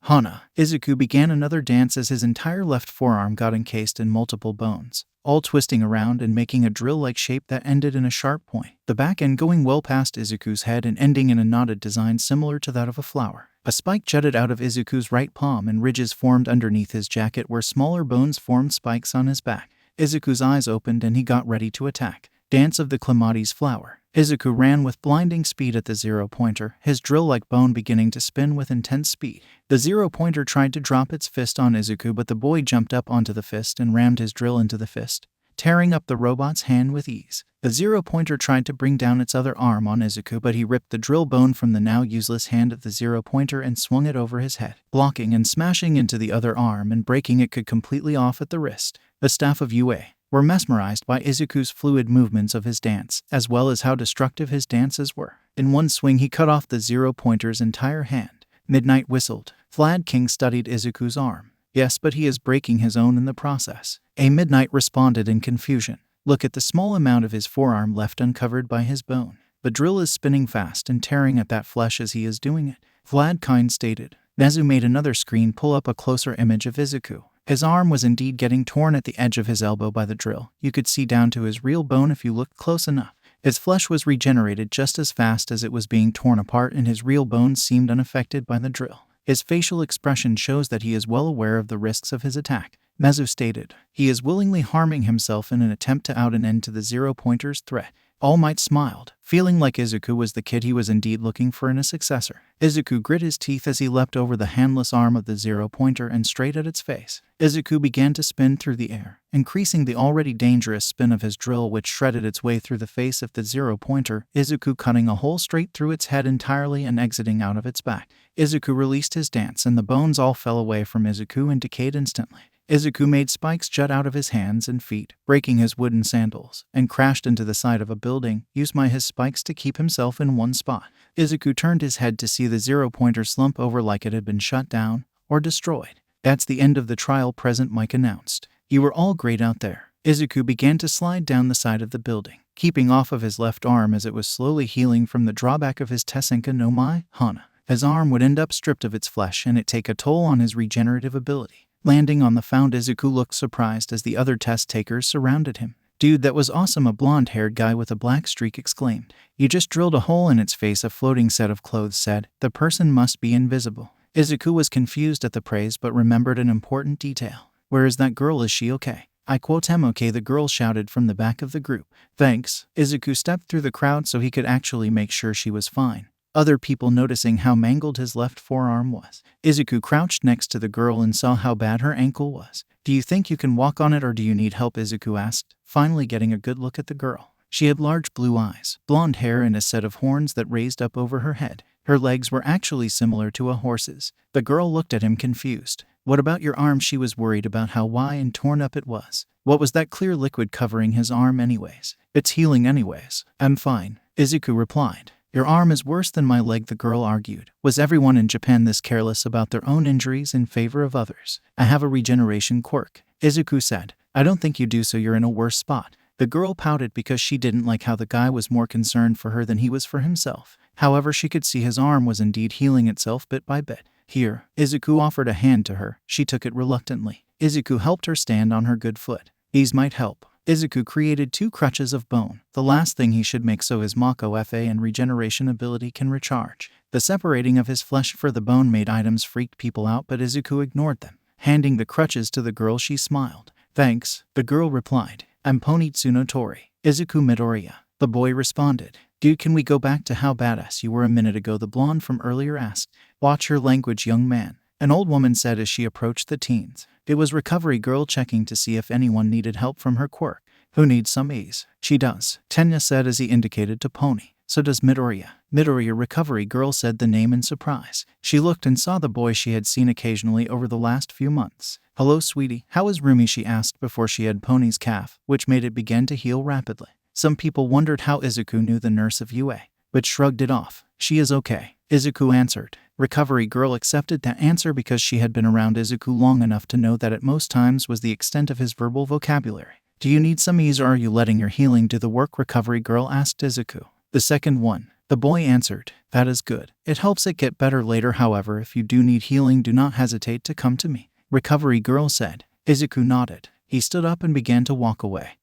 Hana. Izuku began another dance as his entire left forearm got encased in multiple bones, all twisting around and making a drill-like shape that ended in a sharp point. The back end going well past Izuku's head and ending in a knotted design similar to that of a flower. A spike jutted out of Izuku's right palm and ridges formed underneath his jacket where smaller bones formed spikes on his back. Izuku's eyes opened and he got ready to attack. Dance of the Clematis flower. Izuku ran with blinding speed at the zero-pointer, his drill-like bone beginning to spin with intense speed. The zero-pointer tried to drop its fist on Izuku, but the boy jumped up onto the fist and rammed his drill into the fist, tearing up the robot's hand with ease. The zero-pointer tried to bring down its other arm on Izuku, but he ripped the drill bone from the now useless hand of the zero-pointer and swung it over his head, blocking and smashing into the other arm and breaking it completely off at the wrist. The staff of Yue were mesmerized by Izuku's fluid movements of his dance, as well as how destructive his dances were. In one swing he cut off the zero-pointer's entire hand. Midnight whistled. Vlad King studied Izuku's arm. Yes, but he is breaking his own in the process. A Midnight responded in confusion. Look at the small amount of his forearm left uncovered by his bone. The drill is spinning fast and tearing at that flesh as he is doing it. Vlad Kind stated. Nezu made another screen pull up a closer image of Izuku. His arm was indeed getting torn at the edge of his elbow by the drill. You could see down to his real bone if you looked close enough. His flesh was regenerated just as fast as it was being torn apart, and his real bones seemed unaffected by the drill. His facial expression shows that he is well aware of the risks of his attack. Nezu stated. He is willingly harming himself in an attempt to out an end to the zero-pointer's threat. All Might smiled, feeling like Izuku was the kid he was indeed looking for in a successor. Izuku grit his teeth as he leapt over the handless arm of the zero-pointer and straight at its face. Izuku began to spin through the air, increasing the already dangerous spin of his drill, which shredded its way through the face of the zero-pointer, Izuku cutting a hole straight through its head entirely and exiting out of its back. Izuku released his dance and the bones all fell away from Izuku and decayed instantly. Izuku made spikes jut out of his hands and feet, breaking his wooden sandals, and crashed into the side of a building, used his spikes to keep himself in one spot. Izuku turned his head to see the zero-pointer slump over like it had been shut down or destroyed. That's the end of the trial, President Mike announced. You were all great out there. Izuku began to slide down the side of the building, keeping off of his left arm as it was slowly healing from the drawback of his Tesenka no Mai, Hana. His arm would end up stripped of its flesh and it take a toll on his regenerative ability. Landing on the found, Izuku looked surprised as the other test takers surrounded him. Dude, that was awesome, a blonde-haired guy with a black streak exclaimed. You just drilled a hole in its face, a floating set of clothes said. The person must be invisible. Izuku was confused at the praise but remembered an important detail. Where is that girl? Is she okay? I quote him okay, the girl shouted from the back of the group. Thanks. Izuku stepped through the crowd so he could actually make sure she was fine. Other people noticing how mangled his left forearm was. Izuku crouched next to the girl and saw how bad her ankle was. Do you think you can walk on it or do you need help? Izuku asked, finally getting a good look at the girl. She had large blue eyes, blonde hair and a set of horns that raised up over her head. Her legs were actually similar to a horse's. The girl looked at him confused. What about your arm? She was worried about how wide and torn up it was. What was that clear liquid covering his arm anyways? It's healing anyways. I'm fine, Izuku replied. Your arm is worse than my leg, the girl argued. Was everyone in Japan this careless about their own injuries in favor of others? I have a regeneration quirk, Izuku said. I don't think you do, so you're in a worse spot. The girl pouted because she didn't like how the guy was more concerned for her than he was for himself. However, she could see his arm was indeed healing itself bit by bit. Here, Izuku offered a hand to her. She took it reluctantly. Izuku helped her stand on her good foot. These might help. Izuku created 2 crutches of bone, the last thing he should make so his Mako FA and regeneration ability can recharge. The separating of his flesh for the bone-made items freaked people out, but Izuku ignored them. Handing the crutches to the girl, she smiled. Thanks, the girl replied. I'm Ponitsu no Tori, Izuku Midoriya. The boy responded. Dude, can we go back to how badass you were a minute ago? The blonde from earlier asked. Watch your language, young man, an old woman said as she approached the teens. It was Recovery Girl checking to see if anyone needed help from her quirk. Who needs some ease? She does, Tenya said as he indicated to Pony. So does Midoriya. Midoriya, Recovery Girl said the name in surprise. She looked and saw the boy she had seen occasionally over the last few months. Hello, sweetie. How is Rumi? She asked before she had Pony's calf, which made it begin to heal rapidly. Some people wondered how Izuku knew the nurse of UA, but shrugged it off. She is okay, Izuku answered. Recovery Girl accepted that answer because she had been around Izuku long enough to know that at most times was the extent of his verbal vocabulary. Do you need some ease or are you letting your healing do the work? Recovery Girl asked Izuku. The second one, The boy answered, that is good. It helps it get better later. However, if you do need healing, do not hesitate to come to me. Recovery girl said. Izuku nodded. He stood up and began to walk away,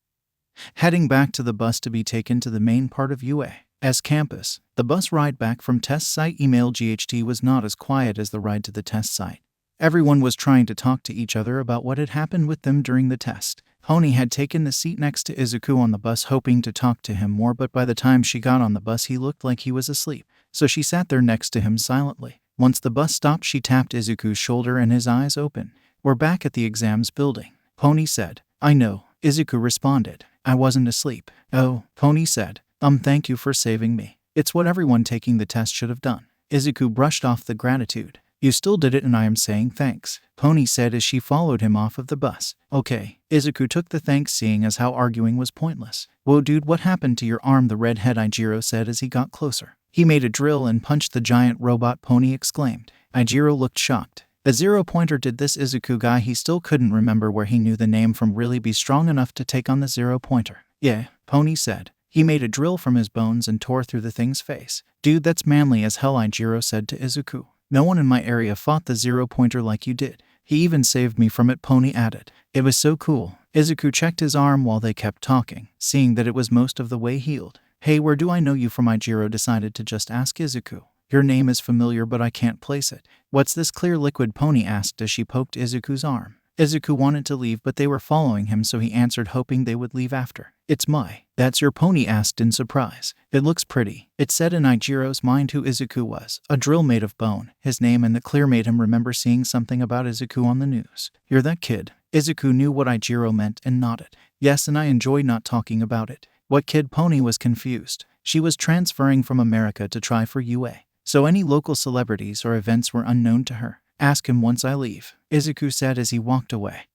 heading back to the bus to be taken to the main part of UA's campus. The bus ride back from test site email GHT was not as quiet as the ride to the test site. Everyone was trying to talk to each other about what had happened with them during the test. Pony had taken the seat next to Izuku on the bus, hoping to talk to him more, but by the time she got on the bus he looked like he was asleep, so she sat there next to him silently. Once the bus stopped, she tapped Izuku's shoulder and his eyes opened. We're back at the exams building, Pony said. I know, Izuku responded. I wasn't asleep. Oh, Pony said. Thank you for saving me. It's what everyone taking the test should have done. Izuku brushed off the gratitude. You still did it and I am saying thanks, Pony said as she followed him off of the bus. Okay, Izuku took the thanks, seeing as how arguing was pointless. Whoa dude, what happened to your arm? The redhead Ijiro said as he got closer. He made a drill and punched the giant robot, Pony exclaimed. Ijiro looked shocked. The 0-pointer did this? Izuku guy, he still couldn't remember where he knew the name from. Really be strong enough to take on the 0-pointer? Yeah, Pony said. He made a drill from his bones and tore through the thing's face. Dude, that's manly as hell, Ijiro said to Izuku. No one in my area fought the 0-pointer like you did. He even saved me from it, Pony added. It was so cool. Izuku checked his arm while they kept talking, seeing that it was most of the way healed. Hey, where do I know you from? Ijiro decided to just ask Izuku. Your name is familiar, but I can't place it. What's this clear liquid? Pony asked as she poked Izuku's arm. Izuku wanted to leave, but they were following him, so he answered, hoping they would leave after. It's my. That's your? Pony asked in surprise. It looks pretty. It said in Ijiro's mind who Izuku was. A drill made of bone. His name and the clear made him remember seeing something about Izuku on the news. You're that kid. Izuku knew what Ijiro meant and nodded. Yes, and I enjoy not talking about it. What kid? Pony was confused. She was transferring from America to try for UA, so any local celebrities or events were unknown to her. Ask him once I leave, Izuku said as he walked away.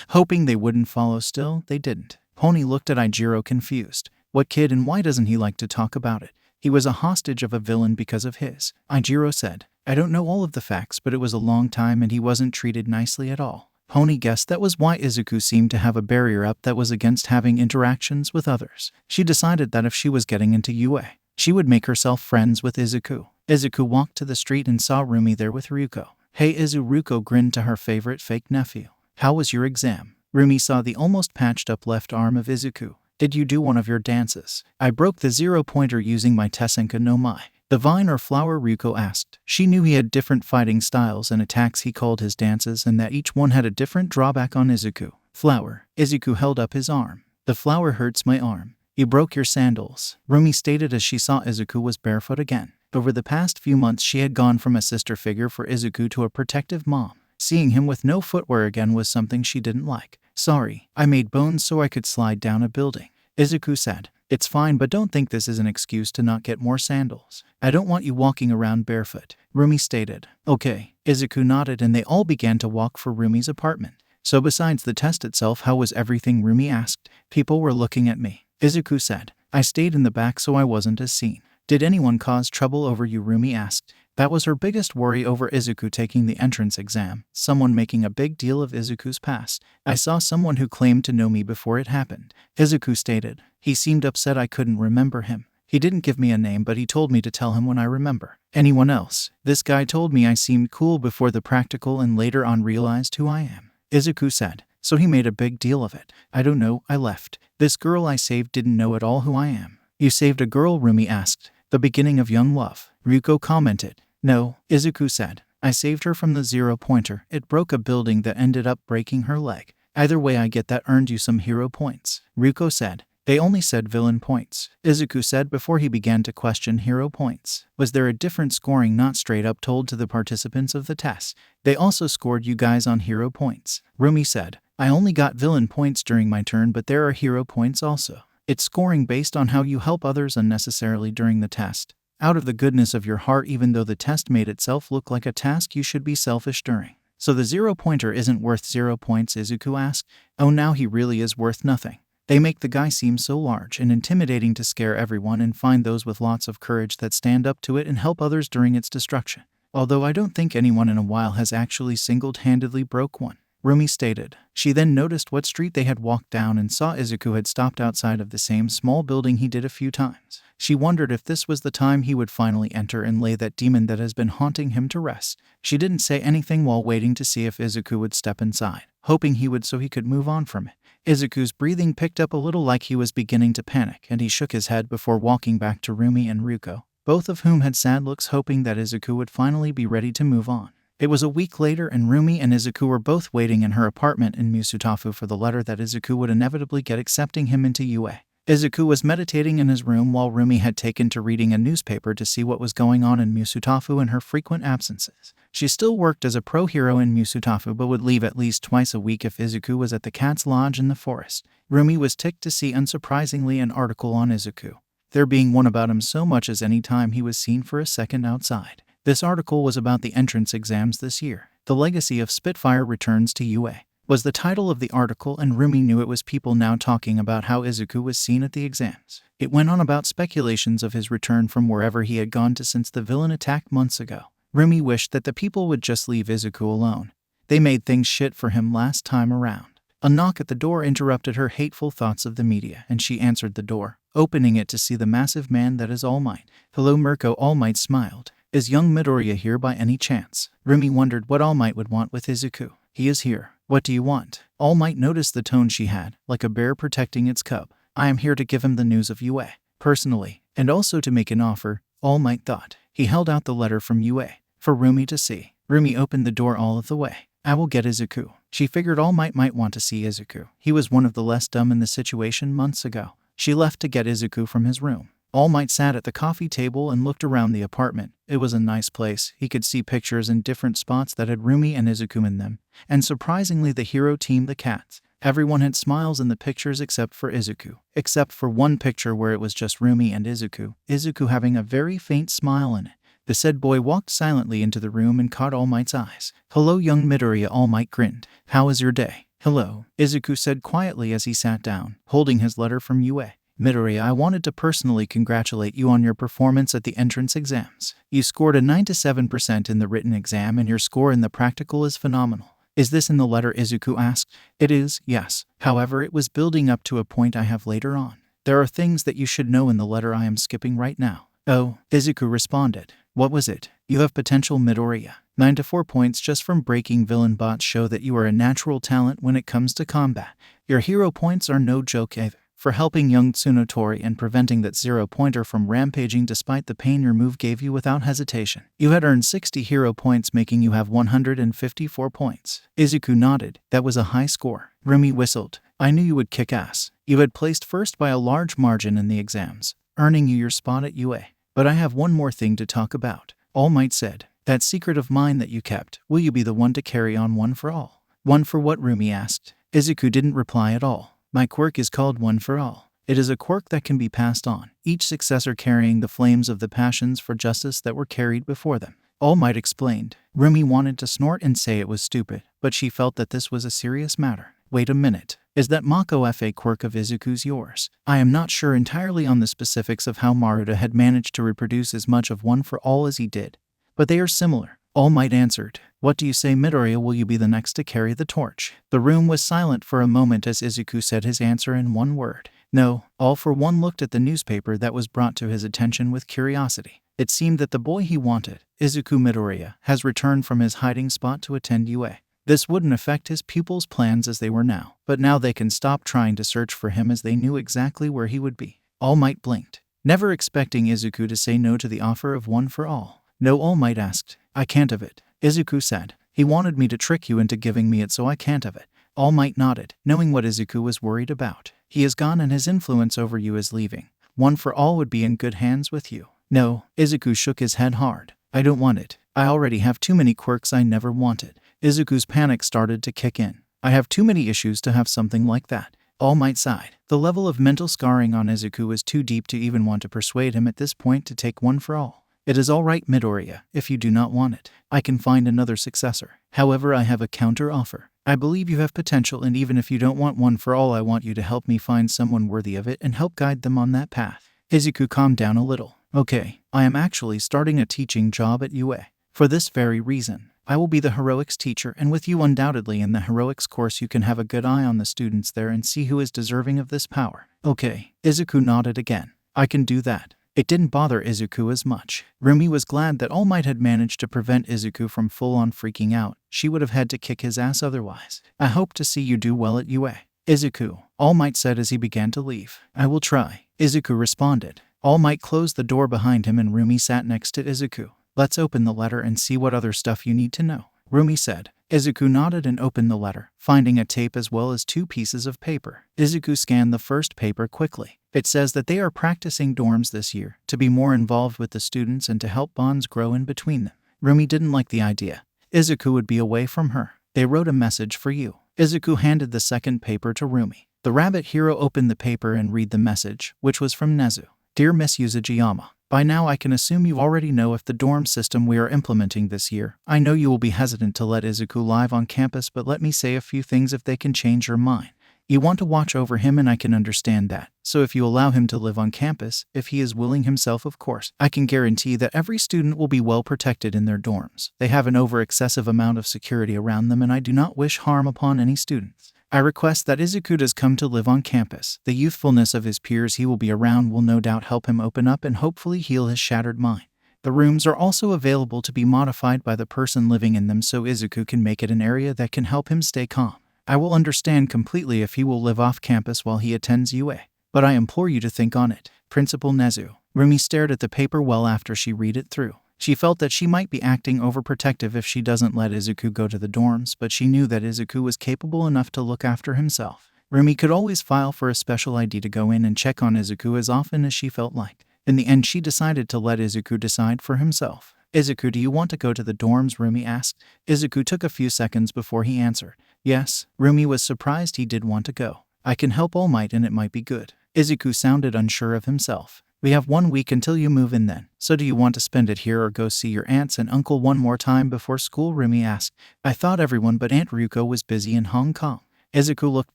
Hoping they wouldn't follow, still, they didn't. Pony looked at Ijiro confused. What kid, and why doesn't he like to talk about it? He was a hostage of a villain because of his. Ijiro said. I don't know all of the facts, but it was a long time and he wasn't treated nicely at all. Pony guessed that was why Izuku seemed to have a barrier up that was against having interactions with others. She decided that if she was getting into UA, she would make herself friends with Izuku. Izuku walked to the street and saw Rumi there with Ryuko. Hey Izuku grinned to her favorite fake nephew. How was your exam? Rumi saw the almost patched up left arm of Izuku. Did you do one of your dances? I broke the 0-pointer using my Tesenka no Mai. The vine or flower? Ryuko asked. She knew he had different fighting styles and attacks he called his dances, and that each one had a different drawback on Izuku. Flower. Izuku held up his arm. The flower hurts my arm. You broke your sandals, Rumi stated as she saw Izuku was barefoot again. Over the past few months she had gone from a sister figure for Izuku to a protective mom. Seeing him with no footwear again was something she didn't like. Sorry, I made bones so I could slide down a building, Izuku said. It's fine, but don't think this is an excuse to not get more sandals. I don't want you walking around barefoot, Rumi stated. Okay, Izuku nodded and they all began to walk for Rumi's apartment. So besides the test itself, how was everything? Rumi asked. People were looking at me, Izuku said. I stayed in the back so I wasn't as seen. Did anyone cause trouble over you? Rumi asked. That was her biggest worry over Izuku taking the entrance exam, someone making a big deal of Izuku's past. I saw someone who claimed to know me before it happened, Izuku stated. He seemed upset I couldn't remember him. He didn't give me a name, but he told me to tell him when I remember. Anyone else? This guy told me I seemed cool before the practical and later on realized who I am, Izuku said. So he made a big deal of it. I don't know, I left. This girl I saved didn't know at all who I am. You saved a girl? Rumi asked. The beginning of young love, Ryuko commented. No, Izuku said. I saved her from the 0-pointer. It broke a building that ended up breaking her leg. Either way, I get that earned you some hero points, Ryuko said. They only said villain points, Izuku said before he began to question hero points. Was there a different scoring not straight up told to the participants of the test? They also scored you guys on hero points, Rumi said. I only got villain points during my turn, but there are hero points also. It's scoring based on how you help others unnecessarily during the test. Out of the goodness of your heart, even though the test made itself look like a task you should be selfish during. So the 0-pointer isn't worth 0 points? Izuku asked. Oh, now he really is worth nothing. They make the guy seem so large and intimidating to scare everyone and find those with lots of courage that stand up to it and help others during its destruction. Although I don't think anyone in a while has actually single-handedly broke one. Rumi stated. She then noticed what street they had walked down and saw Izuku had stopped outside of the same small building he did a few times. She wondered if this was the time he would finally enter and lay that demon that has been haunting him to rest. She didn't say anything while waiting to see if Izuku would step inside, hoping he would so he could move on from it. Izuku's breathing picked up a little like he was beginning to panic, and he shook his head before walking back to Rumi and Ryuko, both of whom had sad looks, hoping that Izuku would finally be ready to move on. It was a week later and Rumi and Izuku were both waiting in her apartment in Musutafu for the letter that Izuku would inevitably get accepting him into UA. Izuku was meditating in his room while Rumi had taken to reading a newspaper to see what was going on in Musutafu in her frequent absences. She still worked as a pro hero in Musutafu but would leave at least twice a week if Izuku was at the cat's lodge in the forest. Rumi was ticked to see, unsurprisingly, an article on Izuku, there being one about him so much as any time he was seen for a second outside. This article was about the entrance exams this year. The Legacy of Spitfire Returns to UA was the title of the article, and Rumi knew it was people now talking about how Izuku was seen at the exams. It went on about speculations of his return from wherever he had gone to since the villain attack months ago. Rumi wished that the people would just leave Izuku alone. They made things shit for him last time around. A knock at the door interrupted her hateful thoughts of the media, and she answered the door, opening it to see the massive man that is All Might. "Hello, Mirko." All Might smiled. "Is young Midoriya here by any chance?" Rumi wondered what All Might would want with Izuku. "He is here. What do you want?" All Might noticed the tone she had, like a bear protecting its cub. "I am here to give him the news of UA, personally, and also to make an offer," All Might thought. He held out the letter from UA for Rumi to see. Rumi opened the door all of the way. "I will get Izuku." She figured All Might want to see Izuku. He was one of the less dumb in the situation months ago. She left to get Izuku from his room. All Might sat at the coffee table and looked around the apartment. It was a nice place. He could see pictures in different spots that had Rumi and Izuku in them. And surprisingly, the hero team, the cats, everyone had smiles in the pictures except for Izuku. Except for one picture where it was just Rumi and Izuku having a very faint smile in it. The said boy walked silently into the room and caught All Might's eyes. "Hello, young Midoriya." All Might grinned. "How is your day?" "Hello," Izuku said quietly as he sat down, holding his letter from UA. "Midoriya, I wanted to personally congratulate you on your performance at the entrance exams. You scored a 97% in the written exam and your score in the practical is phenomenal." "Is this in the letter?" Izuku asked. "It is, yes. However, it was building up to a point I have later on. There are things that you should know in the letter I am skipping right now." "Oh," Izuku responded. "What was it?" "You have potential, Midoriya. 9 to 4 points just from breaking villain bots show that you are a natural talent when it comes to combat. Your hero points are no joke either. For helping young Tsunotori and preventing that 0-pointer from rampaging despite the pain your move gave you without hesitation. You had earned 60 hero points, making you have 154 points. Izuku nodded. "That was a high score." Rumi whistled. "I knew you would kick ass. You had placed first by a large margin in the exams, earning you your spot at UA. But I have one more thing to talk about." All Might said. "That secret of mine that you kept, will you be the one to carry on One for All?" "One for what?" Rumi asked. Izuku didn't reply at all. "My quirk is called One for All. It is a quirk that can be passed on, each successor carrying the flames of the passions for justice that were carried before them." All Might explained. Rumi wanted to snort and say it was stupid, but she felt that this was a serious matter. "Wait a minute. Is that Mako FA quirk of Izuku's yours?" I am not sure entirely on the specifics of how Maruta had managed to reproduce as much of One for All as he did, but they are similar. All Might answered. "What do you say, Midoriya? Will you be the next to carry the torch?" The room was silent for a moment as Izuku said his answer in one word. "No." All for one looked at the newspaper that was brought to his attention with curiosity. It seemed that the boy he wanted, Izuku Midoriya, has returned from his hiding spot to attend UA. This wouldn't affect his pupils' plans as they were now, but now they can stop trying to search for him as they knew exactly where he would be. All Might blinked, never expecting Izuku to say no to the offer of One for All. "No," All Might asked. "I can't have it," Izuku said. "He wanted me to trick you into giving me it, so I can't have it." All Might nodded, knowing what Izuku was worried about. "He is gone and his influence over you is leaving. One for All would be in good hands with you." "No," Izuku shook his head hard. "I don't want it. I already have too many quirks I never wanted." Izuku's panic started to kick in. "I have too many issues to have something like that." All Might sighed. The level of mental scarring on Izuku was too deep to even want to persuade him at this point to take One for All. "It is all right, Midoriya, if you do not want it. I can find another successor. However, I have a counter offer. I believe you have potential, and even if you don't want One for All, I want you to help me find someone worthy of it and help guide them on that path." Izuku calmed down a little. "Okay, I am actually starting a teaching job at UA. For this very reason, I will be the heroics teacher, and with you undoubtedly in the heroics course you can have a good eye on the students there and see who is deserving of this power. Okay. Izuku nodded again. I can do that. It didn't bother Izuku as much. Rumi was glad that All Might had managed to prevent Izuku from full-on freaking out. She would have had to kick his ass otherwise. I hope to see you do well at UA. Izuku, All Might said as he began to leave. I will try. Izuku responded. All Might closed the door behind him and Rumi sat next to Izuku. Let's open the letter and see what other stuff you need to know, Rumi said. Izuku nodded and opened the letter, finding a tape as well as 2 pieces of paper. Izuku scanned the first paper quickly. It says that they are practicing dorms this year, to be more involved with the students and to help bonds grow in between them. Rumi didn't like the idea. Izuku would be away from her. They wrote a message for you. Izuku handed the second paper to Rumi. The rabbit hero opened the paper and read the message, which was from Nezu. Dear Miss Yuzujiyama, by now I can assume you already know if the dorm system we are implementing this year. I know you will be hesitant to let Izuku live on campus, but let me say a few things if they can change your mind. You want to watch over him and I can understand that. So if you allow him to live on campus, if he is willing himself of course, I can guarantee that every student will be well protected in their dorms. They have an over-excessive amount of security around them and I do not wish harm upon any students. I request that Izuku does come to live on campus. The youthfulness of his peers he will be around will no doubt help him open up and hopefully heal his shattered mind. The rooms are also available to be modified by the person living in them so Izuku can make it an area that can help him stay calm. I will understand completely if he will live off campus while he attends UA, but I implore you to think on it. Principal Nezu. Rumi stared at the paper well after she read it through. She felt that she might be acting overprotective if she doesn't let Izuku go to the dorms, but she knew that Izuku was capable enough to look after himself. Rumi could always file for a special ID to go in and check on Izuku as often as she felt like. In the end, she decided to let Izuku decide for himself. Izuku, do you want to go to the dorms? Rumi asked. Izuku took a few seconds before he answered. Yes. Rumi was surprised he did want to go. I can help All Might and it might be good. Izuku sounded unsure of himself. We have 1 week until you move in then. So do you want to spend it here or go see your aunts and uncle one more time before school? Rumi asked. I thought everyone but Aunt Ryuko was busy in Hong Kong. Izuku looked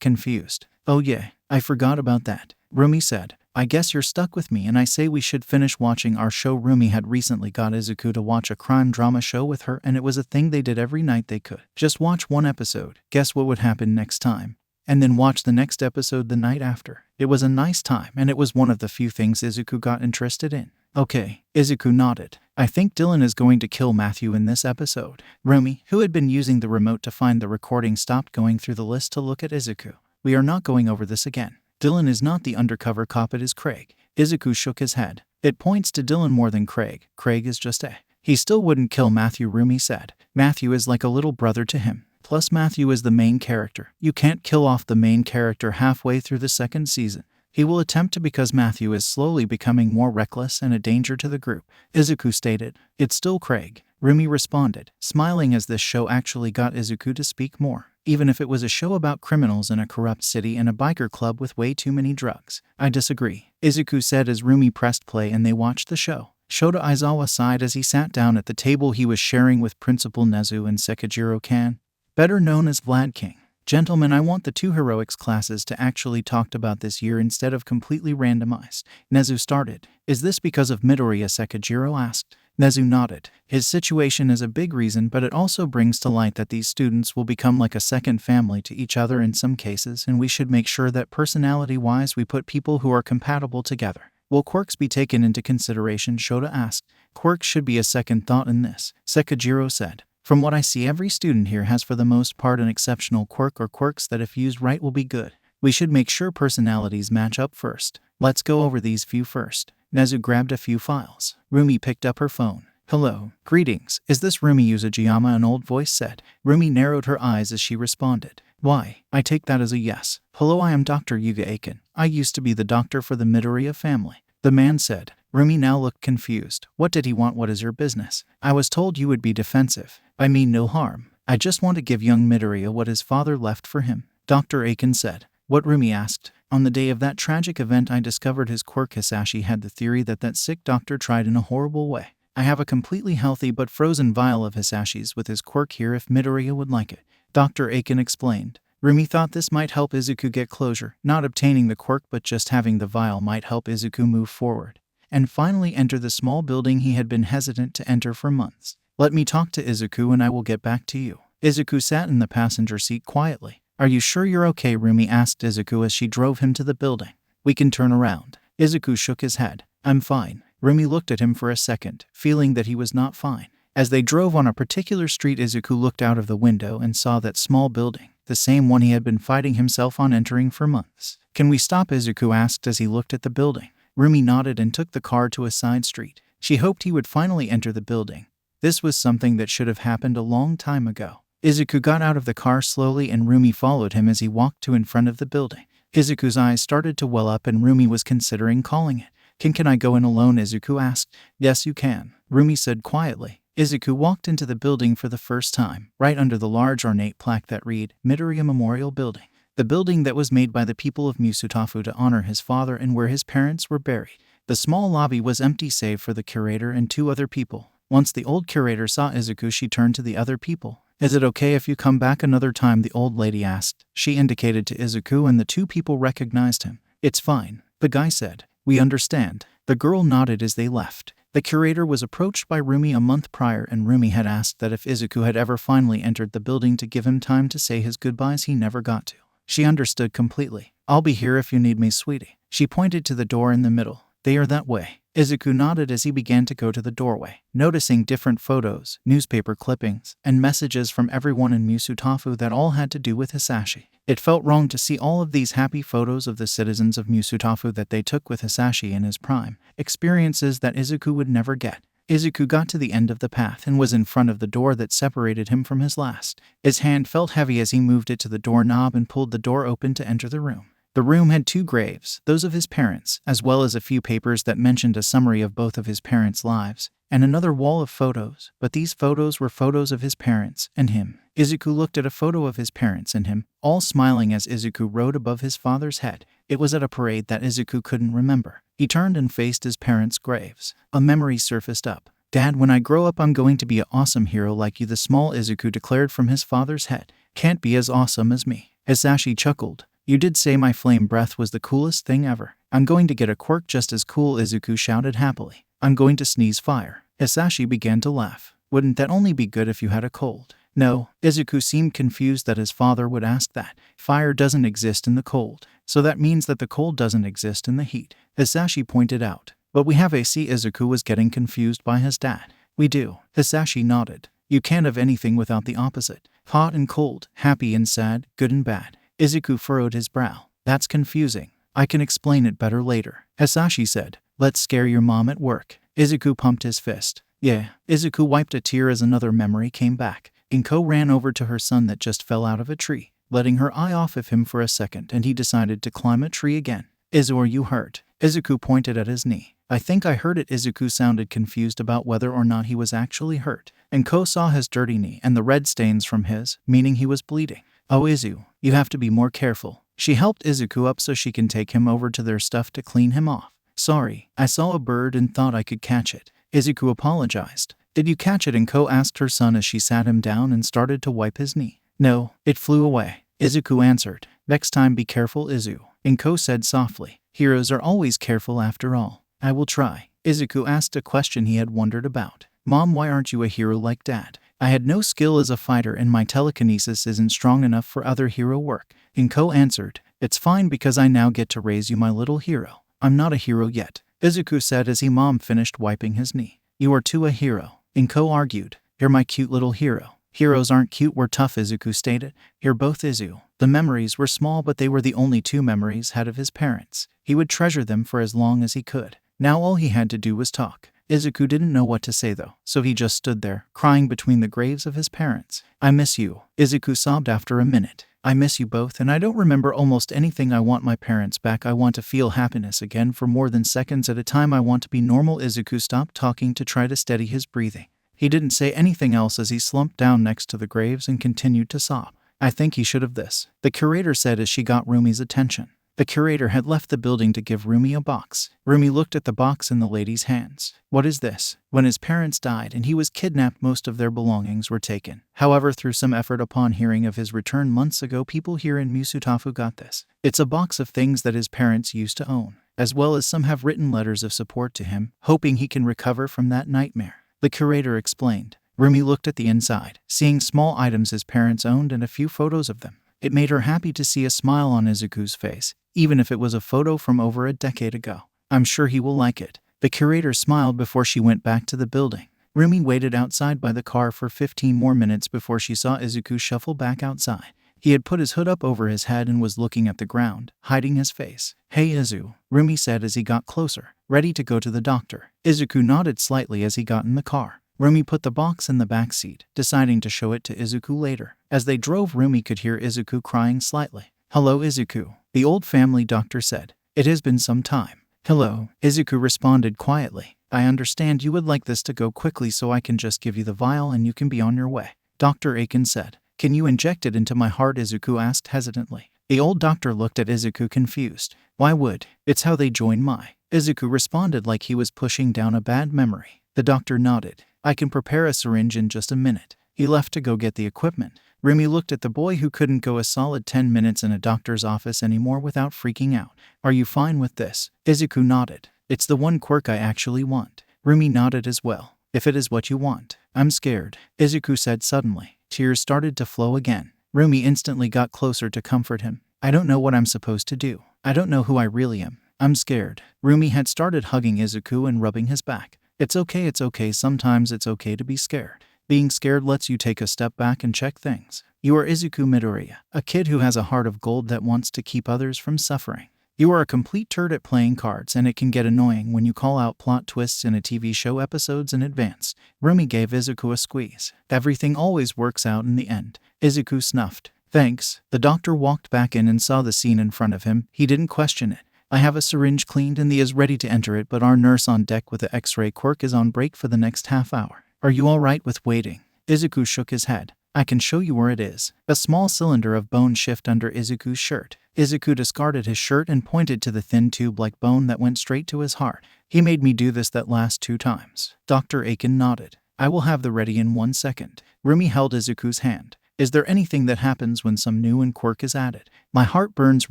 confused. Oh yeah, I forgot about that. Rumi said. I guess you're stuck with me and I say we should finish watching our show. Rumi had recently got Izuku to watch a crime drama show with her and it was a thing they did every night they could. Just watch 1 episode, guess what would happen next time, and then watch the next episode the night after. It was a nice time and it was one of the few things Izuku got interested in. Okay, Izuku nodded. I think Dylan is going to kill Matthew in this episode. Rumi, who had been using the remote to find the recording, stopped going through the list to look at Izuku. We are not going over this again. Dylan is not the undercover cop, it is Craig. Izuku shook his head. It points to Dylan more than Craig. Craig is just a. He still wouldn't kill Matthew, Rumi said. Matthew is like a little brother to him. Plus Matthew is the main character. You can't kill off the main character halfway through the 2nd season. He will attempt to because Matthew is slowly becoming more reckless and a danger to the group. Izuku stated. It's still Craig. Rumi responded, smiling as this show actually got Izuku to speak more. Even if it was a show about criminals in a corrupt city and a biker club with way too many drugs. I disagree, Izuku said as Rumi pressed play and they watched the show. Shota Aizawa sighed as he sat down at the table he was sharing with Principal Nezu and Sekijiro-kan, better known as Vlad King. Gentlemen, I want the 2 heroics classes to actually talked about this year instead of completely randomized. Nezu started. Is this because of Midoriya? Sekijiro asked. Nezu nodded. His situation is a big reason, but it also brings to light that these students will become like a second family to each other in some cases, and we should make sure that personality-wise we put people who are compatible together. Will quirks be taken into consideration? Shota asked. Quirks should be a second thought in this, Sekijiro said. From what I see, every student here has for the most part an exceptional quirk or quirks that if used right will be good. We should make sure personalities match up first. Let's go over these few first. Nezu grabbed a few files. Rumi picked up her phone. Hello. Greetings. Is this Rumi Yuzujiyama? An old voice said. Rumi narrowed her eyes as she responded. Why, I take that as a yes. Hello, I am Dr. Yuga Aiken. I used to be the doctor for the Midoriya family. The man said. Rumi now looked confused. What did he want? What is your business? I was told you would be defensive. I mean no harm. I just want to give young Midoriya what his father left for him. Dr. Aiken said. What? Rumi asked. On the day of that tragic event I discovered his quirk. Hisashi had the theory that that sick doctor tried in a horrible way. I have a completely healthy but frozen vial of Hisashi's with his quirk here if Midoriya would like it. Dr. Aiken explained. Rumi thought this might help Izuku get closure. Not obtaining the quirk but just having the vial might help Izuku move forward and finally enter the small building he had been hesitant to enter for months. Let me talk to Izuku and I will get back to you. Izuku sat in the passenger seat quietly. Are you sure you're okay? Rumi asked Izuku as she drove him to the building. We can turn around. Izuku shook his head. I'm fine. Rumi looked at him for a second, feeling that he was not fine. As they drove on a particular street, Izuku looked out of the window and saw that small building, the same one he had been fighting himself on entering for months. Can we stop? Izuku asked as he looked at the building. Rumi nodded and took the car to a side street. She hoped he would finally enter the building. This was something that should have happened a long time ago. Izuku got out of the car slowly and Rumi followed him as he walked to in front of the building. Izuku's eyes started to well up and Rumi was considering calling it. Can I go in alone? Izuku asked. Yes, you can, Rumi said quietly. Izuku walked into the building for the first time, right under the large ornate plaque that read, Midoriya Memorial Building. The building that was made by the people of Musutofu to honor his father and where his parents were buried. The small lobby was empty save for the curator and 2 other people. Once the old curator saw Izuku, she turned to the other people. Is it okay if you come back another time? The old lady asked. She indicated to Izuku and the 2 people recognized him. It's fine, the guy said. We understand. The girl nodded as they left. The curator was approached by Rumi a month prior and Rumi had asked that if Izuku had ever finally entered the building to give him time to say his goodbyes. He never got to. She understood completely. I'll be here if you need me, sweetie. She pointed to the door in the middle. They are that way. Izuku nodded as he began to go to the doorway, noticing different photos, newspaper clippings, and messages from everyone in Musutofu that all had to do with Hisashi. It felt wrong to see all of these happy photos of the citizens of Musutofu that they took with Hisashi in his prime, experiences that Izuku would never get. Izuku got to the end of the path and was in front of the door that separated him from his last. His hand felt heavy as he moved it to the doorknob and pulled the door open to enter the room. The room had 2 graves, those of his parents, as well as a few papers that mentioned a summary of both of his parents' lives, and another wall of photos, but these photos were photos of his parents and him. Izuku looked at a photo of his parents and him, all smiling as Izuku rode above his father's head. It was at a parade that Izuku couldn't remember. He turned and faced his parents' graves. A memory surfaced up. Dad, when I grow up I'm going to be an awesome hero like you, the small Izuku declared from his father's head. Can't be as awesome as me. Hisashi chuckled. You did say my flame breath was the coolest thing ever. I'm going to get a quirk just as cool, Izuku shouted happily. I'm going to sneeze fire. Hisashi began to laugh. Wouldn't that only be good if you had a cold? No, Izuku seemed confused that his father would ask that. Fire doesn't exist in the cold, so that means that the cold doesn't exist in the heat, Hisashi pointed out. But we have AC. Izuku was getting confused by his dad. We do, Hisashi nodded. You can't have anything without the opposite. Hot and cold, happy and sad, good and bad. Izuku furrowed his brow. That's confusing. I can explain it better later, Hisashi said. Let's scare your mom at work. Izuku pumped his fist. Yeah. Izuku wiped a tear as another memory came back. Inko ran over to her son that just fell out of a tree, letting her eye off of him for a second, and he decided to climb a tree again. Izu, are you hurt? Izuku pointed at his knee. I think I heard it. Izuku sounded confused about whether or not he was actually hurt. Inko saw his dirty knee and the red stains from his, meaning he was bleeding. Oh Izu, you have to be more careful. She helped Izuku up so she can take him over to their stuff to clean him off. Sorry, I saw a bird and thought I could catch it. Izuku apologized. Did you catch it? Inko asked her son as she sat him down and started to wipe his knee. No, it flew away, Izuku answered. Next time be careful, Izu, Inko said softly. Heroes are always careful after all. I will try. Izuku asked a question he had wondered about. Mom, why aren't you a hero like Dad? I had no skill as a fighter and my telekinesis isn't strong enough for other hero work. Inko answered. It's fine because I now get to raise you, my little hero. I'm not a hero yet, Izuku said as mom finished wiping his knee. You are too a hero, Inko argued. You're my cute little hero. Heroes aren't cute, we're tough, Izuku stated. You're both Izu. The memories were small, but they were the only 2 memories had of his parents. He would treasure them for as long as he could. Now all he had to do was talk. Izuku didn't know what to say though, so he just stood there, crying between the graves of his parents. I miss you, Izuku sobbed after a minute. I miss you both and I don't remember almost anything. I want my parents back. I want to feel happiness again for more than seconds at a time. I want to be normal. Izuku stopped talking to try to steady his breathing. He didn't say anything else as he slumped down next to the graves and continued to sob. I think he should have this, the curator said as she got Rumi's attention. The curator had left the building to give Rumi a box. Rumi looked at the box in the lady's hands. What is this? When his parents died and he was kidnapped, most of their belongings were taken. However, through some effort upon hearing of his return months ago, people here in Musutofu got this. It's a box of things that his parents used to own, as well as some have written letters of support to him, hoping he can recover from that nightmare. The curator explained. Rumi looked at the inside, seeing small items his parents owned and a few photos of them. It made her happy to see a smile on Izuku's face, even if it was a photo from over a decade ago. I'm sure he will like it. The curator smiled before she went back to the building. Rumi waited outside by the car for 15 more minutes before she saw Izuku shuffle back outside. He had put his hood up over his head and was looking at the ground, hiding his face. Hey Izu, Rumi said as he got closer, ready to go to the doctor. Izuku nodded slightly as he got in the car. Rumi put the box in the back seat, deciding to show it to Izuku later. As they drove, Rumi could hear Izuku crying slightly. Hello Izuku, the old family doctor said. It has been some time. Hello, Izuku responded quietly. I understand you would like this to go quickly, so I can just give you the vial and you can be on your way. Dr. Aiken said. Can you inject it into my heart? Izuku asked hesitantly. The old doctor looked at Izuku confused. Why would? It's how they join my. Izuku responded like he was pushing down a bad memory. The doctor nodded. I can prepare a syringe in just a minute. He left to go get the equipment. Rumi looked at the boy who couldn't go a solid 10 minutes in a doctor's office anymore without freaking out. Are you fine with this? Izuku nodded. It's the one quirk I actually want. Rumi nodded as well. If it is what you want. I'm scared, Izuku said suddenly. Tears started to flow again. Rumi instantly got closer to comfort him. I don't know what I'm supposed to do. I don't know who I really am. I'm scared. Rumi had started hugging Izuku and rubbing his back. It's okay, sometimes it's okay to be scared. Being scared lets you take a step back and check things. You are Izuku Midoriya, a kid who has a heart of gold that wants to keep others from suffering. You are a complete turd at playing cards, and it can get annoying when you call out plot twists in a TV show episodes in advance. Rumi gave Izuku a squeeze. Everything always works out in the end. Izuku snuffed. Thanks. The doctor walked back in and saw the scene in front of him. He didn't question it. I have a syringe cleaned and is ready to enter it, but our nurse on deck with the X-ray quirk is on break for the next half hour. Are you all right with waiting? Izuku shook his head. I can show you where it is. A small cylinder of bone shifted under Izuku's shirt. Izuku discarded his shirt and pointed to the thin tube-like bone that went straight to his heart. He made me do this that last 2 times. Dr. Aiken nodded. I will have the ready in 1 second. Rumi held Izuku's hand. Is there anything that happens when some new and quirk is added? My heart burns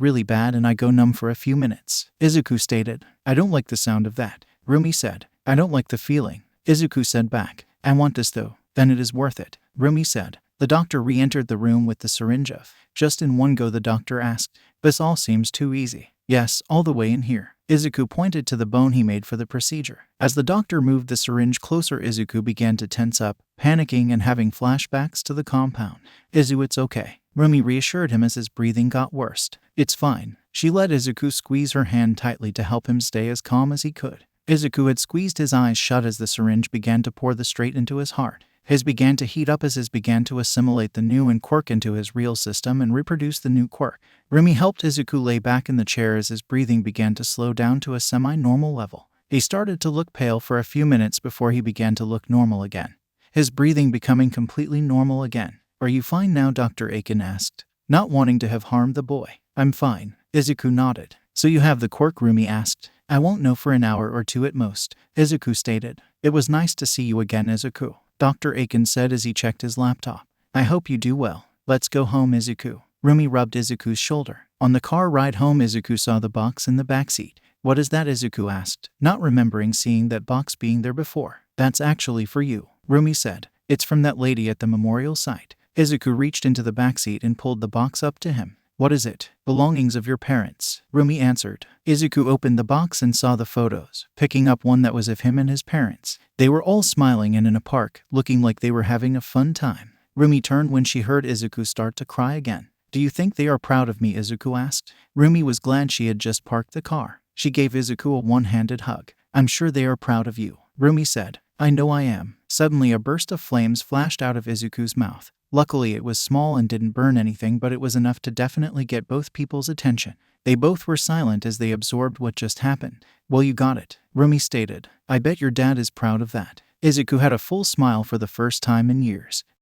really bad and I go numb for a few minutes. Izuku stated. I don't like the sound of that. Rumi said. I don't like the feeling. Izuku said back. I want this though. Then it is worth it. Rumi said. The doctor re-entered the room with the syringe of. Just in one go, the doctor asked. This all seems too easy. Yes, all the way in here. Izuku pointed to the bone he made for the procedure. As the doctor moved the syringe closer, Izuku began to tense up, panicking and having flashbacks to the compound. Izu, it's okay. Rumi reassured him as his breathing got worse. It's fine. She let Izuku squeeze her hand tightly to help him stay as calm as he could. Izuku had squeezed his eyes shut as the syringe began to pour the straight into his heart. His began to heat up as his began to assimilate the new and quirk into his real system and reproduce the new quirk. Rumi helped Izuku lay back in the chair as his breathing began to slow down to a semi-normal level. He started to look pale for a few minutes before he began to look normal again. His breathing becoming completely normal again. Are you fine now? Dr. Aiken asked, not wanting to have harmed the boy. I'm fine. Izuku nodded. So you have the quirk? Rumi asked. I won't know for an hour or 2 at most, Izuku stated. It was nice to see you again, Izuku, Dr. Aiken said as he checked his laptop. I hope you do well. Let's go home, Izuku. Rumi rubbed Izuku's shoulder. On the car ride home, Izuku saw the box in the backseat. What is that? Izuku asked, not remembering seeing that box being there before. That's actually for you, Rumi said. It's from that lady at the memorial site. Izuku reached into the backseat and pulled the box up to him. What is it? Belongings of your parents, Rumi answered. Izuku opened the box and saw the photos, picking up one that was of him and his parents. They were all smiling and in a park, looking like they were having a fun time. Rumi turned when she heard Izuku start to cry again. Do you think they are proud of me? Izuku asked. Rumi was glad she had just parked the car. She gave Izuku a one-handed hug. I'm sure they are proud of you, Rumi said. I know I am. Suddenly a burst of flames flashed out of Izuku's mouth. Luckily it was small and didn't burn anything, but it was enough to definitely get both people's attention. They both were silent as they absorbed what just happened. Well, you got it, Rumi stated. I bet your dad is proud of that. Izuku had a full smile for the first time in years.